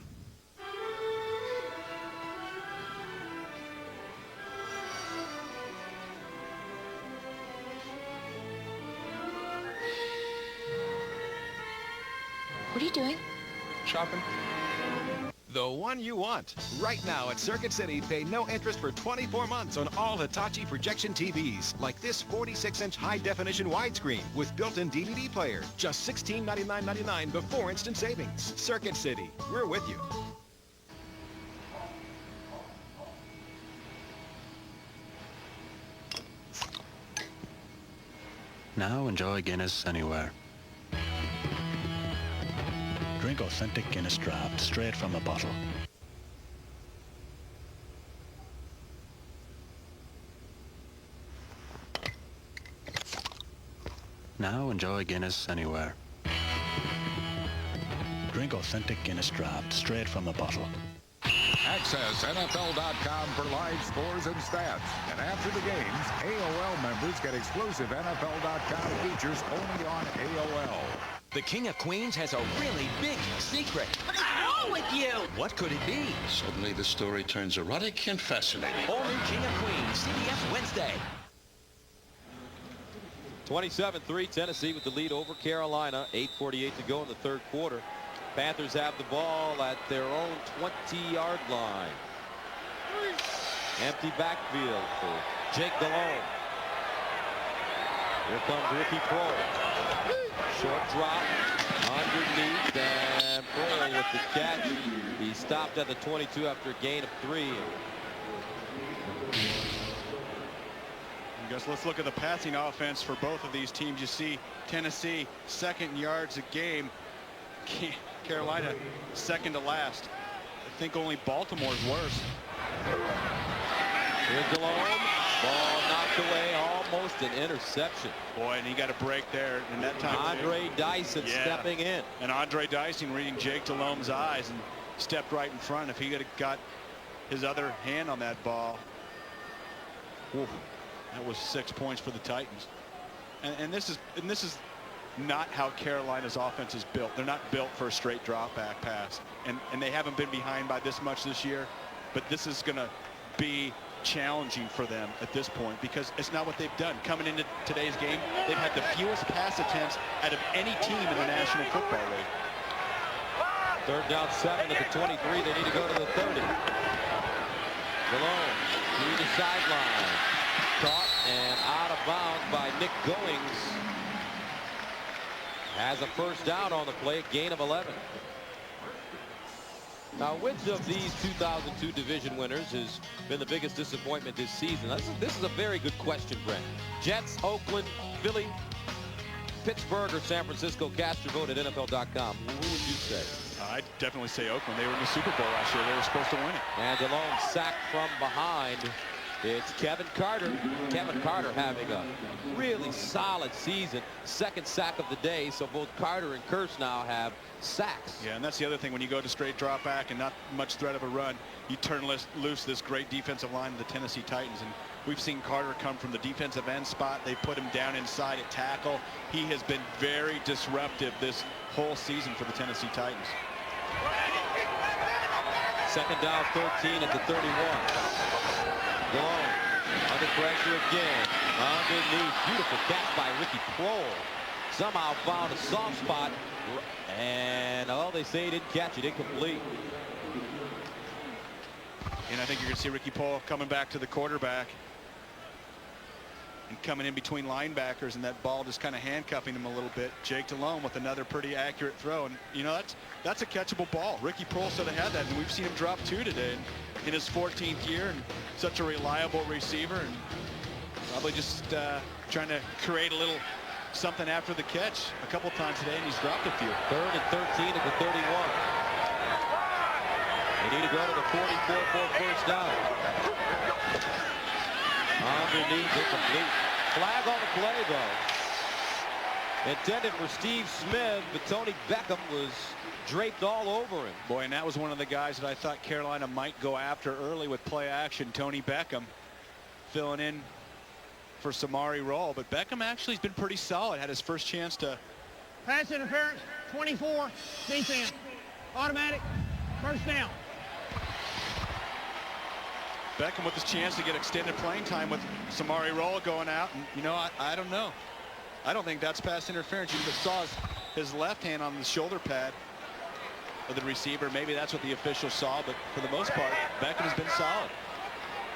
What are you doing? Shopping. The one you want. Right now at Circuit City, pay no interest for 24 months on all Hitachi projection TVs, like this 46-inch high-definition widescreen with built-in DVD player. Just $1699.99 before instant savings. Circuit City, we're with you. Now enjoy Guinness anywhere. Drink authentic Guinness draft straight from the bottle. Now enjoy Guinness anywhere. Drink authentic Guinness draft straight from the bottle. Access NFL.com for live scores and stats. And after the games, AOL members get exclusive NFL.com features only on AOL. The King of Queens has a really big secret. What is wrong with you? What could it be? Suddenly the story turns erotic and fascinating. All new King of Queens, CBS Wednesday. 27-3, Tennessee with the lead over Carolina. 8:48 to go in the third quarter. Panthers have the ball at their own 20-yard line. Empty backfield for Jake Delhomme. Here comes Ricky Prohl. Short drop underneath, and Prohl with the catch. He stopped at the 22 after a gain of 3. I guess let's look at the passing offense for both of these teams. You see Tennessee second in yards a game. Carolina second to last. I think only Baltimore's worse. Here's Delhomme. Ball knocked away, almost an interception. Boy, and he got a break there. And that time Andre Dyson stepping in. And Andre Dyson reading Jake Delhomme's eyes and stepped right in front. If he could have got his other hand on that ball, whew, that was 6 points for the Titans. And this is not how Carolina's offense is built. They're not built for a straight drop back pass, and they haven't been behind by this much this year, but this is going to be challenging for them at this point because it's not what they've done. Coming into today's game, they've had the fewest pass attempts out of any team in the National Football League. Third down 7 at the 23. They need to go to the 30. Delhomme through the sideline, caught and out of bounds by Nick Goings. Has a first down on the play, gain of 11. Now, which of these 2002 division winners has been the biggest disappointment this season? This is a very good question, Brent. Jets, Oakland, Philly, Pittsburgh, or San Francisco? Cast your vote at NFL.com. Who would you say? I'd definitely say Oakland. They were in the Super Bowl last year. They were supposed to win it. And Delhomme sacked from behind. It's Kevin Carter. Kevin Carter having a really solid season. Second sack of the day, so both Carter and Kearse now have sacks. Yeah, and that's the other thing. When you go to straight drop back and not much threat of a run, you turn loose this great defensive line of the Tennessee Titans. And we've seen Carter come from the defensive end spot. They put him down inside at tackle. He has been very disruptive this whole season for the Tennessee Titans. Second down 13 at the 31. Delhomme under pressure again. Underneath. Beautiful catch by Ricky Prohl. Somehow found a soft spot. And, oh, they say he didn't catch it. Incomplete. And I think you're going to see Ricky Prohl coming back to the quarterback and coming in between linebackers, and that ball just kind of handcuffing him a little bit. Jake Delhomme with another pretty accurate throw. And, you know, that's a catchable ball. Ricky Prohl should have had that, and we've seen him drop 2 today in his 14th year, and such a reliable receiver, and probably just trying to create a little something after the catch a couple times today, and he's dropped a few. Third and 13 at the 31. They need to go to the 44 for first down. Underneath, incomplete. Flag on the play, though. Intended for Steve Smith, but Tony Beckham was draped all over him. Boy, and that was one of the guys that I thought Carolina might go after early with play action. Tony Beckham filling in for Samari Roll, but Beckham actually has been pretty solid. Had his first chance to pass interference. 24 defense, automatic first down. Beckham with his chance to get extended playing time with Samari Roll going out, and you know, I don't know. I don't think that's pass interference. You saw his left hand on the shoulder pad of the receiver. Maybe that's what the official saw, but for the most part, Beckham has been solid.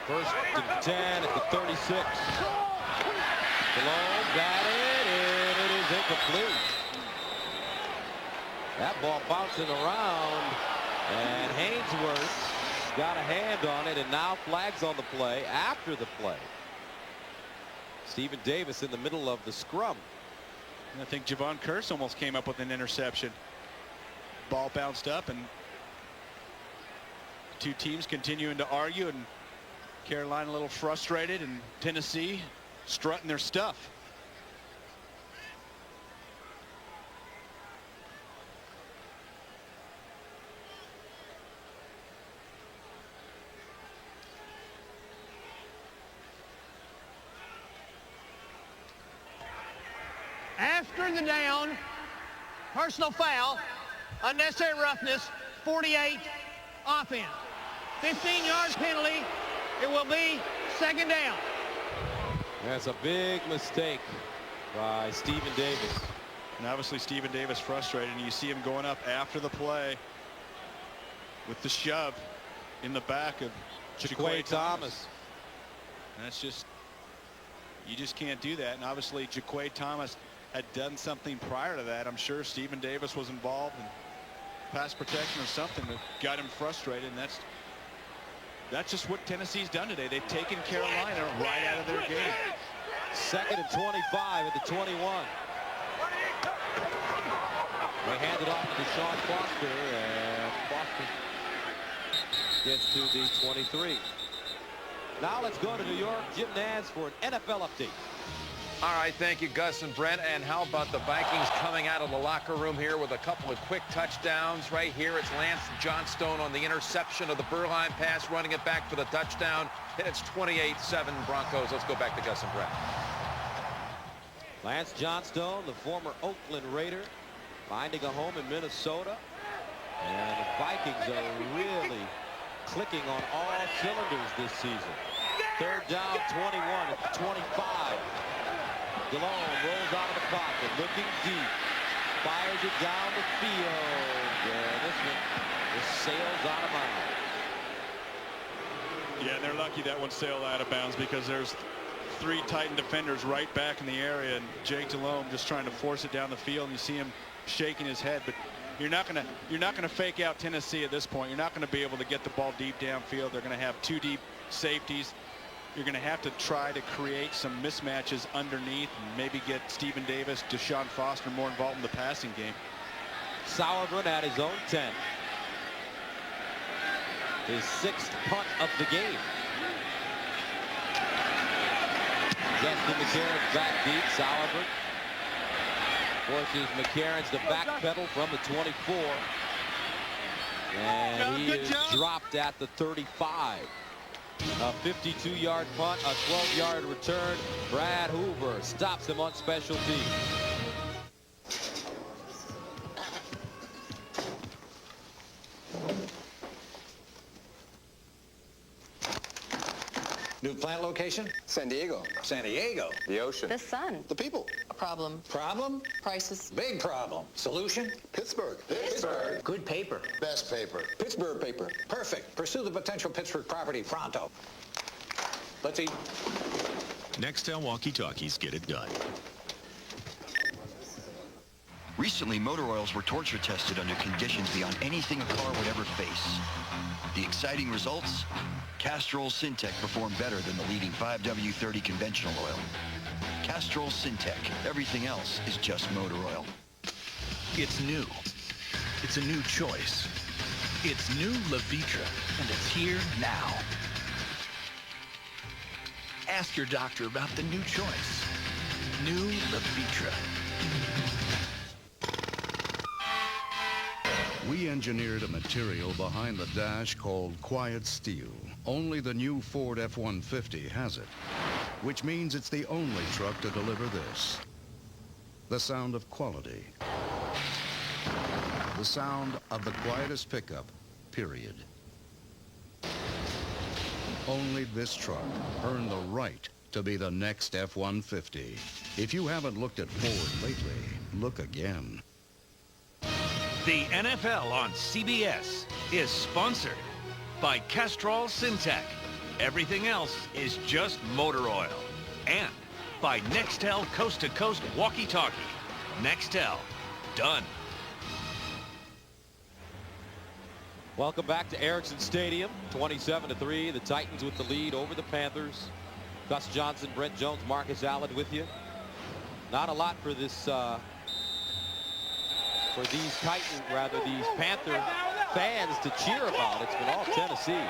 First and 10 at the 36. Delhomme got it, and it is incomplete. That ball bouncing around, and Hainsworth got a hand on it, and now flags on the play after the play. Stephen Davis in the middle of the scrum. And I think Javon Kearse almost came up with an interception. Ball bounced up, and two teams continuing to argue, and Carolina a little frustrated, and Tennessee strutting their stuff. After the down, personal foul, unnecessary roughness, 48 offense. 15-yard penalty. It will be second down. That's a big mistake by Stephen Davis. And obviously Stephen Davis frustrated, and you see him going up after the play with the shove in the back of Jaquay Thomas. And that's just, you just can't do that. And obviously Jaquay Thomas had done something prior to that. I'm sure Stephen Davis was involved in pass protection or something that got him frustrated, and that's just what Tennessee's done today. They've taken Carolina right out of their game. 2nd and 25 at the 21. They hand it off to Sean Foster, and Foster gets to the 23. Now let's go to New York. Jim Nantz for an NFL update. All right, thank you, Gus and Brent. And how about the Vikings coming out of the locker room here with a couple of quick touchdowns? Right here, it's Lance Johnstone on the interception of the Burline pass, running it back for the touchdown. And it's 28-7 Broncos. Let's go back to Gus and Brent. Lance Johnstone, the former Oakland Raider, finding a home in Minnesota. And the Vikings are really clicking on all cylinders this season. 3rd down, 21 at the 25. Delone rolls out of the pocket, looking deep, fires it down the field, and this one just sails out of bounds. Yeah, they're lucky that one sailed out of bounds, because there's 3 Titan defenders right back in the area, and Jake Delhomme just trying to force it down the field, and you see him shaking his head. But you're not gonna fake out Tennessee at this point. You're not going to be able to get the ball deep downfield. They're going to have 2 deep safeties. You're going to have to try to create some mismatches underneath and maybe get Stephen Davis, Deshaun Foster more involved in the passing game. Sauerbrunn at his own 10. His 6th punt of the game. Justin McCarron's back deep. Sauerbrunn forces McCarron's to backpedal from the 24. And he is dropped at the 35. A 52-yard punt, a 12-yard return. Brad Hoover stops him on special teams. New plant location? San Diego. San Diego. The ocean. The sun. The people. A problem. Problem? Prices. Big problem. Solution? Pittsburgh. Pittsburgh. Good paper. Best paper. Pittsburgh paper. Perfect. Pursue the potential Pittsburgh property pronto. Let's eat. Nextel walkie-talkies get it done. Recently, motor oils were torture tested under conditions beyond anything a car would ever face. The exciting results? Castrol Syntec performed better than the leading 5W30 conventional oil. Castrol Syntec. Everything else is just motor oil. It's new. It's a new choice. It's new Levitra, and it's here now. Ask your doctor about the new choice. New Levitra. We engineered a material behind the dash called quiet steel. Only the new Ford F-150 has it, which means it's the only truck to deliver this. The sound of quality. The sound of the quietest pickup, period. Only this truck earned the right to be the next F-150. If you haven't looked at Ford lately, look again. The NFL on CBS is sponsored by Castrol Syntec. Everything else is just motor oil. And by Nextel coast-to-coast walkie-talkie. Nextel. Done. Welcome back to Erickson Stadium. 27-3. The Titans with the lead over the Panthers. Gus Johnson, Brent Jones, Marcus Allen with you. Not a lot for this these Panther fans to cheer about. It's been all Tennessee.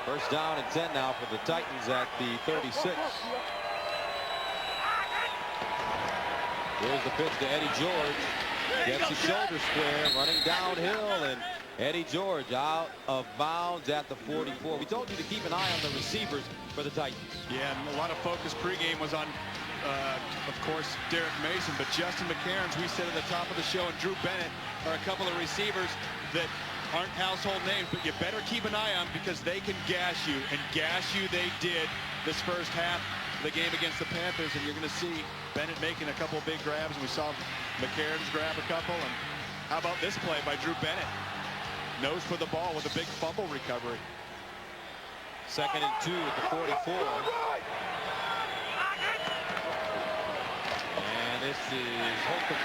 First down and 10 now for the Titans at the 36. Here's the pitch to Eddie George. Gets his shoulder square, running downhill, and Eddie George out of bounds at the 44. We told you to keep an eye on the receivers for the Titans. Yeah, and a lot of focus pregame was on of course, Derek Mason, but Justin McCairns, we said at the top of the show, and Drew Bennett are a couple of receivers that aren't household names, but you better keep an eye on because they can gash you, and gash you they did this first half of the game against the Panthers, and you're going to see Bennett making a couple of big grabs, and we saw McCairns grab a couple, and how about this play by Drew Bennett? Nose for the ball with a big fumble recovery. 2nd and 2 at the 44. And this is Holcomb.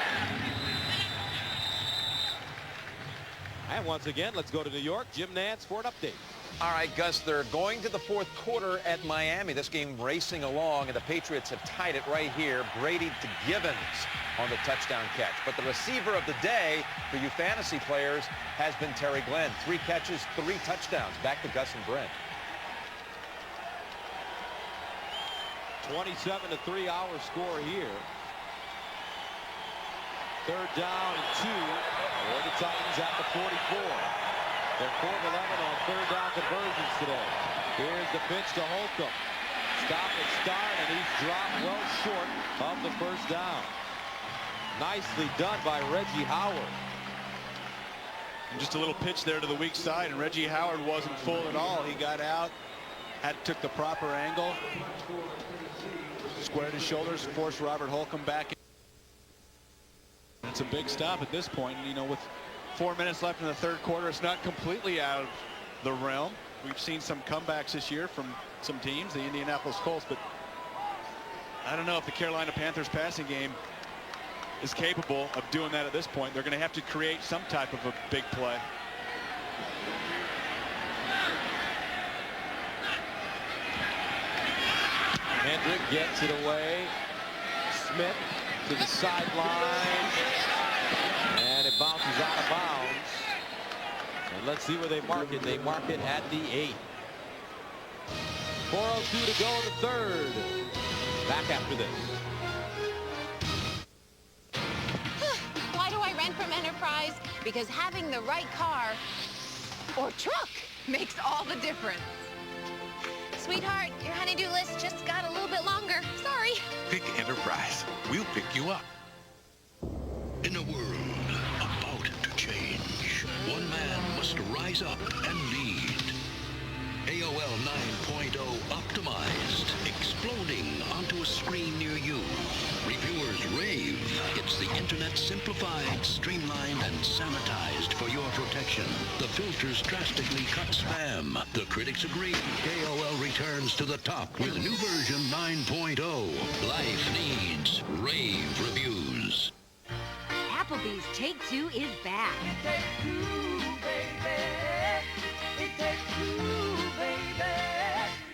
And once again, let's go to New York. Jim Nantz for an update. All right, Gus, they're going to the 4th quarter at Miami. This game racing along, and the Patriots have tied it right here. Brady to Givens on the touchdown catch. But the receiver of the day for you fantasy players has been Terry Glenn. 3 catches, 3 touchdowns. Back to Gus and Brent. 27-3 our score here. 3rd down and 2 for the Titans at the 44. They're 4 of 11 on 3rd down conversions today. Here's the pitch to Holcomb. Stop and start, and he's dropped well short of the 1st down. Nicely done by Reggie Howard. And just a little pitch there to the weak side, and Reggie Howard wasn't full at all. He got out, took the proper angle, squared his shoulders, forced Robert Holcomb back. It's a big stop at this point. You know, with 4 minutes left in the 3rd quarter, it's not completely out of the realm. We've seen some comebacks this year from some teams, the Indianapolis Colts, but I don't know if the Carolina Panthers passing game is capable of doing that at this point. They're going to have to create some type of a big play. Hendrick gets it away. Smith to the sideline. And it bounces out of bounds. And let's see where they mark it. They mark it at the 8. 4:02 to go in the 3rd. Back after this. Why do I rent from Enterprise? Because having the right car or truck makes all the difference. Sweetheart, your honey-do list just got a little bit longer. Sorry. Pick Enterprise. We'll pick you up. In a world about to change, one man must rise up and lead. AOL 9.0 optimized, exploding onto a screen near you. Reviewers rave. It's the internet simplified, streamlined, and sanitized for your protection. The filters drastically cut spam. The critics agree. AOL returns to the top with new version 9.0. Life needs rave reviews. Applebee's Take 2 is back. Take 2, baby. It takes 2, baby.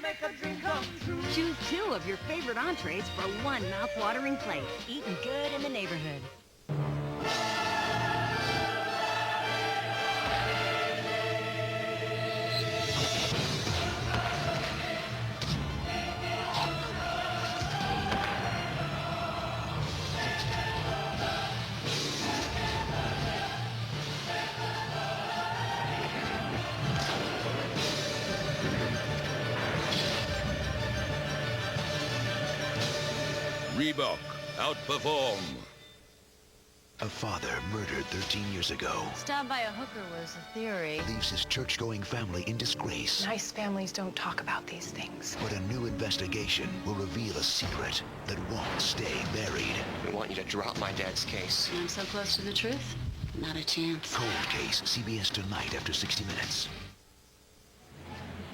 Make a dream come true. Choose 2 of your favorite entrees for one mouth-watering plate. Eating good in the neighborhood. Reebok, outperform. A father murdered 13 years ago. Stabbed by a hooker was a theory. Leaves his church-going family in disgrace. Nice families don't talk about these things. But a new investigation will reveal a secret that won't stay buried. I want you to drop my dad's case. I'm so close to the truth. Not a chance. Cold Case, CBS tonight after 60 Minutes.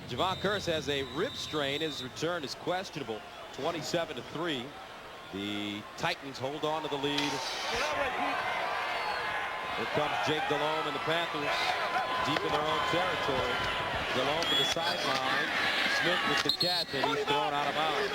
Javon Curse has a rib strain. His return is questionable. 27-3. The Titans hold on to the lead. Here comes Jake Delhomme and the Panthers deep in their own territory. Delhomme to the sideline. Smith with the catch, and he's thrown out of bounds.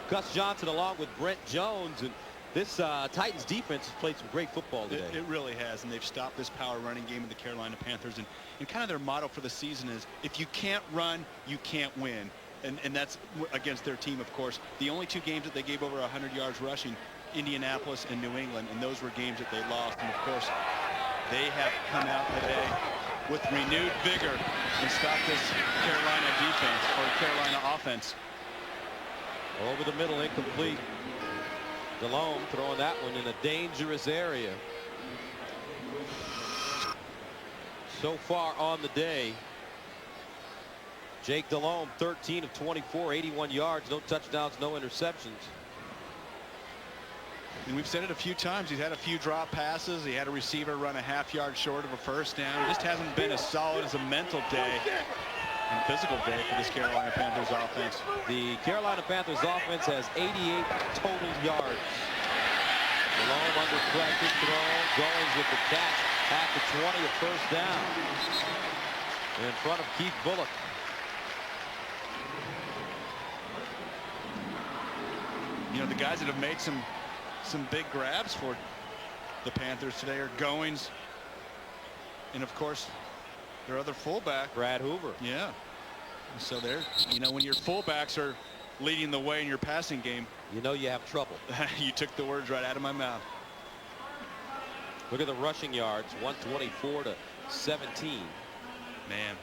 Gus Johnson along with Brent Jones, and this Titans defense has played some great football today. It really has, and they've stopped this power running game of the Carolina Panthers. And kind of their motto for the season is, if you can't run, you can't win. And that's against their team, of course. The only 2 games that they gave over 100 yards rushing, Indianapolis and New England, and those were games that they lost. And, of course, they have come out today with renewed vigor and stop this Carolina defense or Carolina offense. Over the middle, incomplete. Delhomme throwing that one in a dangerous area. So far on the day, Jake Delhomme, 13 of 24, 81 yards, no touchdowns, no interceptions. And we've said it a few times. He's had a few drop passes. He had a receiver run a half-yard short of a first down. It just hasn't been as solid as a mental day and physical day for this Carolina Panthers offense. The Carolina Panthers offense has 88 total yards. Delhomme under pressure, throw, Goins with the catch at the 20, a first down. In front of Keith Bullock. You know, the guys that have made some big grabs for the Panthers today are Goins, and of course their other fullback, Brad Hoover. Yeah. So there, you know, when your fullbacks are leading the way in your passing game, you know you have trouble. You took the words right out of my mouth. Look at the rushing yards, 124 to 17. Man,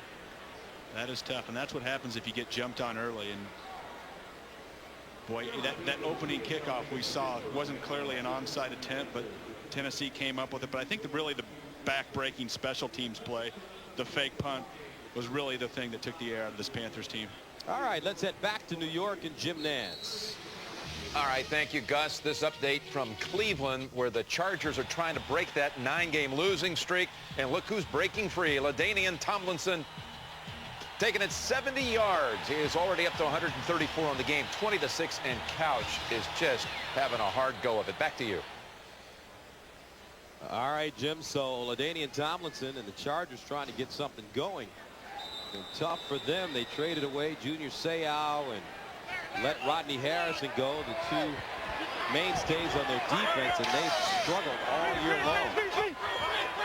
that is tough, and that's what happens if you get jumped on early. And boy, that opening kickoff we saw wasn't clearly an onside attempt, but Tennessee came up with it. But I think really the back-breaking special teams play, the fake punt, was really the thing that took the air out of this Panthers team. All right, let's head back to New York and Jim Nantz. All right, thank you, Gus. This update from Cleveland, where the Chargers are trying to break that 9-game losing streak. And look who's breaking free. LaDainian Tomlinson taking it 70 yards. He is already up to 134 on the game, 20-6, and Couch is just having a hard go of it. Back to you. All right, Jim. So LaDainian Tomlinson and the Chargers trying to get something going. And tough for them. They traded away Junior Seau and let Rodney Harrison go, the two mainstays on their defense, and they've struggled all year long.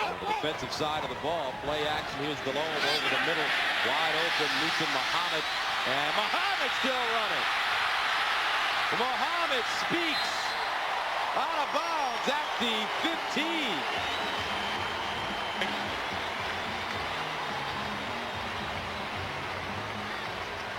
On the defensive side of the ball, play action. Here's Delhomme over the middle, wide open. Muhsin Muhammad, and Muhammad still running. Muhammad speaks out of bounds at the 15.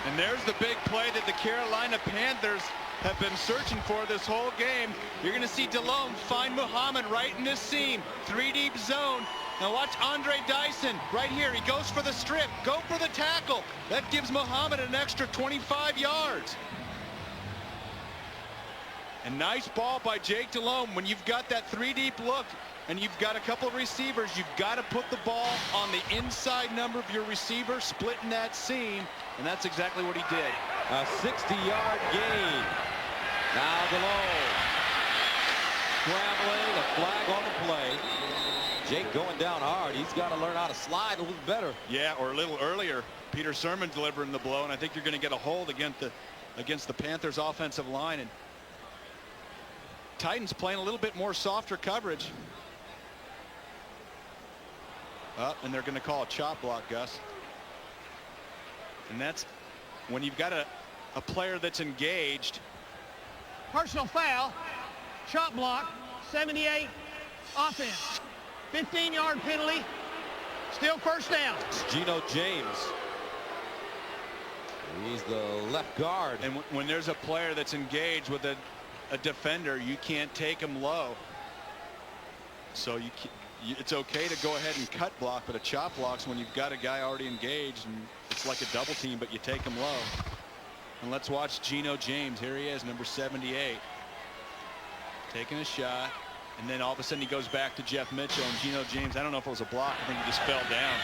And there's the big play that the Carolina Panthers have been searching for this whole game. You're going to see Delhomme find Muhammad right in this seam. 3-deep zone. Now watch Andre Dyson right here. He goes for the strip. Go for the tackle. That gives Muhammad an extra 25 yards. A nice ball by Jake Delhomme. When you've got that 3-deep look and you've got a couple of receivers, you've got to put the ball on the inside number of your receiver, splitting that seam. And that's exactly what he did. A 60-yard gain. Now Delhomme scrambling, a flag on the play. Jake going down hard. He's got to learn how to slide a little better. Yeah, or a little earlier. Peter Sermon delivering the blow, and I think you're going to get a hold against the Panthers offensive line. And Titans playing a little bit more softer coverage. And they're going to call a chop block, Gus. And that's when you've got a player that's engaged. Personal foul, chop block, 78 offense. 15-yard penalty, still first down. It's Geno James. He's the left guard. And when there's a player that's engaged with a defender, you can't take him low. So it's okay to go ahead and cut block, but a chop block's when you've got a guy already engaged, and it's like a double team, but you take him low. And let's watch Geno James. Here he is, number 78. Taking a shot. And then all of a sudden he goes back to Jeff Mitchell, and Geno James, I don't know if it was a block. I think he just fell down.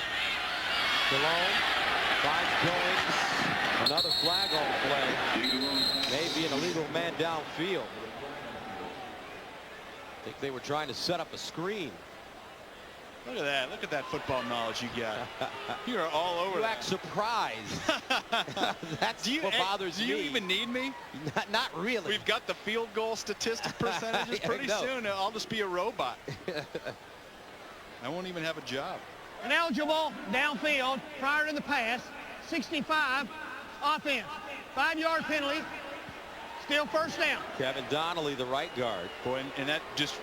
Delhomme finds Goins. Another flag on the play. Maybe an illegal man downfield. I think they were trying to set up a screen. Look at that. Look at that football knowledge you got. You are all over You that. act surprised. That's what bothers me. Do you even need me? Not really. We've got the field goal statistic percentages. Pretty soon I'll just be a robot. I won't even have a job. Ineligible downfield prior to the pass, 65 offense. 5-yard penalty, still first down. Kevin Donnelly, the right guard. Boy, and that just,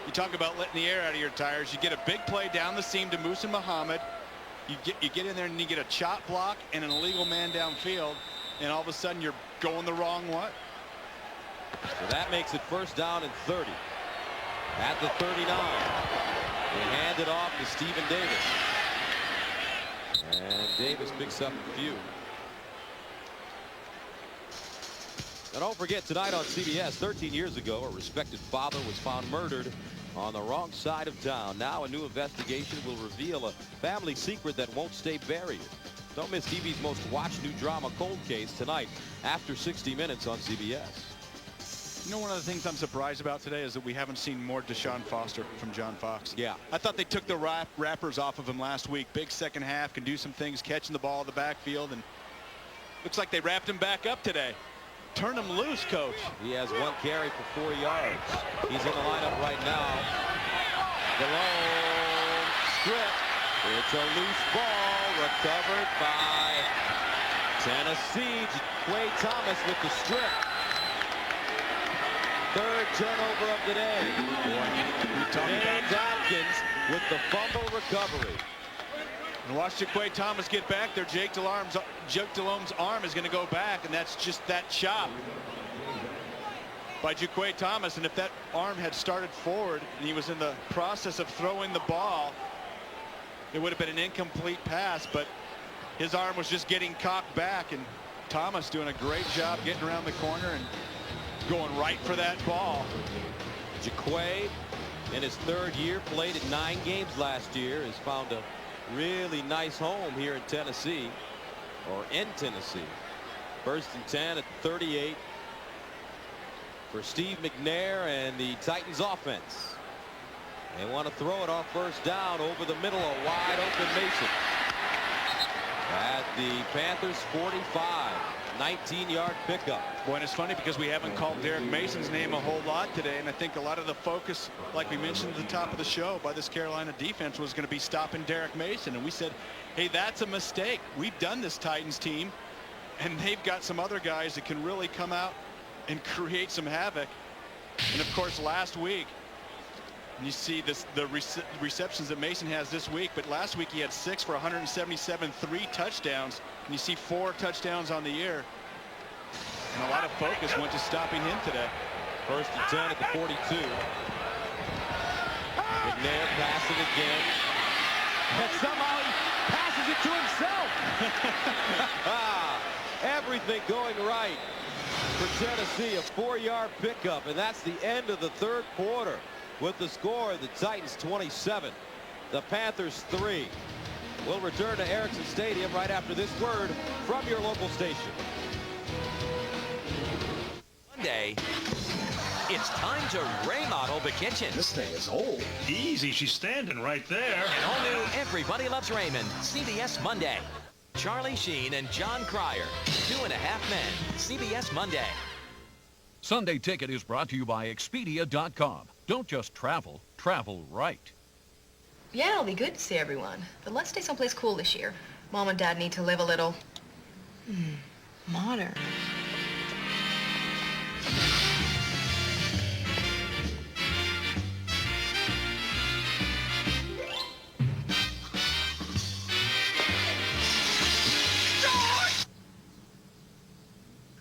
you talk about letting the air out of your tires. You get a big play down the seam to Muhsin Muhammad. You get in there and you get a chop block and an illegal man downfield, and all of a sudden you're going the wrong way. So that makes it first down and 30 at the 39. They hand it off to Stephen Davis. And Davis picks up a few. And don't forget, tonight on CBS, 13 years ago, a respected father was found murdered on the wrong side of town. Now a new investigation will reveal a family secret that won't stay buried. Don't miss TV's most watched new drama, Cold Case, tonight after 60 Minutes on CBS. You know, one of the things I'm surprised about today is that we haven't seen more Deshaun Foster from John Fox. Yeah. I thought they took the wrappers off of him last week. Big second half, can do some things, catching the ball in the backfield, and looks like they wrapped him back up today. Turn him loose, coach. He has 1 carry for 4 yards. He's in the lineup right now. The lone strip. It's a loose ball recovered by Tennessee. Quay Thomas with the strip. 3rd turnover of the day. James Atkins with the fumble recovery. And watch Quay Thomas get back there. Jake Delhomme's arm is going to go back, and that's just that chop by Quay Thomas. And if that arm had started forward and he was in the process of throwing the ball, it would have been an incomplete pass, but his arm was just getting cocked back, and Thomas doing a great job getting around the corner and going right for that ball. Jaquay, in his 3rd year, played in 9 games last year, has found a really nice home here in Tennessee, or in Tennessee. 1st and 10 at 38 for Steve McNair and the Titans offense. They want to throw it on 1st down over the middle, a wide open Mason at the Panthers 45. 19-yard pickup. Boy, and it's funny because we haven't called Derek Mason's name a whole lot today, and I think a lot of the focus, like we mentioned at the top of the show, by this Carolina defense was going to be stopping Derek Mason, and we said, hey, that's a mistake. We've done this Titans team, and they've got some other guys that can really come out and create some havoc. And of course, last week, you see the receptions that Mason has this week, but last week he had 6 for 177, 3 touchdowns, and you see 4 touchdowns on the year. And a lot of focus went to stopping him today. 1st and 10 at the 42. McNair passing again. And somehow he passes it to himself. Everything going right for Tennessee. A 4-yard pickup, and that's the end of the 3rd quarter. With the score, the Titans 27, the Panthers 3. We'll return to Erickson Stadium right after this word from your local station. Monday, it's time to remodel the kitchen. This thing is old. Easy, she's standing right there. And all new Everybody Loves Raymond, CBS Monday. Charlie Sheen and John Cryer, 2.5 Men, CBS Monday. Sunday Ticket is brought to you by Expedia.com. Don't just travel, travel right. Yeah, it'll be good to see everyone. But let's stay someplace cool this year. Mom and Dad need to live a little... modern.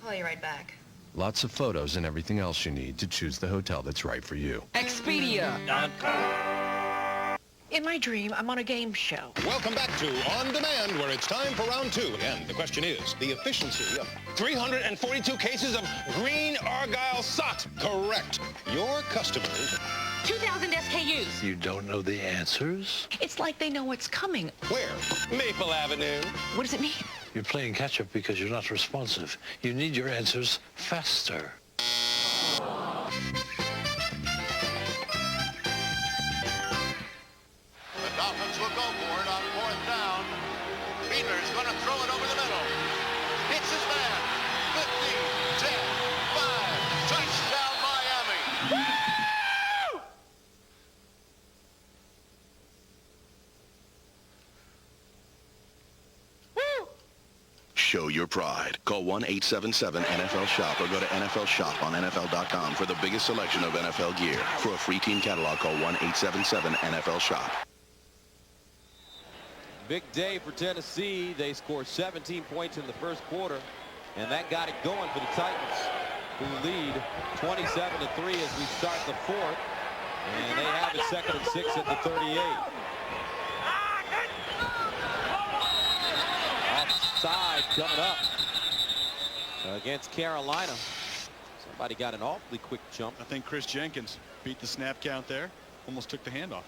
Call you right back. Lots of photos and everything else you need to choose the hotel that's right for you. Expedia.com. In my dream, I'm on a game show. Welcome back to On Demand, where it's time for round 2. And the question is, the efficiency of 342 cases of green Argyle socks. Correct. Your customers... 2,000 SKUs. You don't know the answers? It's like they know what's coming. Where? Maple Avenue. What does it mean? You're playing catch-up because you're not responsive. You need your answers faster. The Dolphins will go for it on 4th down. Beamer's going to throw it over the middle. Hits his man. 15, 10, 5. Touchdown, Miami. Woo! Show your pride. Call 1-877-NFL-SHOP or go to NFL Shop on NFL.com for the biggest selection of NFL gear. For a free team catalog, call 1-877-NFL-SHOP. Big day for Tennessee. They scored 17 points in the first quarter, and that got it going for the Titans, who lead 27-3 as we start the fourth. And they have it 2nd and 6 at the 38. Offside coming up against Carolina. Somebody got an awfully quick jump. I think Chris Jenkins beat the snap count there. Almost took the handoff.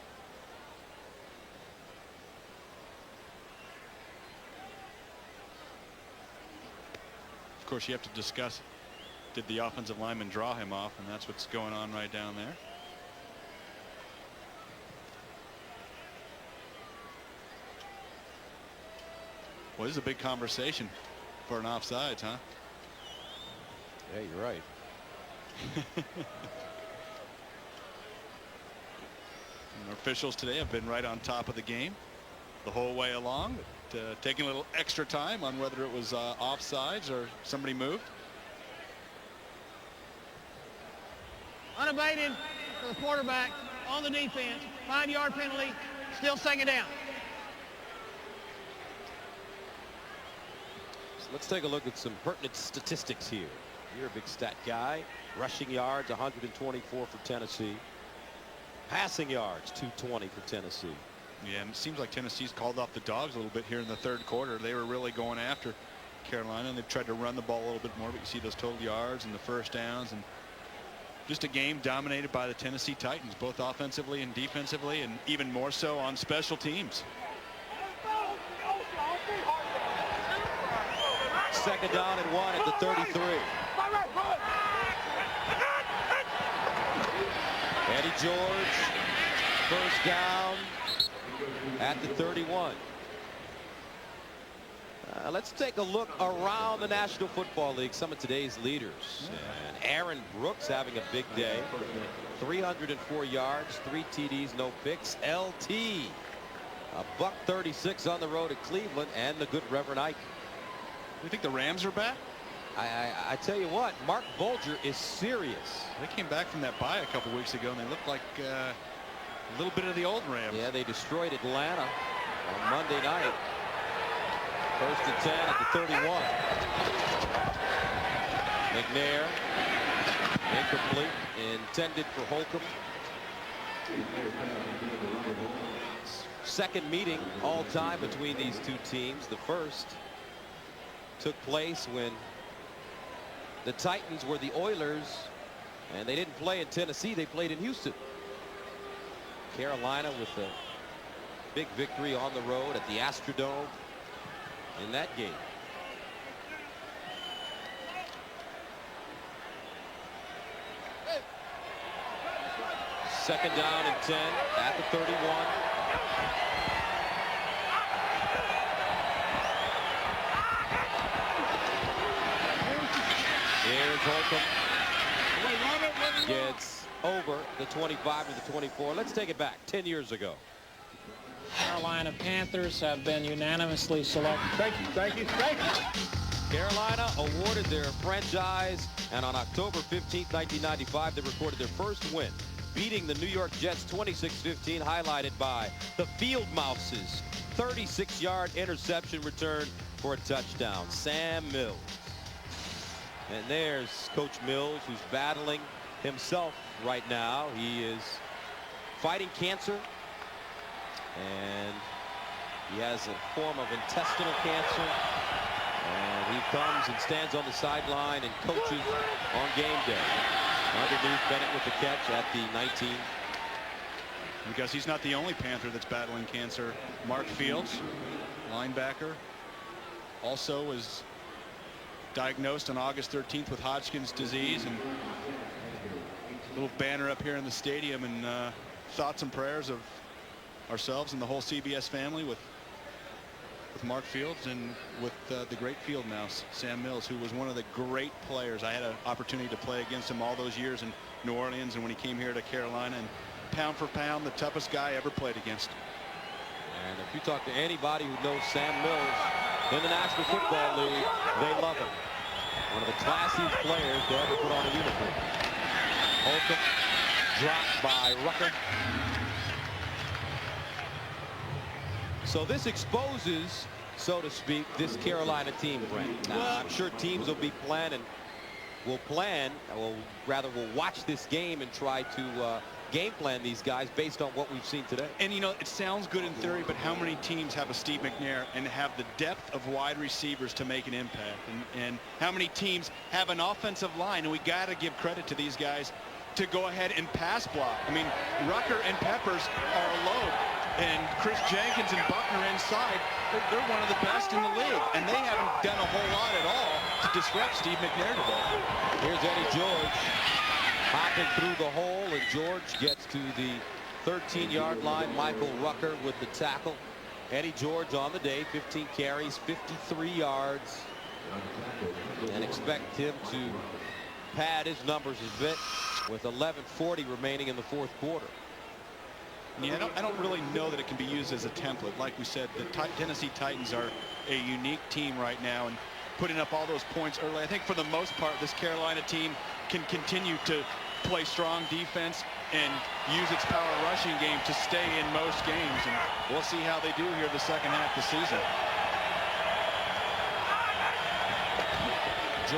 Of course, you have to discuss, did the offensive lineman draw him off? And that's what's going on right down there. Well, this is a big conversation for an offsides, huh? Yeah, you're right. Our officials today have been right on top of the game the whole way along, but, taking a little extra time on whether it was offsides or somebody moved. Unabated for the quarterback on the defense. 5-yard penalty. Still 2nd down. So let's take a look at some pertinent statistics here. You're a big stat guy. Rushing yards, 124 for Tennessee. Passing yards, 220 for Tennessee. Yeah, and it seems like Tennessee's called off the dogs a little bit here in the third quarter. They were really going after Carolina, and they've tried to run the ball a little bit more, but you see those total yards and the first downs, and just a game dominated by the Tennessee Titans, both offensively and defensively, and even more so on special teams. 2nd down and 1 at the 33. Eddie George, 1st down at the 31. Let's take a look around the National Football League. Some of today's leaders. And Aaron Brooks having a big day. 304 yards, 3 TDs, no picks. LT, $136 on the road at Cleveland, and the good Reverend Ike. You think the Rams are back? I tell you what, Mark Bulger is serious. They came back from that bye a couple weeks ago, and they looked like a little bit of the old Rams. Yeah, they destroyed Atlanta on Monday night. 1st and 10 at the 31. McNair, incomplete, intended for Holcomb. Second meeting all time between these two teams. The first took place when the Titans were the Oilers, and they didn't play in Tennessee. They played in Houston. Carolina with a big victory on the road at the Astrodome in that game. Second down and 10 at the 31. Here's Holcomb. Gets over the 25 to the 24. Let's take it back 10 years ago. Carolina Panthers have been unanimously selected. Thank you, thank you, thank you. Carolina awarded their franchise, and on October 15, 1995, they recorded their first win, beating the New York Jets 26-15, highlighted by the Field Mouse's 36-yard interception return for a touchdown. Sam Mills. And there's Coach Mills, who's battling himself right now. He is fighting cancer, and he has a form of intestinal cancer. And he comes and stands on the sideline and coaches on game day. Underneath, Bennett with the catch at the 19. Because he's not the only Panther that's battling cancer. Mark Fields, linebacker, also was diagnosed on August 13th with Hodgkin's disease. And a little banner up here in the stadium, and thoughts and prayers of ourselves and the whole CBS family with Mark Fields, and with the great field mouse, Sam Mills, who was one of the great players. I had an opportunity to play against him all those years in New Orleans, and when he came here to Carolina, and pound for pound, the toughest guy ever played against. And if you talk to anybody who knows Sam Mills in the National Football League, they love him. One of the classiest players to ever put on a uniform. Holcomb dropped by Rucker. So this exposes, so to speak, this Carolina team, Brent. Now, I'm sure teams will be planning, will watch this game and try to game plan these guys based on what we've seen today. And, you know, it sounds good in theory, but how many teams have a Steve McNair and have the depth of wide receivers to make an impact? And how many teams have an offensive line? And we got to give credit to these guys to go ahead and pass block. I mean, Rucker and Peppers are alone, and Chris Jenkins and Buckner inside, they're one of the best in the league, and they haven't done a whole lot at all to disrupt Steve McNair today. Here's Eddie George hopping through the hole, and George gets to the 13-yard line. Michael Rucker with the tackle. Eddie George on the day, 15 carries, 53 yards, and expect him to pad his numbers a bit with 11:40 remaining in the fourth quarter. Yeah, I don't really know that it can be used as a template. Like we said, the Tennessee Titans are a unique team right now, and putting up all those points early. I think for the most part, this Carolina team can continue to play strong defense and use its power rushing game to stay in most games, and we'll see how they do here the second half of the season.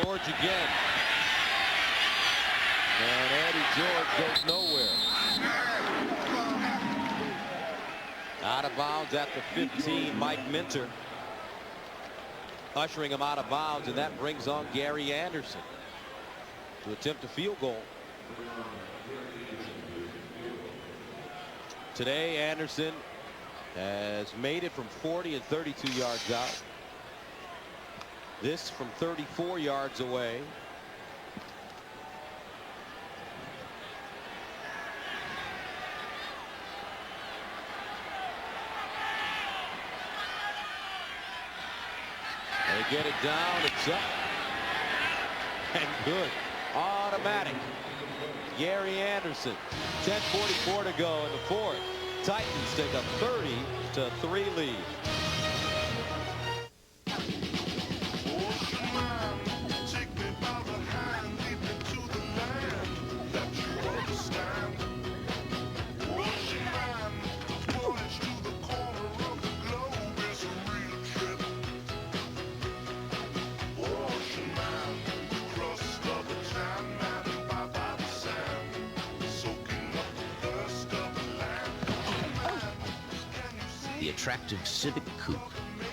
George again. And Eddie George goes nowhere. Out of bounds at the 15, Mike Minter ushering him out of bounds, and that brings on Gary Anderson to attempt a field goal. Today, Anderson has made it from 40 and 32 yards out. This from 34 yards away. They get it down, it's up, and good. Automatic. Gary Anderson, 10:44 to go in the fourth. Titans take a 30-3 lead. Attractive Civic Coupe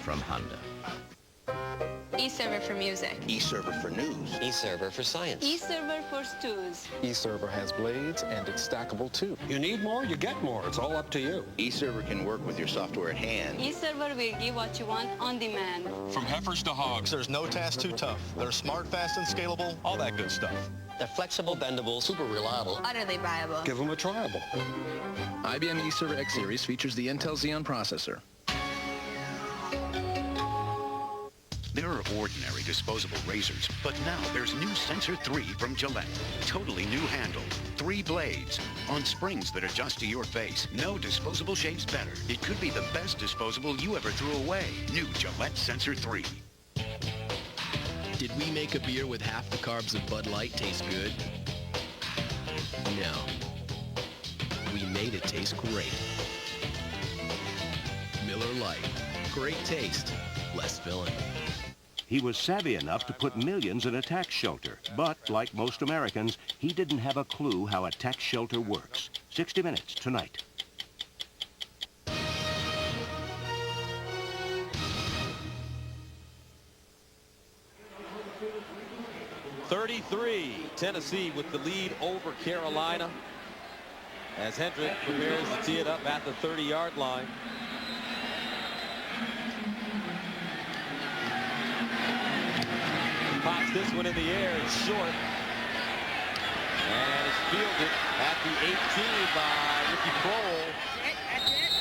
from Honda. E-server for music. E-server for news. E-server for science. E-server for stews. E-server has blades and it's stackable too. You need more, you get more. It's all up to you. E-server can work with your software at hand. E-server will give what you want on demand. From heifers to hogs, there's no task too tough. They're smart, fast, and scalable, all that good stuff. They're flexible, bendable, super reliable. Utterly viable. Give them a triable. IBM E-server X Series features the Intel Xeon processor. There are ordinary disposable razors, but now there's new Sensor 3 from Gillette. Totally new handle, 3 blades, on springs that adjust to your face. No disposable shaves better. It could be the best disposable you ever threw away. New Gillette Sensor 3. Did we make a beer with half the carbs of Bud Light taste good? No. We made it taste great. Miller Lite. Great taste, less filling. He was savvy enough to put millions in a tax shelter, but like most Americans, he didn't have a clue how a tax shelter works. 60 Minutes tonight. Tennessee with the lead over Carolina as Hendrick prepares to tee it up at the 30-yard line. Pops this one in the air. It's short. And it's fielded at the 18 by Ricky Kroll,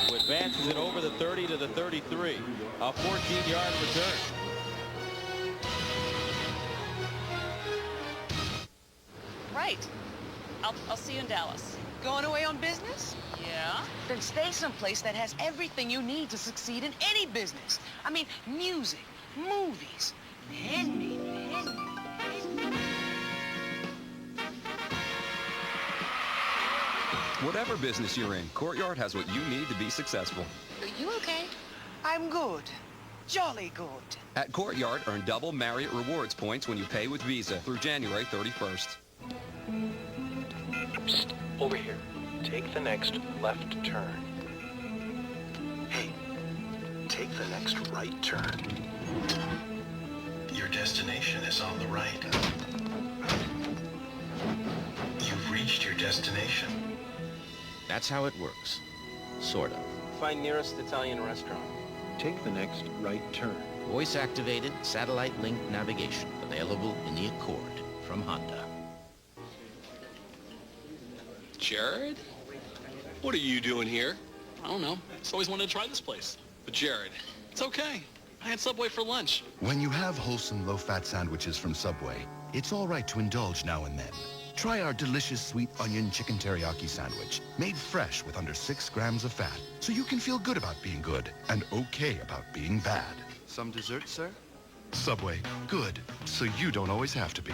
who advances it over the 30 to the 33. A 14-yard return. Right. I'll see you in Dallas. Going away on business? Yeah? Then stay someplace that has everything you need to succeed in any business. I mean, music, movies, handmade. Whatever business you're in, Courtyard has what you need to be successful. Are you okay? I'm good. Jolly good. At Courtyard, earn double Marriott Rewards points when you pay with Visa through January 31st. Psst, over here. Take the next left turn. Hey, take the next right turn. Your destination is on the right. You've reached your destination. That's how it works. Sort of. Find nearest Italian restaurant. Take the next right turn. Voice-activated, satellite-linked navigation available in the Accord from Honda. Jared? What are you doing here? I don't know. Just always wanted to try this place. But Jared, it's okay. I had Subway for lunch. When you have wholesome, low-fat sandwiches from Subway, it's all right to indulge now and then. Try our delicious sweet onion chicken teriyaki sandwich, made fresh with under 6 grams of fat, so you can feel good about being good and okay about being bad. Some dessert, sir? Subway, good, so you don't always have to be.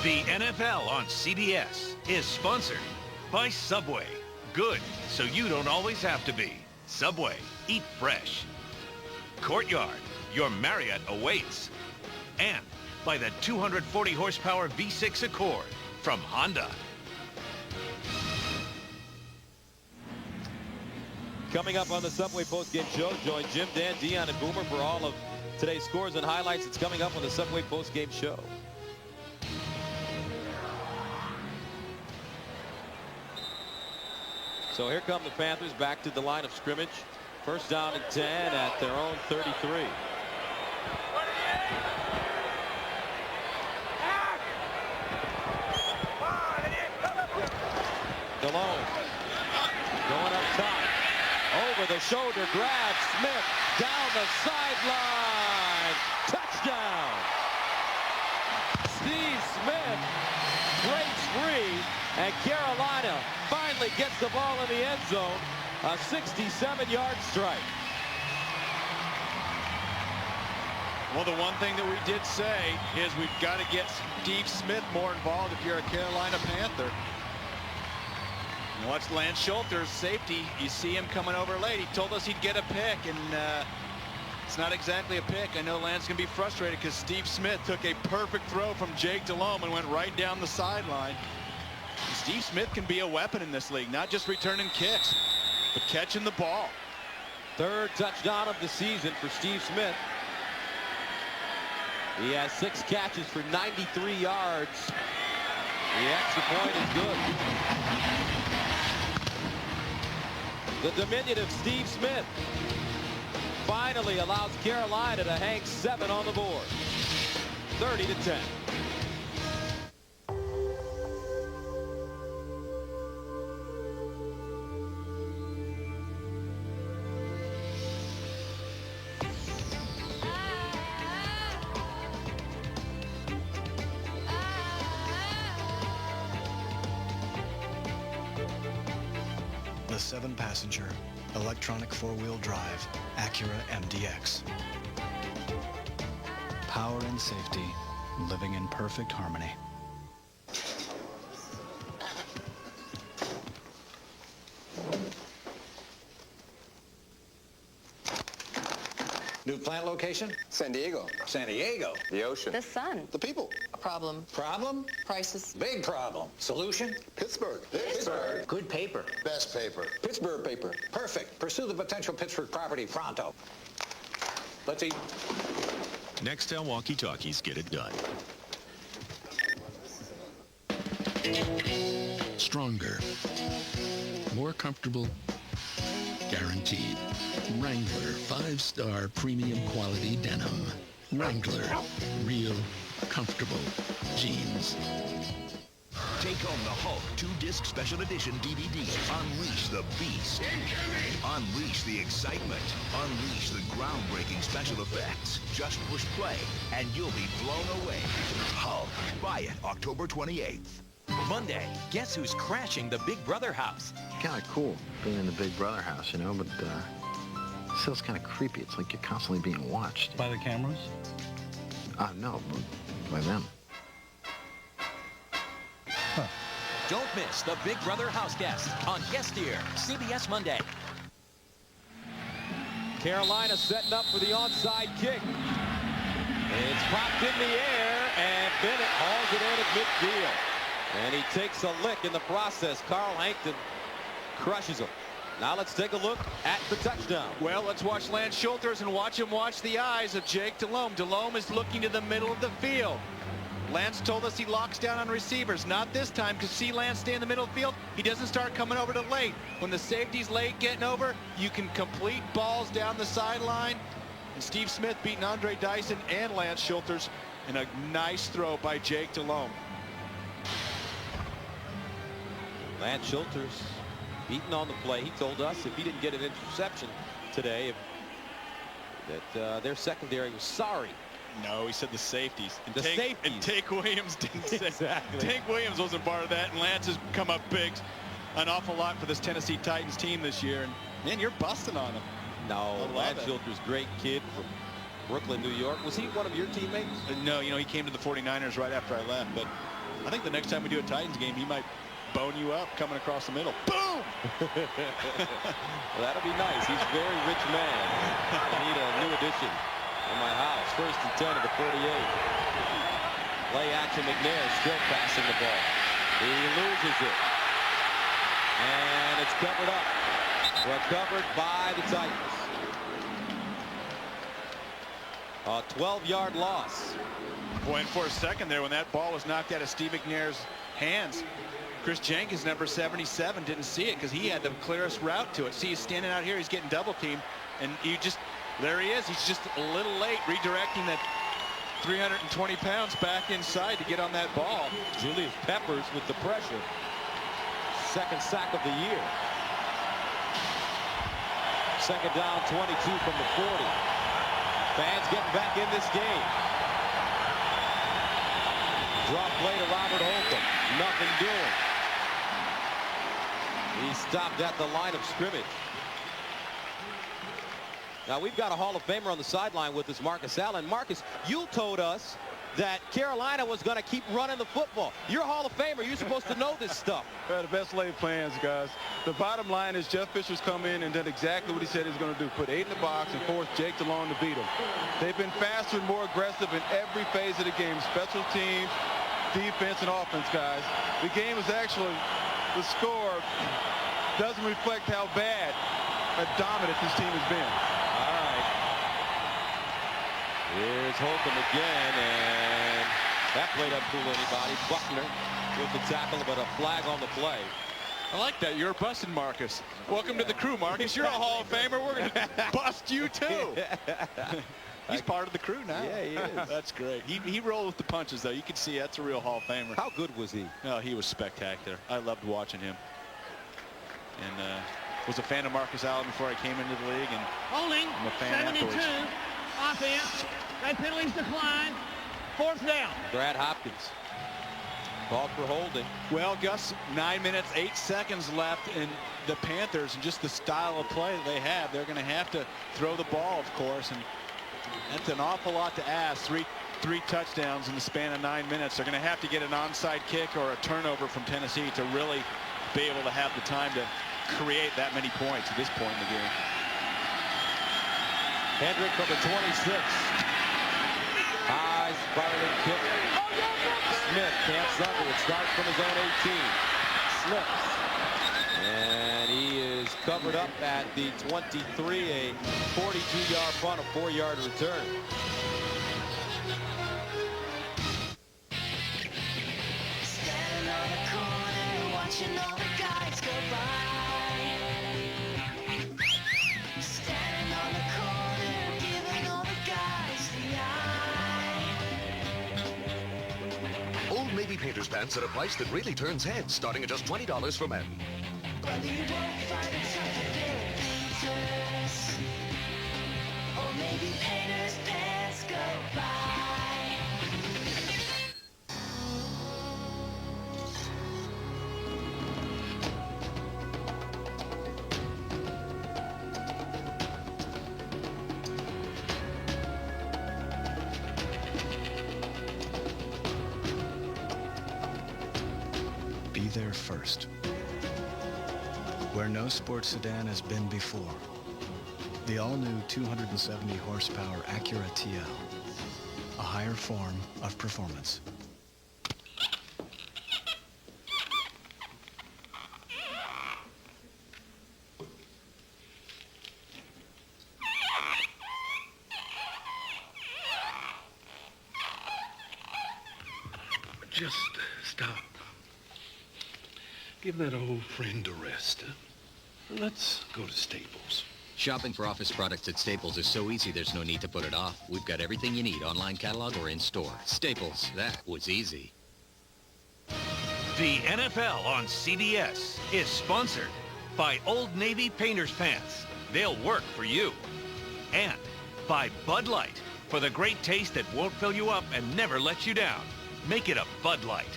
The NFL on CBS is sponsored by Subway. Good, so you don't always have to be. Subway, eat fresh. Courtyard, your Marriott awaits. And by the 240 horsepower V6 Accord from Honda. Coming up on the Subway postgame show, join Jim, Dan, Dion, and Boomer for all of today's scores and highlights. It's coming up on the Subway postgame show. So here come the Panthers back to the line of scrimmage. First down and 10 at their own 33. Delone going up top. Over the shoulder grab. Smith down the sideline. Touchdown. Steve Smith breaks free, and Carolina finally gets the ball in the end zone. A 67-yard strike. Well, the one thing that we did say is we've got to get Steve Smith more involved if you're a Carolina Panther. And watch Lance Schulter's safety. You see him coming over late. He told us he'd get a pick, and it's not exactly a pick. I know Lance can be frustrated because Steve Smith took a perfect throw from Jake Delhomme and went right down the sideline. Steve Smith can be a weapon in this league, not just returning kicks, but catching the ball. Third touchdown of the season for Steve Smith. He has 6 catches for 93 yards. The extra point is good. The diminutive Steve Smith finally allows Carolina to hang 7 on the board. 30-10. The 7-passenger, electronic 4-wheel drive, Acura MDX. Power and safety, living in perfect harmony. New plant location? San Diego. San Diego. The ocean. The sun. The people. A problem. Problem? Prices. Big problem. Solution? Pittsburgh. Pittsburgh. Good paper. Best paper. Pittsburgh paper. Perfect. Pursue the potential Pittsburgh property pronto. Let's eat. Nextel walkie-talkies get it done. Stronger. More comfortable. Guaranteed. Wrangler 5-star premium quality denim. Wrangler. Real comfortable jeans. Take home the Hulk 2-disc special edition DVD. Unleash the beast. Unleash the excitement. Unleash the groundbreaking special effects. Just push play and you'll be blown away. Hulk. Buy it October 28th. Monday, guess who's crashing the Big Brother house? Kind of cool being in the Big Brother house, you know, but still it's kind of creepy. It's like you're constantly being watched. By the cameras? No, but by them. Don't miss the Big Brother house guest on Guest Ear, CBS Monday. Carolina setting up for the onside kick. It's popped in the air, and Bennett hauls it in at midfield. And he takes a lick in the process. Carl Hankton crushes him. Now let's take a look at the touchdown. Well, let's watch Lance Schulters and watch him watch the eyes of Jake Delhomme. Delhomme is looking to the middle of the field. Lance told us he locks down on receivers. Not this time, because see Lance stay in the middle of the field. He doesn't start coming over to late. When the safety's late getting over, you can complete balls down the sideline. And Steve Smith beating Andre Dyson and Lance Schulters in a nice throw by Jake Delhomme. Lance Schulters beaten on the play. He told us if he didn't get an interception today, that their secondary was sorry. No, he said the safeties. And the safeties. And Tank Williams didn't say. Exactly. Tank Williams wasn't part of that, and Lance has come up big an awful lot for this Tennessee Titans team this year. And man, you're busting on him. No, Lance Schulters, great kid from Brooklyn, New York. Was he one of your teammates? No, you know, he came to the 49ers right after I left. But I think the next time we do a Titans game, he might bone you up coming across the middle. Boom! Well, that'll be nice. He's a very rich man. I need a new addition in my house. 1st and 10 of the 48. Play action. McNair still passing the ball. He loses it. And it's covered up. Recovered by the Titans. A 12-yard loss. Boy, and for a second there, when that ball was knocked out of Steve McNair's hands, Chris Jenkins, number 77, didn't see it because he had the clearest route to it. See, he's standing out here. He's getting double teamed. And there he is. He's just a little late redirecting that 320 pounds back inside to get on that ball. Julius Peppers with the pressure. Second sack of the year. Second down, 22 from the 40. Fans getting back in this game. Drop play to Robert Holcomb. Nothing doing. He stopped at the line of scrimmage. Now we've got a Hall of Famer on the sideline with us, Marcus Allen. Marcus, you told us that Carolina was going to keep running the football. You're a Hall of Famer. You're supposed to know this stuff. The best laid plans, guys. The bottom line is Jeff Fisher's come in and done exactly what he said he was going to do. Put 8 in the box and force Jake Delhomme to beat him. They've been faster and more aggressive in every phase of the game. Special teams, defense, and offense, guys. The game is actually, the score doesn't reflect how bad and dominant this team has been. All right. Here's Holcomb again, and that play doesn't fool anybody. Buckner with the tackle, but a flag on the play. I like that. You're busting Marcus. Welcome to the crew, Marcus. You're a Hall of Famer. We're going to bust you, too. He's part of the crew now. Yeah, he is. That's great. He rolled with the punches, though. You can see that's a real Hall of Famer. How good was he? Oh, he was spectacular. I loved watching him. And was a fan of Marcus Allen before I came into the league. And holding, I'm a fan 72, afterwards. offense, red penalties decline, 4th down. Brad Hopkins called for holding. Well, Gus, 9 minutes, 8 seconds left, and the Panthers, and just the style of play that they have, they're going to have to throw the ball, of course, and that's an awful lot to ask. Three touchdowns in the span of 9 minutes. They're going to have to get an onside kick or a turnover from Tennessee to really be able to have the time to create that many points at this point in the game. Hendrick from the 26. High spiraling kick. Smith can't sucker it. Starts from his own 18. Slips. And he is covered up at the 23. A 42-yard punt, a 4-yard return. Standing on the corner, watching all the guys go by. Standing on the corner, giving all the guys the eye. Old Navy painter's pants at a price that really turns heads, starting at just $20 for men. Whether you won't find it tough to build painters, or maybe painters' pants go by. Be there first. Where no sports sedan has been before. The all-new 270 horsepower Acura TL. A higher form of performance. Just stop. Give that old friend a rest. Let's go to Staples. Shopping for office products at Staples is so easy there's no need to put it off. We've got everything you need, online catalog or in-store. Staples, that was easy. The NFL on CBS is sponsored by Old Navy Painter's Pants. They'll work for you. And by Bud Light, for the great taste that won't fill you up and never let you down. Make it a Bud Light.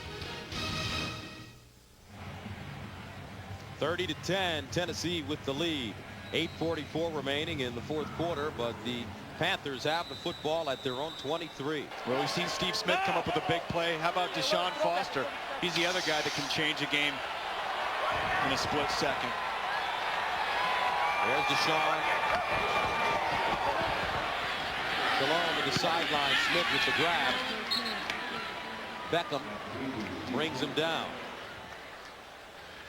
30-10, Tennessee with the lead. 8:44 remaining in the fourth quarter, but the Panthers have the football at their own 23. Well, we've seen Steve Smith come up with a big play. How about Deshaun Foster? He's the other guy that can change a game in a split second. There's Deshaun. Along with the sideline, Smith with the grab. Beckham brings him down.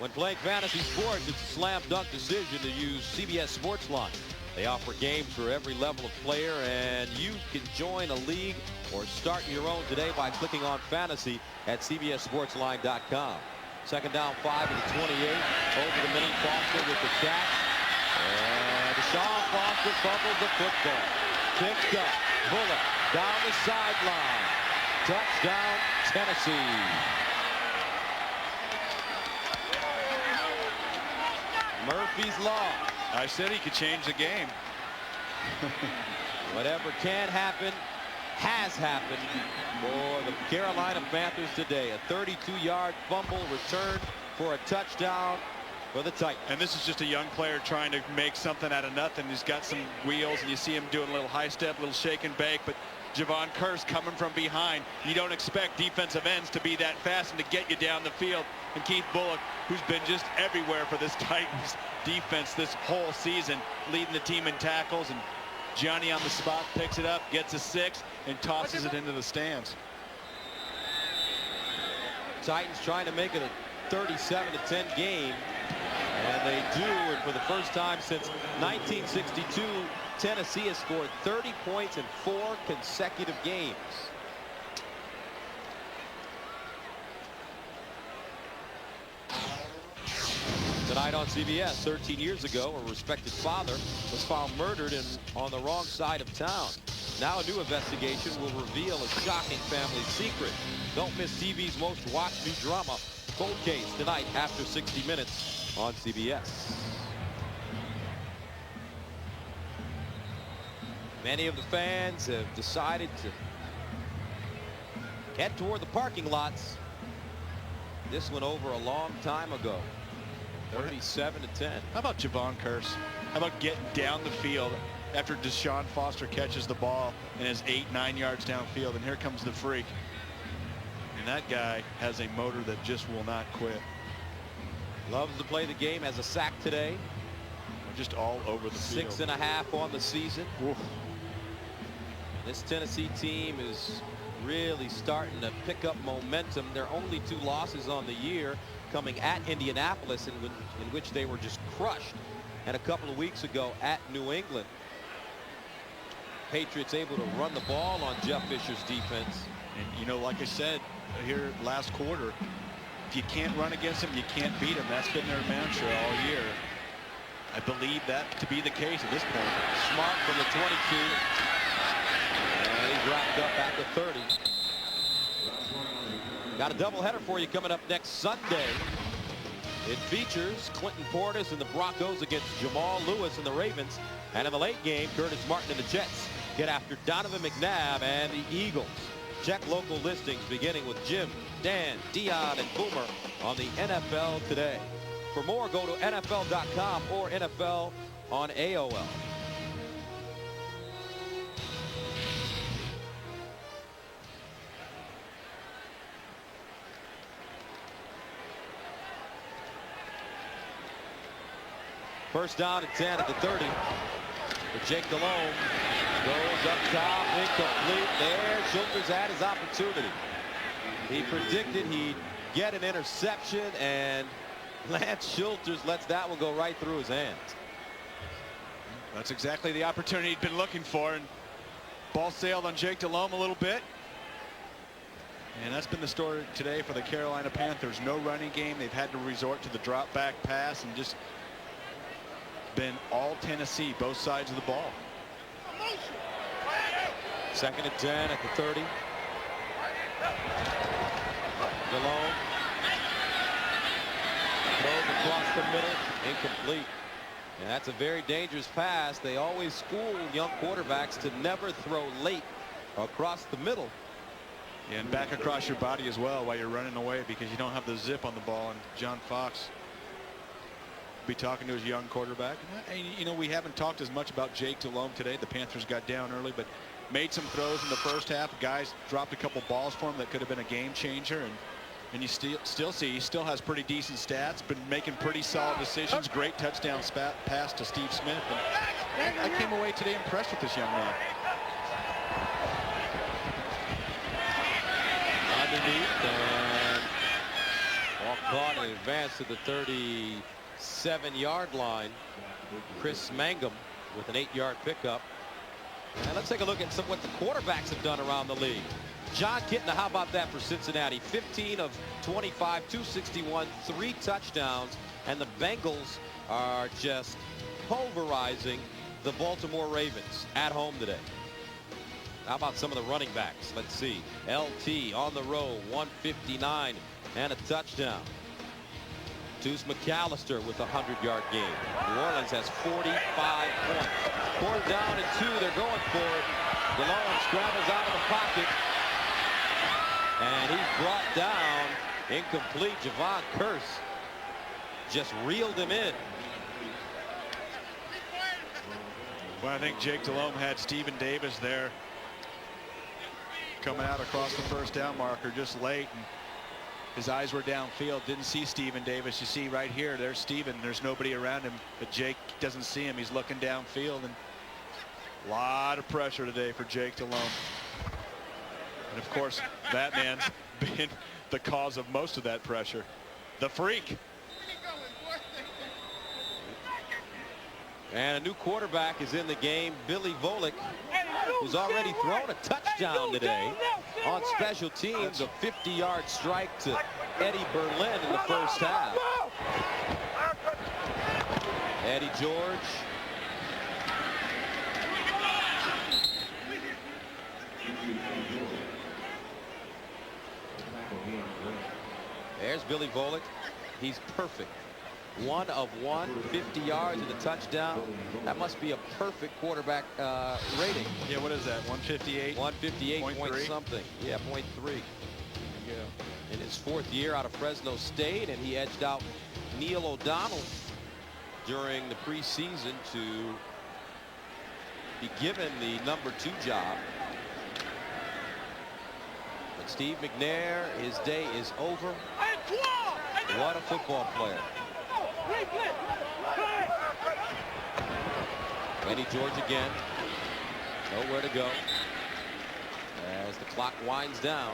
When playing fantasy sports, it's a slam dunk decision to use CBS Sportsline. They offer games for every level of player, and you can join a league or start your own today by clicking on fantasy at cbssportsline.com. Second down, 5 at the 28. Over the middle, Foster with the catch. And Deshaun Foster fumbles the football. Picked up. Bullock down the sideline. Touchdown, Tennessee. Murphy's Law. I said he could change the game. Whatever can happen has happened for the Carolina Panthers today. A 32-yard fumble return for a touchdown for the Titans. And this is just a young player trying to make something out of nothing. He's got some wheels, and you see him doing a little high step, a little shake and bake, but Javon Curse coming from behind. You don't expect defensive ends to be that fast and to get you down the field. And Keith Bullock, who's been just everywhere for this Titans defense this whole season, leading the team in tackles. And Johnny on the spot picks it up, gets a 6, and tosses it into the stands. Titans trying to make it a 37-10 game. And they do, and for the first time since 1962, Tennessee has scored 30 points in 4 consecutive games. Tonight on CBS, 13 years ago, a respected father was found murdered on the wrong side of town. Now a new investigation will reveal a shocking family secret. Don't miss TV's most watched new drama, Cold Case, tonight after 60 Minutes on CBS. Many of the fans have decided to head toward the parking lots. This went over a long time ago. 37-10. How about Javon Curse? How about getting down the field after Deshaun Foster catches the ball and is 8-9 yards downfield, and here comes the freak. And that guy has a motor that just will not quit. Loves to play the game, has a sack today. Just all over the field. 6.5 on the season. Oof. This Tennessee team is really starting to pick up momentum. Their only 2 losses on the year coming at Indianapolis, in which they were just crushed, and a couple of weeks ago at New England. Patriots able to run the ball on Jeff Fisher's defense. And you know, like I said here last quarter, if you can't run against them, you can't beat them. That's been their mantra all year. I believe that to be the case at this point. Smart from the 22. And he's wrapped up at the 30. Got a doubleheader for you coming up next Sunday. It features Clinton Portis and the Broncos against Jamal Lewis and the Ravens. And in the late game, Curtis Martin and the Jets get after Donovan McNabb and the Eagles. Check local listings beginning with Jim, Dan, Dion, and Boomer on the NFL Today. For more, go to NFL.com or NFL on AOL. First down and 10 at the 30. But Jake Delhomme goes up top, incomplete. There, Schulter's had his opportunity. He predicted he'd get an interception, and Lance Schulters lets that one go right through his hands. That's exactly the opportunity he'd been looking for, and ball sailed on Jake Delhomme a little bit. And that's been the story today for the Carolina Panthers. No running game. They've had to resort to the drop back pass and just been all Tennessee, both sides of the ball. 2nd and 10 at the 30. Delhomme throws across the middle, incomplete. And that's a very dangerous pass. They always school young quarterbacks to never throw late across the middle. And back across your body as well while you're running away, because you don't have the zip on the ball. And John Fox will be talking to his young quarterback. And, you know, we haven't talked as much about Jake Delhomme today. The Panthers got down early, but made some throws in the first half. Guys dropped a couple balls for him that could have been a game changer. And you still see he still has pretty decent stats, been making pretty solid decisions. Great touchdown pass to Steve Smith. And I came away today impressed with this young man. Underneath, and ball caught and advanced to the 37-yard line. Chris Mangum with an 8-yard pickup. And let's take a look at what the quarterbacks have done around the league. John Kitna, how about that for Cincinnati? 15 of 25, 261, 3 touchdowns, and the Bengals are just pulverizing the Baltimore Ravens at home today. How about some of the running backs? Let's see. LT on the row, 159 and a touchdown. Deuce McAllister with a 100-yard game. New Orleans has 45 points. 4th down and 2. They're going for it. Delhomme scrambles out of the pocket. And he's brought down. Incomplete. Javon Curse just reeled him in. Well, I think Jake Delhomme had Stephen Davis there coming out across the first down marker just late, and his eyes were downfield. Didn't see Stephen Davis. You see right here, there's Stephen. There's nobody around him, but Jake doesn't see him. He's looking downfield, and a lot of pressure today for Jake Delhomme. And of course, that man's been the cause of most of that pressure. The freak. And a new quarterback is in the game, Billy Volek, who's already thrown a touchdown today on special teams, a 50-yard strike to Eddie Berlin in the first half. Eddie George. There's Billy Volek. He's perfect. 1 of 1, 50 yards and a touchdown. That must be a perfect quarterback rating. Yeah, what is that? 158? 158 point something. Yeah, 0.3. Yeah. In his 4th year out of Fresno State, and he edged out Neil O'Donnell during the preseason to be given the number 2 job. But Steve McNair, his day is over. What a football player. Eddie George again. Nowhere to go as the clock winds down.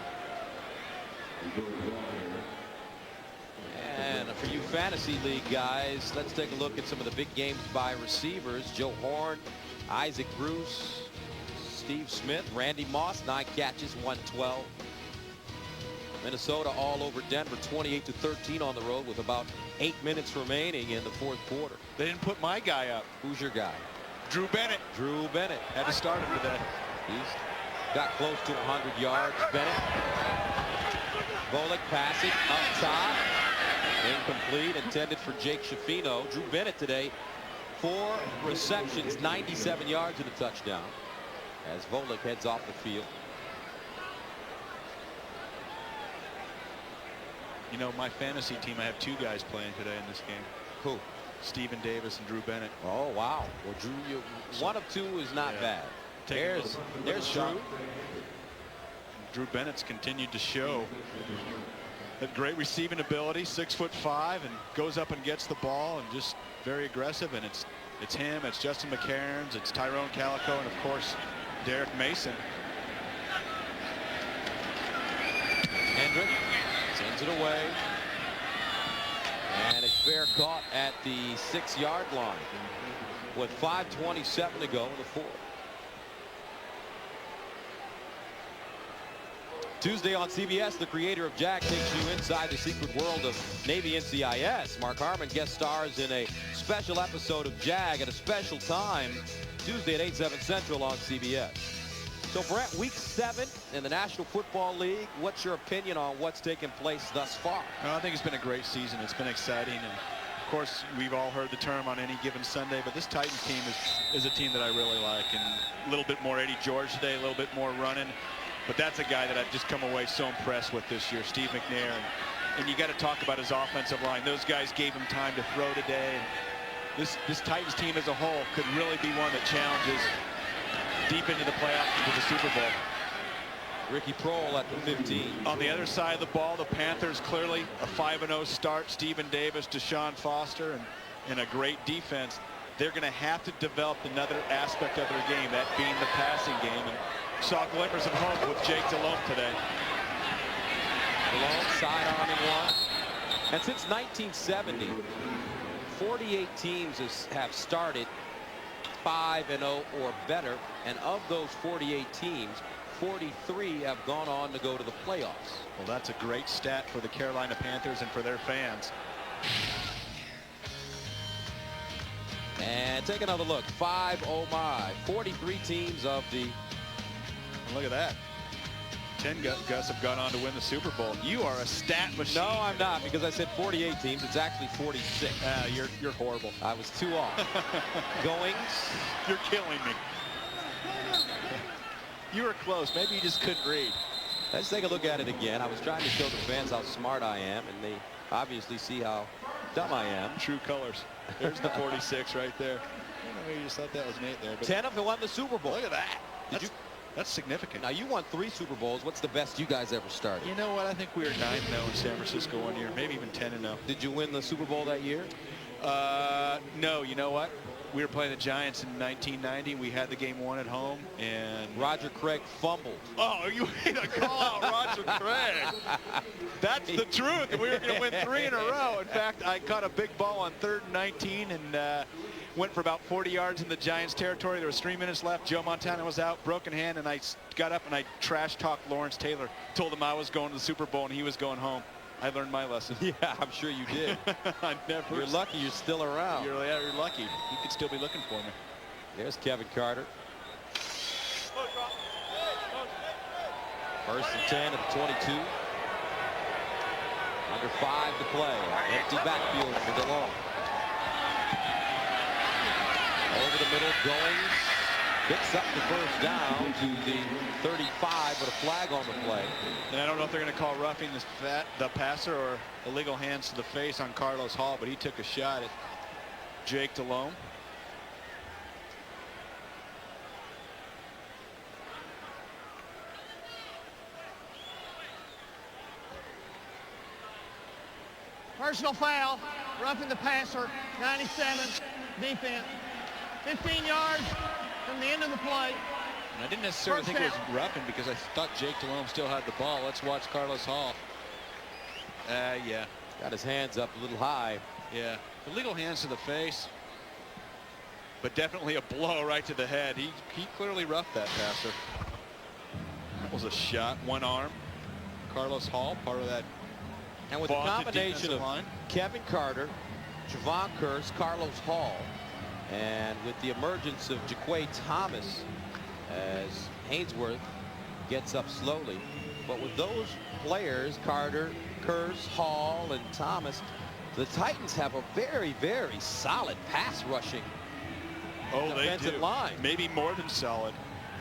And for you fantasy league guys, let's take a look at some of the big games by receivers. Joe Horn, Isaac Bruce, Steve Smith, Randy Moss, 9 catches, 112. Minnesota all over Denver, 28-13 on the road with about 8 minutes remaining in the 4th quarter. They didn't put my guy up. Who's your guy? Drew Bennett. Drew Bennett. Had to start him today. He's got close to 100 yards. Bennett. Volek passing up top. Incomplete. Intended for Jake Schifino. Drew Bennett today, 4 receptions, 97 yards and a touchdown as Volek heads off the field. You know, my fantasy team, I have 2 guys playing today in this game. Who? Stephen Davis and Drew Bennett. Oh, wow. Well, Drew, 1 of 2 is not bad. There's Drew. Drew Bennett's continued to show that great receiving ability, 6'5", and goes up and gets the ball and just very aggressive. And it's It's him, it's Justin McCairns, it's Tyrone Calico, and of course, Derek Mason. Hendrick sends it away. And it's fair caught at the 6-yard line with 5:27 to go in the fourth. Tuesday on CBS, the creator of Jack takes you inside the secret world of Navy NCIS. Mark Harmon guest stars in a special episode of Jag at a special time, Tuesday at 8/7 Central on CBS. So, Brent, week 7 in the National Football League. What's your opinion on what's taken place thus far? Well, I think it's been a great season. It's been exciting. And, of course, we've all heard the term on any given Sunday. But this Titans team is a team that I really like. And a little bit more Eddie George today, a little bit more running. But that's a guy that I've just come away so impressed with this year, Steve McNair. And you got to talk about his offensive line. Those guys gave him time to throw today. And this Titans team as a whole could really be one that challenges deep into the playoffs, into the Super Bowl. Ricky Prohl at the 15. On the other side of the ball, the Panthers clearly a 5-0 start. Stephen Davis, Deshaun Foster, and a great defense. They're going to have to develop another aspect of their game, that being the passing game. And saw glimmers of hope with Jake Delhomme today. Delhomme sidearming one. And since 1970, 48 teams have started 5-0 or better, and of those 48 teams, 43 have gone on to go to the playoffs. Well, that's a great stat for the Carolina Panthers and for their fans. And take another look. 43 teams of the... And look at that. 10 Gus have gone on to win the Super Bowl. You are a stat machine. No, I'm not, because I said 48 teams. It's actually 46. You're horrible. I was 2 off. Goings. You're killing me. You were close. Maybe you just couldn't read. Let's take a look at it again. I was trying to show the fans how smart I am, and they obviously see how dumb I am. True colors. There's the 46 right there. I don't know, maybe you just thought that was Nate there. But 10 of them won the Super Bowl. Look at that. That's significant. Now, you won 3 Super Bowls. What's the best you guys ever started? You know what? I think we were 9-0 in San Francisco one year, maybe even 10-0. Did you win the Super Bowl that year? No. You know what? We were playing the Giants in 1990. We had the game won at home, and Roger Craig fumbled. Oh, you made a call out Roger Craig. That's the truth. We were going to win 3 in a row. In fact, I caught a big ball on 3rd and 19 and went for about 40 yards in the Giants territory. There was 3 minutes left. Joe Montana was out, broken hand, and I got up and I trash talked Lawrence Taylor. Told him I was going to the Super Bowl and he was going home. I learned my lesson. Yeah, I'm sure you did. You're lucky you're still around. You're lucky. You could still be looking for me. There's Kevin Carter. 1st and 10 at the 22. Under 5 to play. Empty backfield for DeLong. Over the middle, Goings picks up the first down to the 35, but a flag on the play. And I don't know if they're going to call roughing the passer or illegal hands to the face on Carlos Hall, but he took a shot at Jake Delhomme. Personal foul, roughing the passer, 97, defense. 15 yards from the end of the play. And I didn't necessarily think it was roughing because I thought Jake Delhomme still had the ball. Let's watch Carlos Hall. Yeah. Got his hands up a little high. Yeah. Illegal hands to the face. But definitely a blow right to the head. He clearly roughed that passer. That was a shot, one arm. Carlos Hall, part of that. And with the combination of Kevin Carter, Javon Curse, Carlos Hall, and with the emergence of Jaquay Thomas as Hainsworth gets up slowly. But with those players, Carter, Curse, Hall, and Thomas, the Titans have a very, very solid pass rushing defensive line. Maybe more than solid.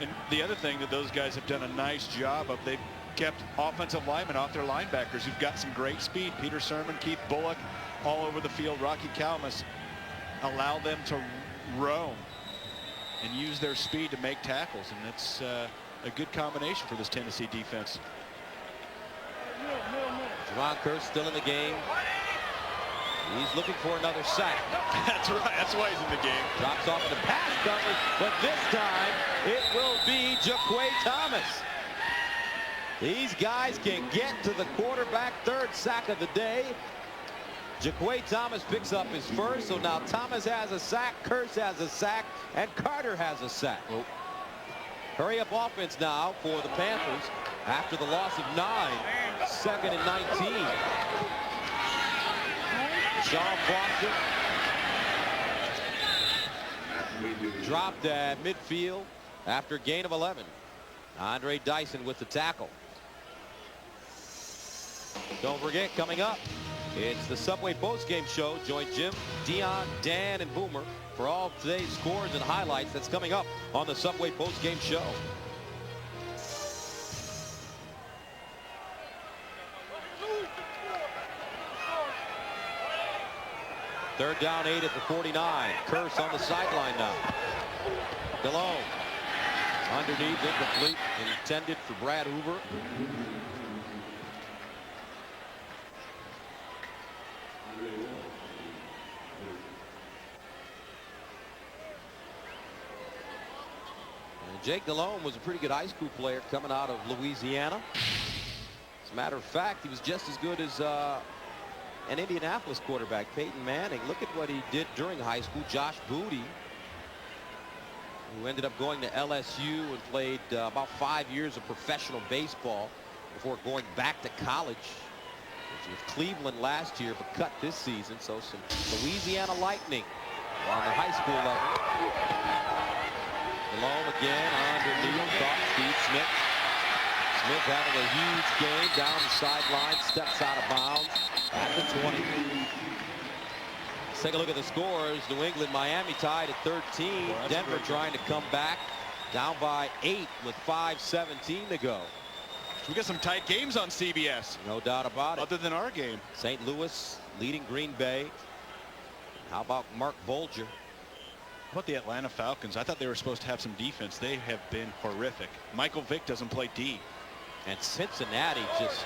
And the other thing that those guys have done a nice job of, they've kept offensive linemen off their linebackers who've got some great speed. Peter Sermon, Keith Bullock, all over the field. Rocky Kalmus, allow them to roam and use their speed to make tackles, and it's a good combination for this Tennessee defense. Javon Curse still in the game. He's looking for another sack. That's right. That's why he's in the game. Drops off in the pass coverage, but this time it will be Jaquay Thomas. These guys can get to the quarterback. Third sack of the day. Jaquay Thomas picks up his first, so now Thomas has a sack, Kearse has a sack, and Carter has a sack. Hurry up offense now for the Panthers after the loss of 9. 2nd and 19. Sean Foster dropped at midfield after a gain of 11. Andre Dyson with the tackle. Don't forget, coming up, it's the Subway postgame show. Join Jim, Dion, Dan, and Boomer for all of today's scores and highlights. That's coming up on the Subway postgame show. Third down, 8 at the 49. Kearse on the sideline now. DeLone underneath, incomplete, intended for Brad Hoover. Jake DeLone was a pretty good high school player coming out of Louisiana. As a matter of fact, he was just as good as an Indianapolis quarterback, Peyton Manning. Look at what he did during high school. Josh Booty, who ended up going to LSU and played about 5 years of professional baseball before going back to college, which was Cleveland last year, but cut this season. So some Louisiana Lightning on the high school level. DeLone again underneath, caught Steve Smith. Smith having a huge game down the sideline, steps out of bounds at the 20. Let's take a look at the scores. New England, Miami tied at 13. Well, Denver trying to come back, down by 8 with 5:17 to go. We got some tight games on CBS. No doubt about it. Other than our game. St. Louis leading Green Bay. How about Mark Bolger? How about the Atlanta Falcons? I thought they were supposed to have some defense. They have been horrific. Michael Vick doesn't play D. And Cincinnati just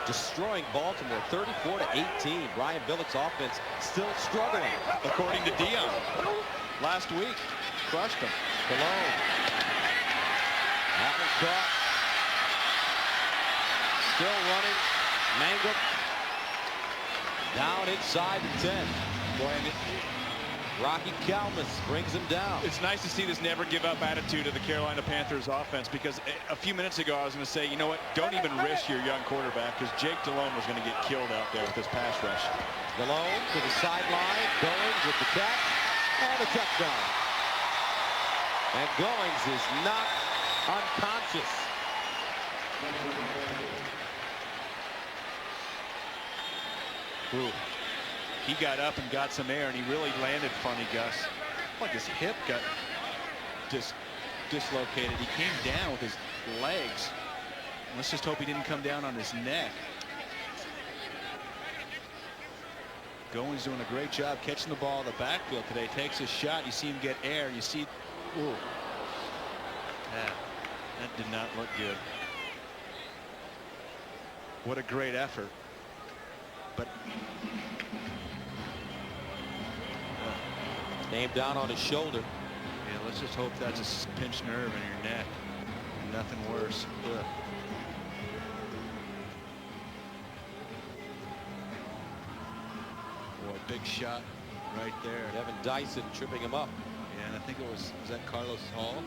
destroying Baltimore 34-18. Brian Billick's offense still struggling. According to Dion. Last week, crushed them. DeLone. That one caught. Still running. Mangum. Down inside the 10. Boy, and Rocky Kalmus brings him down. it's nice to see this never give up attitude of the Carolina Panthers offense, because a few minutes ago I was going to say, you know what, don't even risk your young quarterback, because Jake DeLone was going to get killed out there with this pass rush. DeLone to the sideline. Goings with the catch and a touchdown. And Goings is not unconscious. Ooh. He got up and got some air, and he really landed funny, Gus. Like his hip got dislocated. He came down with his legs. Let's just hope he didn't come down on his neck. Goings doing a great job catching the ball in the backfield today. Takes his shot. You see him get air. You see, ooh, that did not look good. What a great effort. But Named down on his shoulder. yeah, let's just hope that's a pinched nerve in your neck. Nothing worse. Ugh. Boy, big shot right there. Devin Dyson tripping him up. Yeah, and I think it was that Carlos Hall?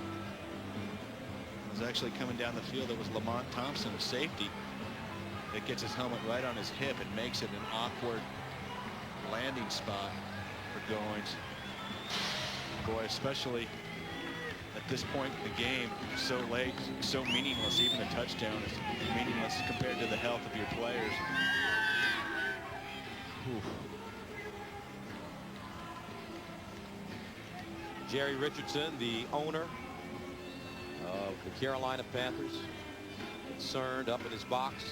It was actually coming down the field. It was Lamont Thompson, safety, that gets his helmet right on his hip and makes it an awkward landing spot for Goings. Boy, especially at this point in the game, so late, so meaningless. Even the touchdown is meaningless compared to the health of your players. Whew. Jerry Richardson, the owner of the Carolina Panthers, concerned up in his box,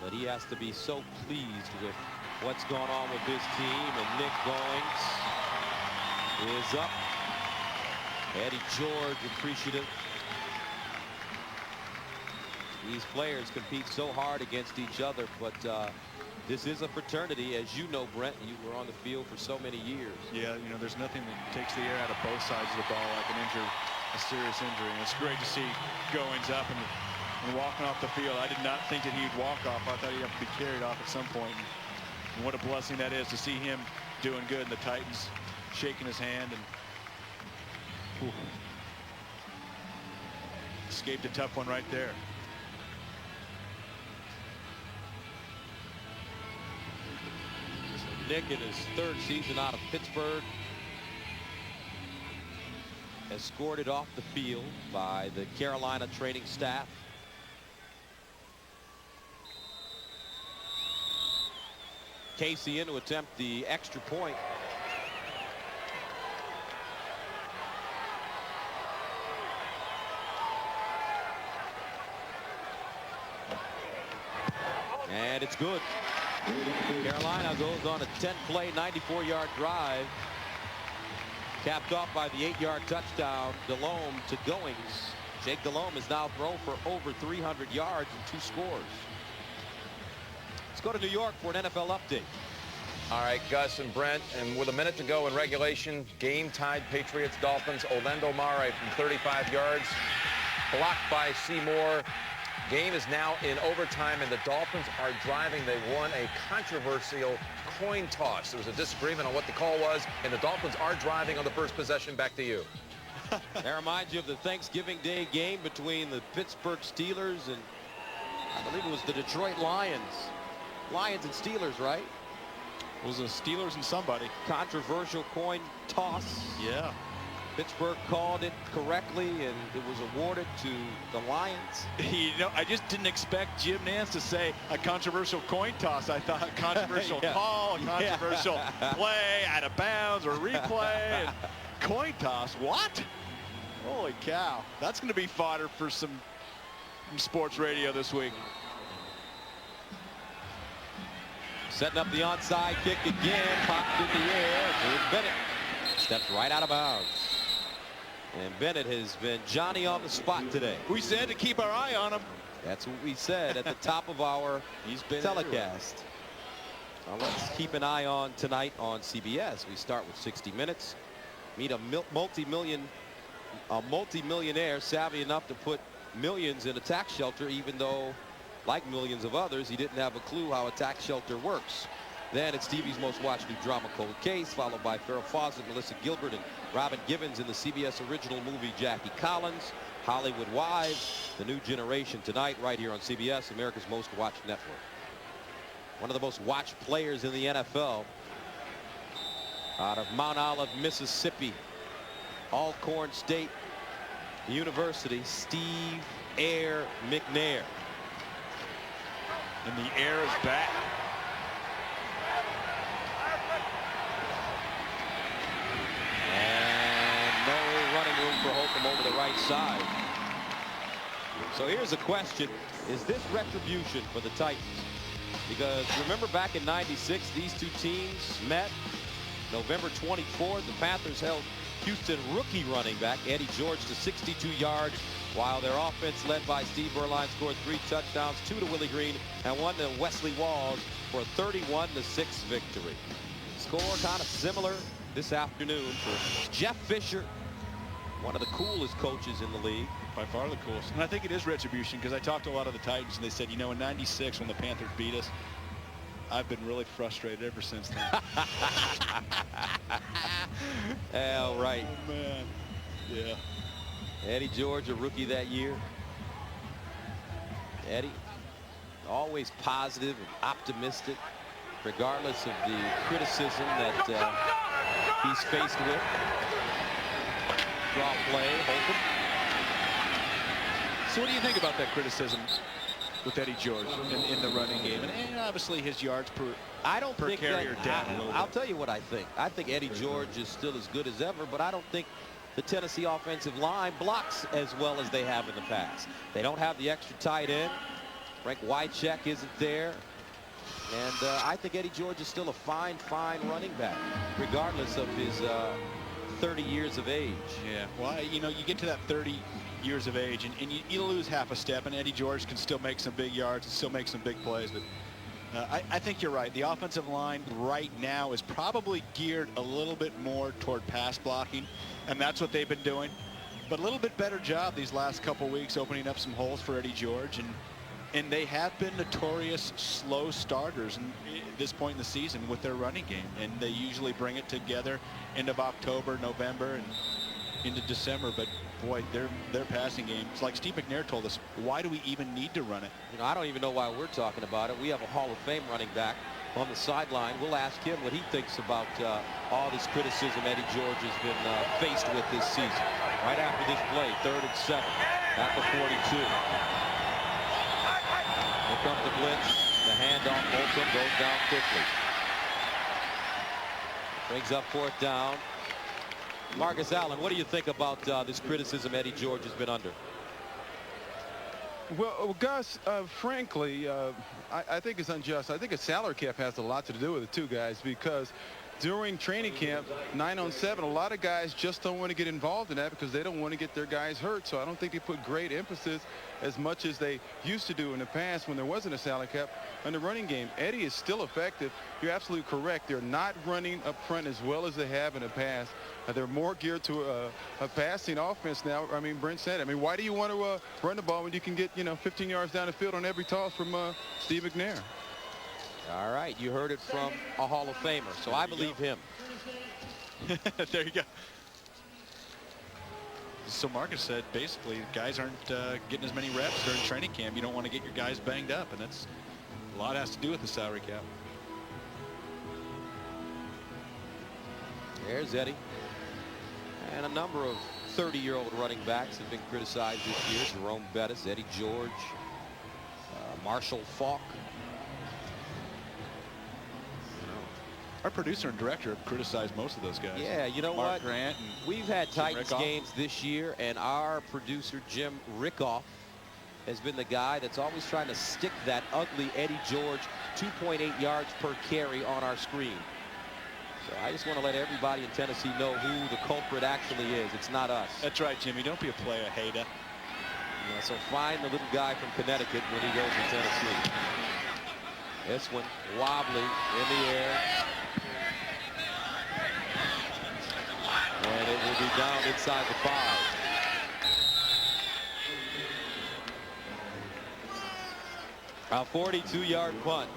but he has to be so pleased with what's going on with his team. And Nick Goings is up. Eddie George appreciative. These players compete so hard against each other, but This is a fraternity, as you know, Brent. You were on the field for so many years. Yeah, you know, there's nothing that takes the air out of both sides of the ball like a serious injury. And it's great to see Goings up and walking off the field. I did not think that he'd walk off. I thought he'd have to be carried off at some point. And what a blessing that is to see him doing good, and the Titans shaking his hand and escaped a tough one right there. Nick, in his third season out of Pittsburgh, escorted off the field by the Carolina training staff. Casey in to attempt the extra point. And it's good. Carolina goes on a 10-play, 94-yard drive, capped off by the 8-yard touchdown, Delhomme to Goings. Jake Delhomme has now thrown for over 300 yards and 2 scores. Let's go to New York for an NFL update. All right, Gus and Brent, and with a minute to go in regulation, game-tied Patriots-Dolphins. Orlando Mare from 35 yards, blocked by Seymour. Game is now in overtime, and the Dolphins are driving. They won a controversial coin toss. There was a disagreement on what the call was, and the Dolphins are driving on the first possession. Back to you. That reminds you of the Thanksgiving Day game between the Pittsburgh Steelers and I believe it was the Detroit Lions. Lions and Steelers, right? It was the Steelers and somebody. Controversial coin toss. Yeah. Pittsburgh called it correctly, and it was awarded to the Lions. You know, I just didn't expect Jim Nantz to say a controversial coin toss. I thought controversial call, a controversial play, out of bounds, or replay, and coin toss. What? Holy cow. That's going to be fodder for some sports radio this week. Setting up the onside kick again, popped in the air. Here's Bennett. Steps right out of bounds. And Bennett has been Johnny on the spot today. We said to keep our eye on him. That's what we said at the top of our telecast. Now let's keep an eye on tonight on CBS. We start with 60 Minutes. Meet a multi-millionaire savvy enough to put millions in a tax shelter, even though, like millions of others, he didn't have a clue how a tax shelter works. Then it's TV's most watched new drama, Cold Case, followed by Farrah Fawcett, Melissa Gilbert, and Robin Givens in the CBS original movie Jackie Collins, Hollywood Wives, The New Generation tonight right here on CBS, America's most watched network. One of the most watched players in the NFL out of Mount Olive, Mississippi, Alcorn State University, Steve Air McNair. And the air is back. And no running room for Holcomb over the right side. So here's a question. Is this retribution for the Titans? Because remember back in '96, these two teams met. November 24th, the Panthers held Houston rookie running back Eddie George to 62 yards, while their offense led by Steve Berline scored 3 touchdowns, 2 to Willie Green and 1 to Wesley Walls for a 31-6 victory. Score kind of similar this afternoon for Jeff Fisher, one of the coolest coaches in the league. By far the coolest. And I think it is retribution, because I talked to a lot of the Titans and they said, you know, in '96 when the Panthers beat us, I've been really frustrated ever since then. All right. Oh, man. Yeah. Eddie George, a rookie that year. Eddie, always positive and optimistic, regardless of the criticism that he's faced with. Draw play, Holcomb. So what do you think about that criticism with Eddie George in the running game? And obviously his yards per carry are down a little bit. I'll tell you what I think. I think Eddie George is still as good as ever, but I don't think the Tennessee offensive line blocks as well as they have in the past. They don't have the extra tight end. Frank Wycheck isn't there. And I think Eddie George is still a fine running back, regardless of his 30 years of age. Yeah, well, you know, you get to that 30 years of age and you lose half a step, and Eddie George can still make some big yards and still make some big plays, but I think you're right. The offensive line right now is probably geared a little bit more toward pass blocking, and that's what they've been doing. But a little bit better job these last couple weeks opening up some holes for Eddie George, and they have been notorious slow starters at this point in the season with their running game, and they usually bring it together end of October, November, and into December. But boy, their passing game, it's like Steve McNair told us, why do we even need to run it? You know, I don't even know why we're talking about it. We have a Hall of Fame running back on the sideline. We'll ask him what he thinks about all this criticism Eddie George has been faced with this season. Right after this play, 3rd and 7 at the 42. Here comes the blitz. The handoff, Bolton goes down quickly. Brings up 4th down. Marcus Allen, what do you think about this criticism Eddie George has been under? Well, Gus, frankly, I think it's unjust. I think a salary cap has a lot to do with it, too, guys, because during training camp, 9-on-7, a lot of guys just don't want to get involved in that because they don't want to get their guys hurt. So I don't think they put great emphasis as much as they used to do in the past when there wasn't a salary cap on the running game. Eddie is still effective. You're absolutely correct. They're not running up front as well as they have in the past. They're more geared to a passing offense now. I mean, Brent said, I mean, why do you want to run the ball when you can get, 15 yards down the field on every toss from Steve McNair? All right, you heard it from a Hall of Famer, so I believe him. There you go. So Marcus said, basically, guys aren't getting as many reps during training camp. You don't want to get your guys banged up, and that's a lot has to do with the salary cap. There's Eddie. And a number of 30-year-old running backs have been criticized this year. Jerome Bettis, Eddie George, Marshall Faulk. Our producer and director have criticized most of those guys. Yeah, you know Mark what? Grant We've had Titans Rickoff. games this year, and our producer, Jim Rickoff, has been the guy that's always trying to stick that ugly Eddie George 2.8 yards per carry on our screen. So I just want to let everybody in Tennessee know who the culprit actually is. It's not us. That's right, Jimmy. Don't be a player hater. Yeah, so find the little guy from Connecticut when he goes to Tennessee. This one wobbly in the air. And it will be down inside the 5. A 42-yard punt.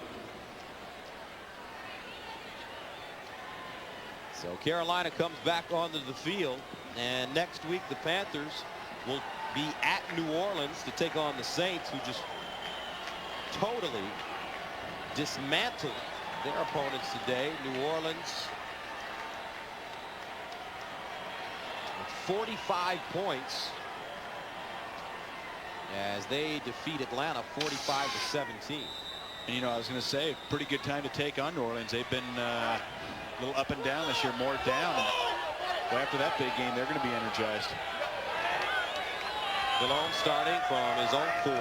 So Carolina comes back onto the field, and next week the Panthers will be at New Orleans to take on the Saints, who just totally dismantled their opponents today. New Orleans with 45 points as they defeat Atlanta 45-17. And I was going to say, pretty good time to take on New Orleans. They've been a little up and down this year, more down. But after that big game, they're going to be energized. Delhomme starting from his own 4.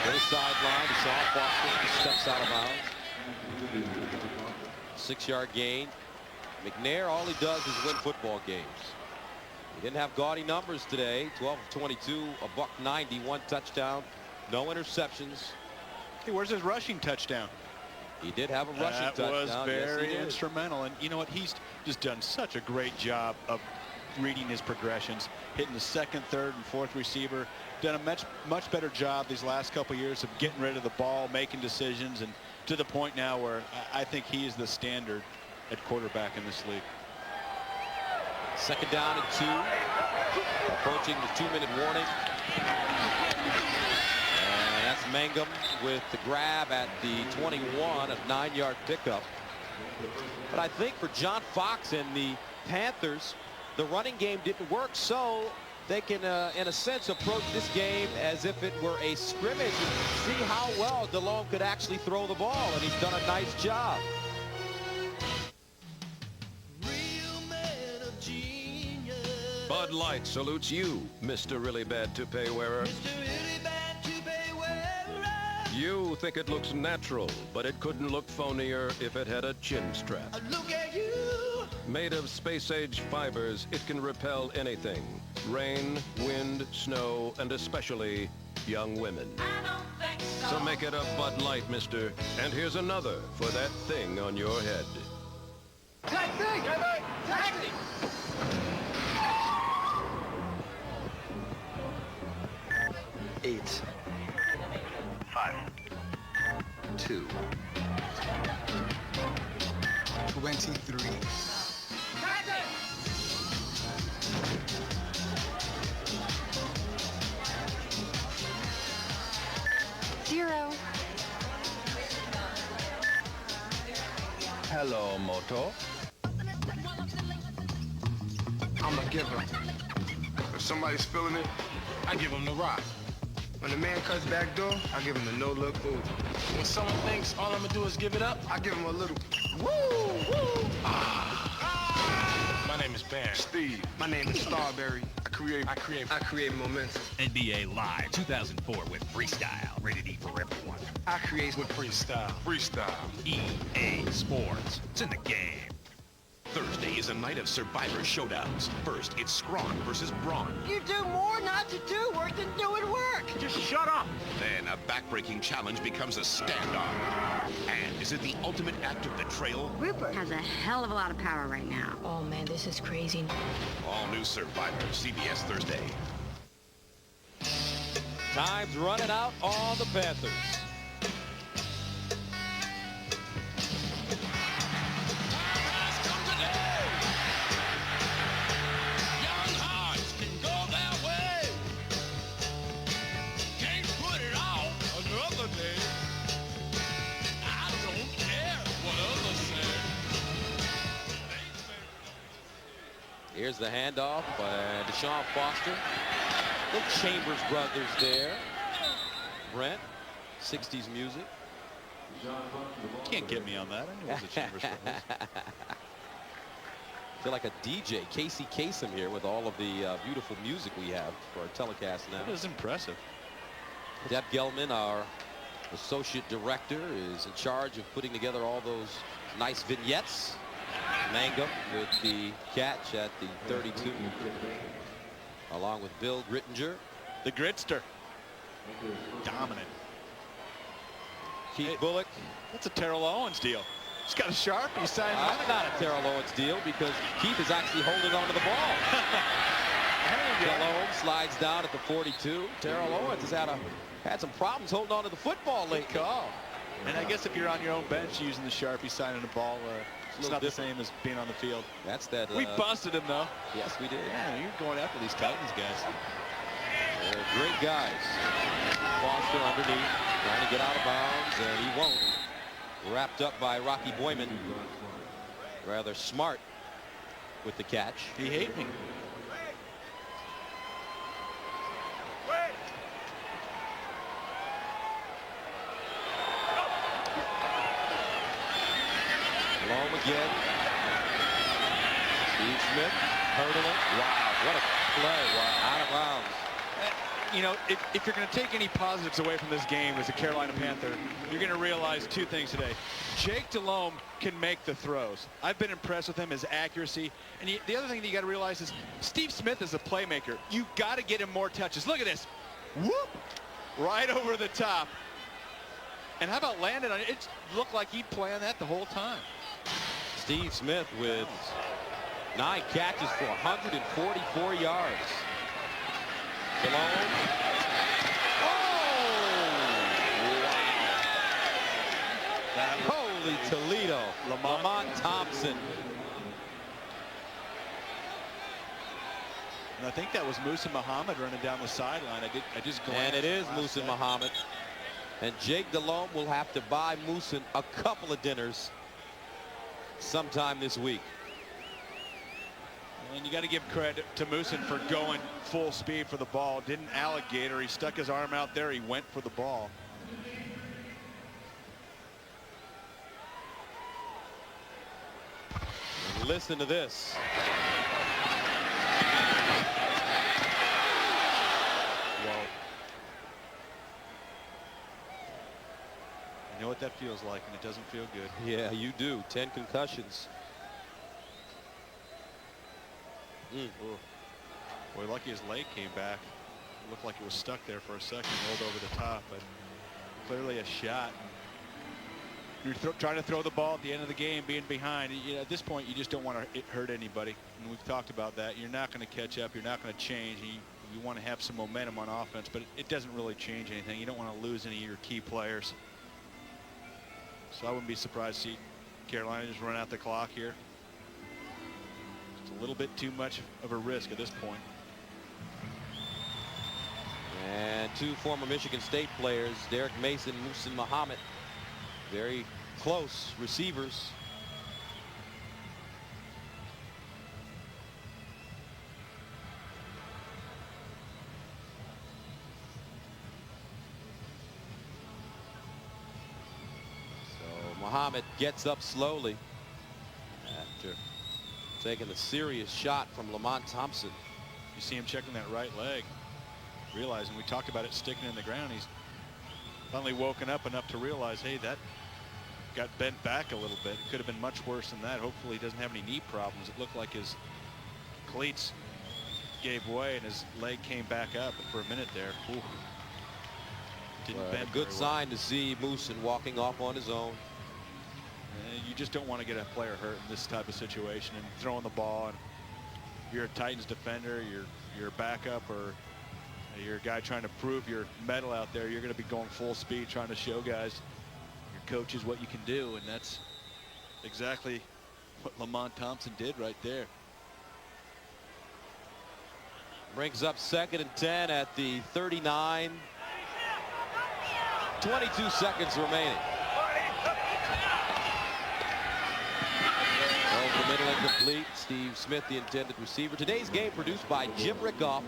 To the sideline, he saw Foster. He steps out of bounds. 6-yard gain. McNair, all he does is win football games. He didn't have gaudy numbers today. 12 of 22, $190, 1 touchdown, no interceptions. Hey, where's his rushing touchdown? He did have a rushing touchdown. That was very yes, instrumental. And you know what? He's just done such a great job of reading his progressions, hitting the 2nd, 3rd, and 4th receiver. Done a much better job these last couple years of getting rid of the ball, making decisions, and to the point now where I think he is the standard at quarterback in this league. 2nd down and 2. Approaching the 2-minute warning. And that's Mangum with the grab at the 21, a 9-yard pickup. But I think for John Fox and the Panthers, the running game didn't work, so they can, in a sense, approach this game as if it were a scrimmage and see how well Delhomme could actually throw the ball, and he's done a nice job. Bud Light salutes you, Mr. Really Bad Toupee Wearer. You think it looks natural, but it couldn't look phonier if it had a chin strap. Look at you. Made of space-age fibers, it can repel anything. Rain, wind, snow, and especially young women. I don't think So make it a Bud Light, mister. And here's another for that thing on your head. Taxi! Taxi! 8. 5. 2. 23. Zero. Hello, Moto. I'm a giver. If somebody's spilling it, I give them the rock. When the man cuts back door, I give him the no-look Uber. When someone thinks all I'm gonna do is give it up, I give him a little woo, woo. My name is Bear. Steve. My name is Starberry. I create momentum. NBA Live 2004 with freestyle. Rated E for everyone. I create with freestyle. Freestyle. EA Sports. It's in the game. Thursday is a night of Survivor showdowns. First, it's Scrawn versus Braun. You do more not to do work than doing work. Just shut up! Then a backbreaking challenge becomes a standoff. And is it the ultimate act of betrayal? Rupert has a hell of a lot of power right now. Oh man, this is crazy. All new Survivor, CBS Thursday. Time's running out on the Panthers. Here's the handoff by Deshaun Foster. The Chambers brothers there. Brent, 60s music. Can't get me on that. I knew it was the Chambers brothers. Feel like a DJ, Casey Kasem here with all of the beautiful music we have for our telecast now. That is impressive. Deb Gelman, our associate director, is in charge of putting together all those nice vignettes. Mangum with the catch at the 32, along with Bill Grittinger. The Gritster. Dominant. Keith Bullock. That's a Terrell Owens deal. He's got a Sharpie signed. That's not a Terrell Owens deal because Keith is actually holding onto the ball. Terrell Owens slides down at the 42. Terrell Owens has had some problems holding on to the football lately. And I guess if you're on your own bench using the Sharpie signing the ball, it's not the same as being on the field. That's that. We busted him, though. Yes, we did. Yeah, you're going after these Titans guys. They're great guys. Foster underneath, trying to get out of bounds, and he won't. Wrapped up by Rocky Boyman. Rather smart with the catch. He hate me. Long again. Steve Smith hurdling. Wow, what a play. Wow, out of bounds. You know, if you're going to take any positives away from this game as a Carolina Panther, you're going to realize two things today. Jake Delhomme can make the throws. I've been impressed with him, his accuracy. And the other thing that you got to realize is Steve Smith is a playmaker. You've got to get him more touches. Look at this. Whoop! Right over the top. And how about landing on it? It looked like he'd planned that the whole time. Steve Smith with 9 catches for 144 yards. Delhomme. Oh! Wow. Holy Toledo. Lamont Thompson. And I think that was Musa Muhammad running down the sideline. I just glanced. And it is Musa Muhammad. And Jake Delhomme will have to buy Musa a couple of dinners sometime this week. And you got to give credit to Musin for going full speed for the ball. Didn't alligator. He stuck his arm out there. He went for the ball. And listen to this. Whoa. You know what that feels like, and it doesn't feel good. Yeah, you do. 10 concussions. Boy, lucky his leg came back. It looked like it was stuck there for a second, rolled over the top. But clearly a shot. You're trying to throw the ball at the end of the game, being behind. At this point, you just don't want to hurt anybody. And we've talked about that. You're not going to catch up. You're not going to change. You want to have some momentum on offense, but it doesn't really change anything. You don't want to lose any of your key players. So I wouldn't be surprised to see Carolina just run out the clock here. It's a little bit too much of a risk at this point. And two former Michigan State players, Derek Mason, Muhsin Muhammad, very close receivers. So Muhammad gets up slowly after taking a serious shot from Lamont Thompson. You see him checking that right leg, realizing we talked about it sticking in the ground. He's finally woken up enough to realize, hey, that got bent back a little bit. It could have been much worse than that. Hopefully he doesn't have any knee problems. It looked like his cleats gave way and his leg came back up. But for a minute there, didn't bend. A good sign to see Muhsin walking off on his own. You just don't want to get a player hurt in this type of situation and throwing the ball. And you're a Titans defender, you're a backup, or you're a guy trying to prove your mettle out there. You're going to be going full speed trying to show guys, your coaches, what you can do. And that's exactly what Lamont Thompson did right there. Brings up 2nd and 10 at the 39. 22 seconds remaining. Over the middle, incomplete. Steve Smith, the intended receiver. Today's game produced by Jim Rickoff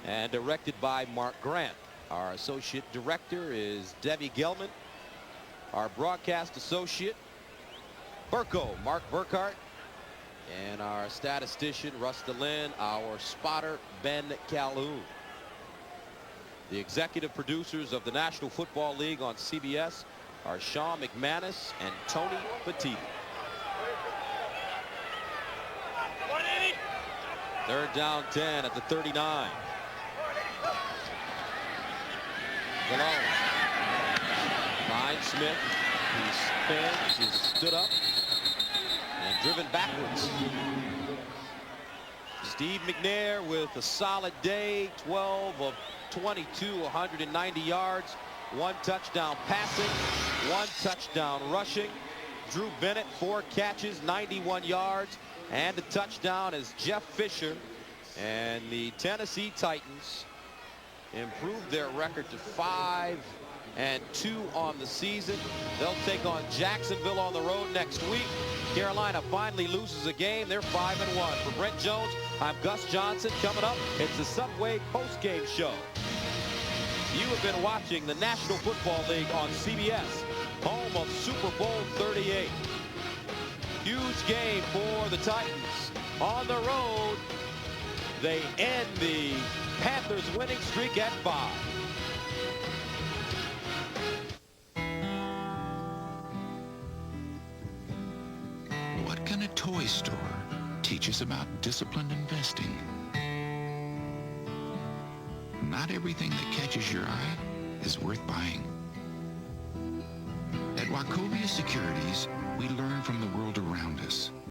and directed by Mark Grant. Our associate director is Debbie Gelman. Our broadcast associate, Burko, Mark Burkhart. And our statistician, Russ DeLynn. Our spotter, Ben Calhoun. The executive producers of the National Football League on CBS are Sean McManus and Tony Petit. 3rd down 10 at the 39. Malone finds Smith. He spins, is stood up, and driven backwards. Steve McNair with a solid day, 12 of 22, 190 yards, 1 touchdown passing, 1 touchdown rushing. Drew Bennett, 4 catches, 91 yards, and a touchdown as Jeff Fisher and the Tennessee Titans improved their record to 5-2 on the season. They'll take on Jacksonville on the road next week. Carolina finally loses a game. They're 5-1. For Brent Jones, I'm Gus Johnson. Coming up, it's the Subway postgame show. You have been watching the National Football League on CBS, home of Super Bowl 38. Huge game for the Titans. On the road, they end the Panthers winning streak at 5. What can a toy store teach us about disciplined investing? Not everything that catches your eye is worth buying. At Wachovia Securities, we learn from the world around us.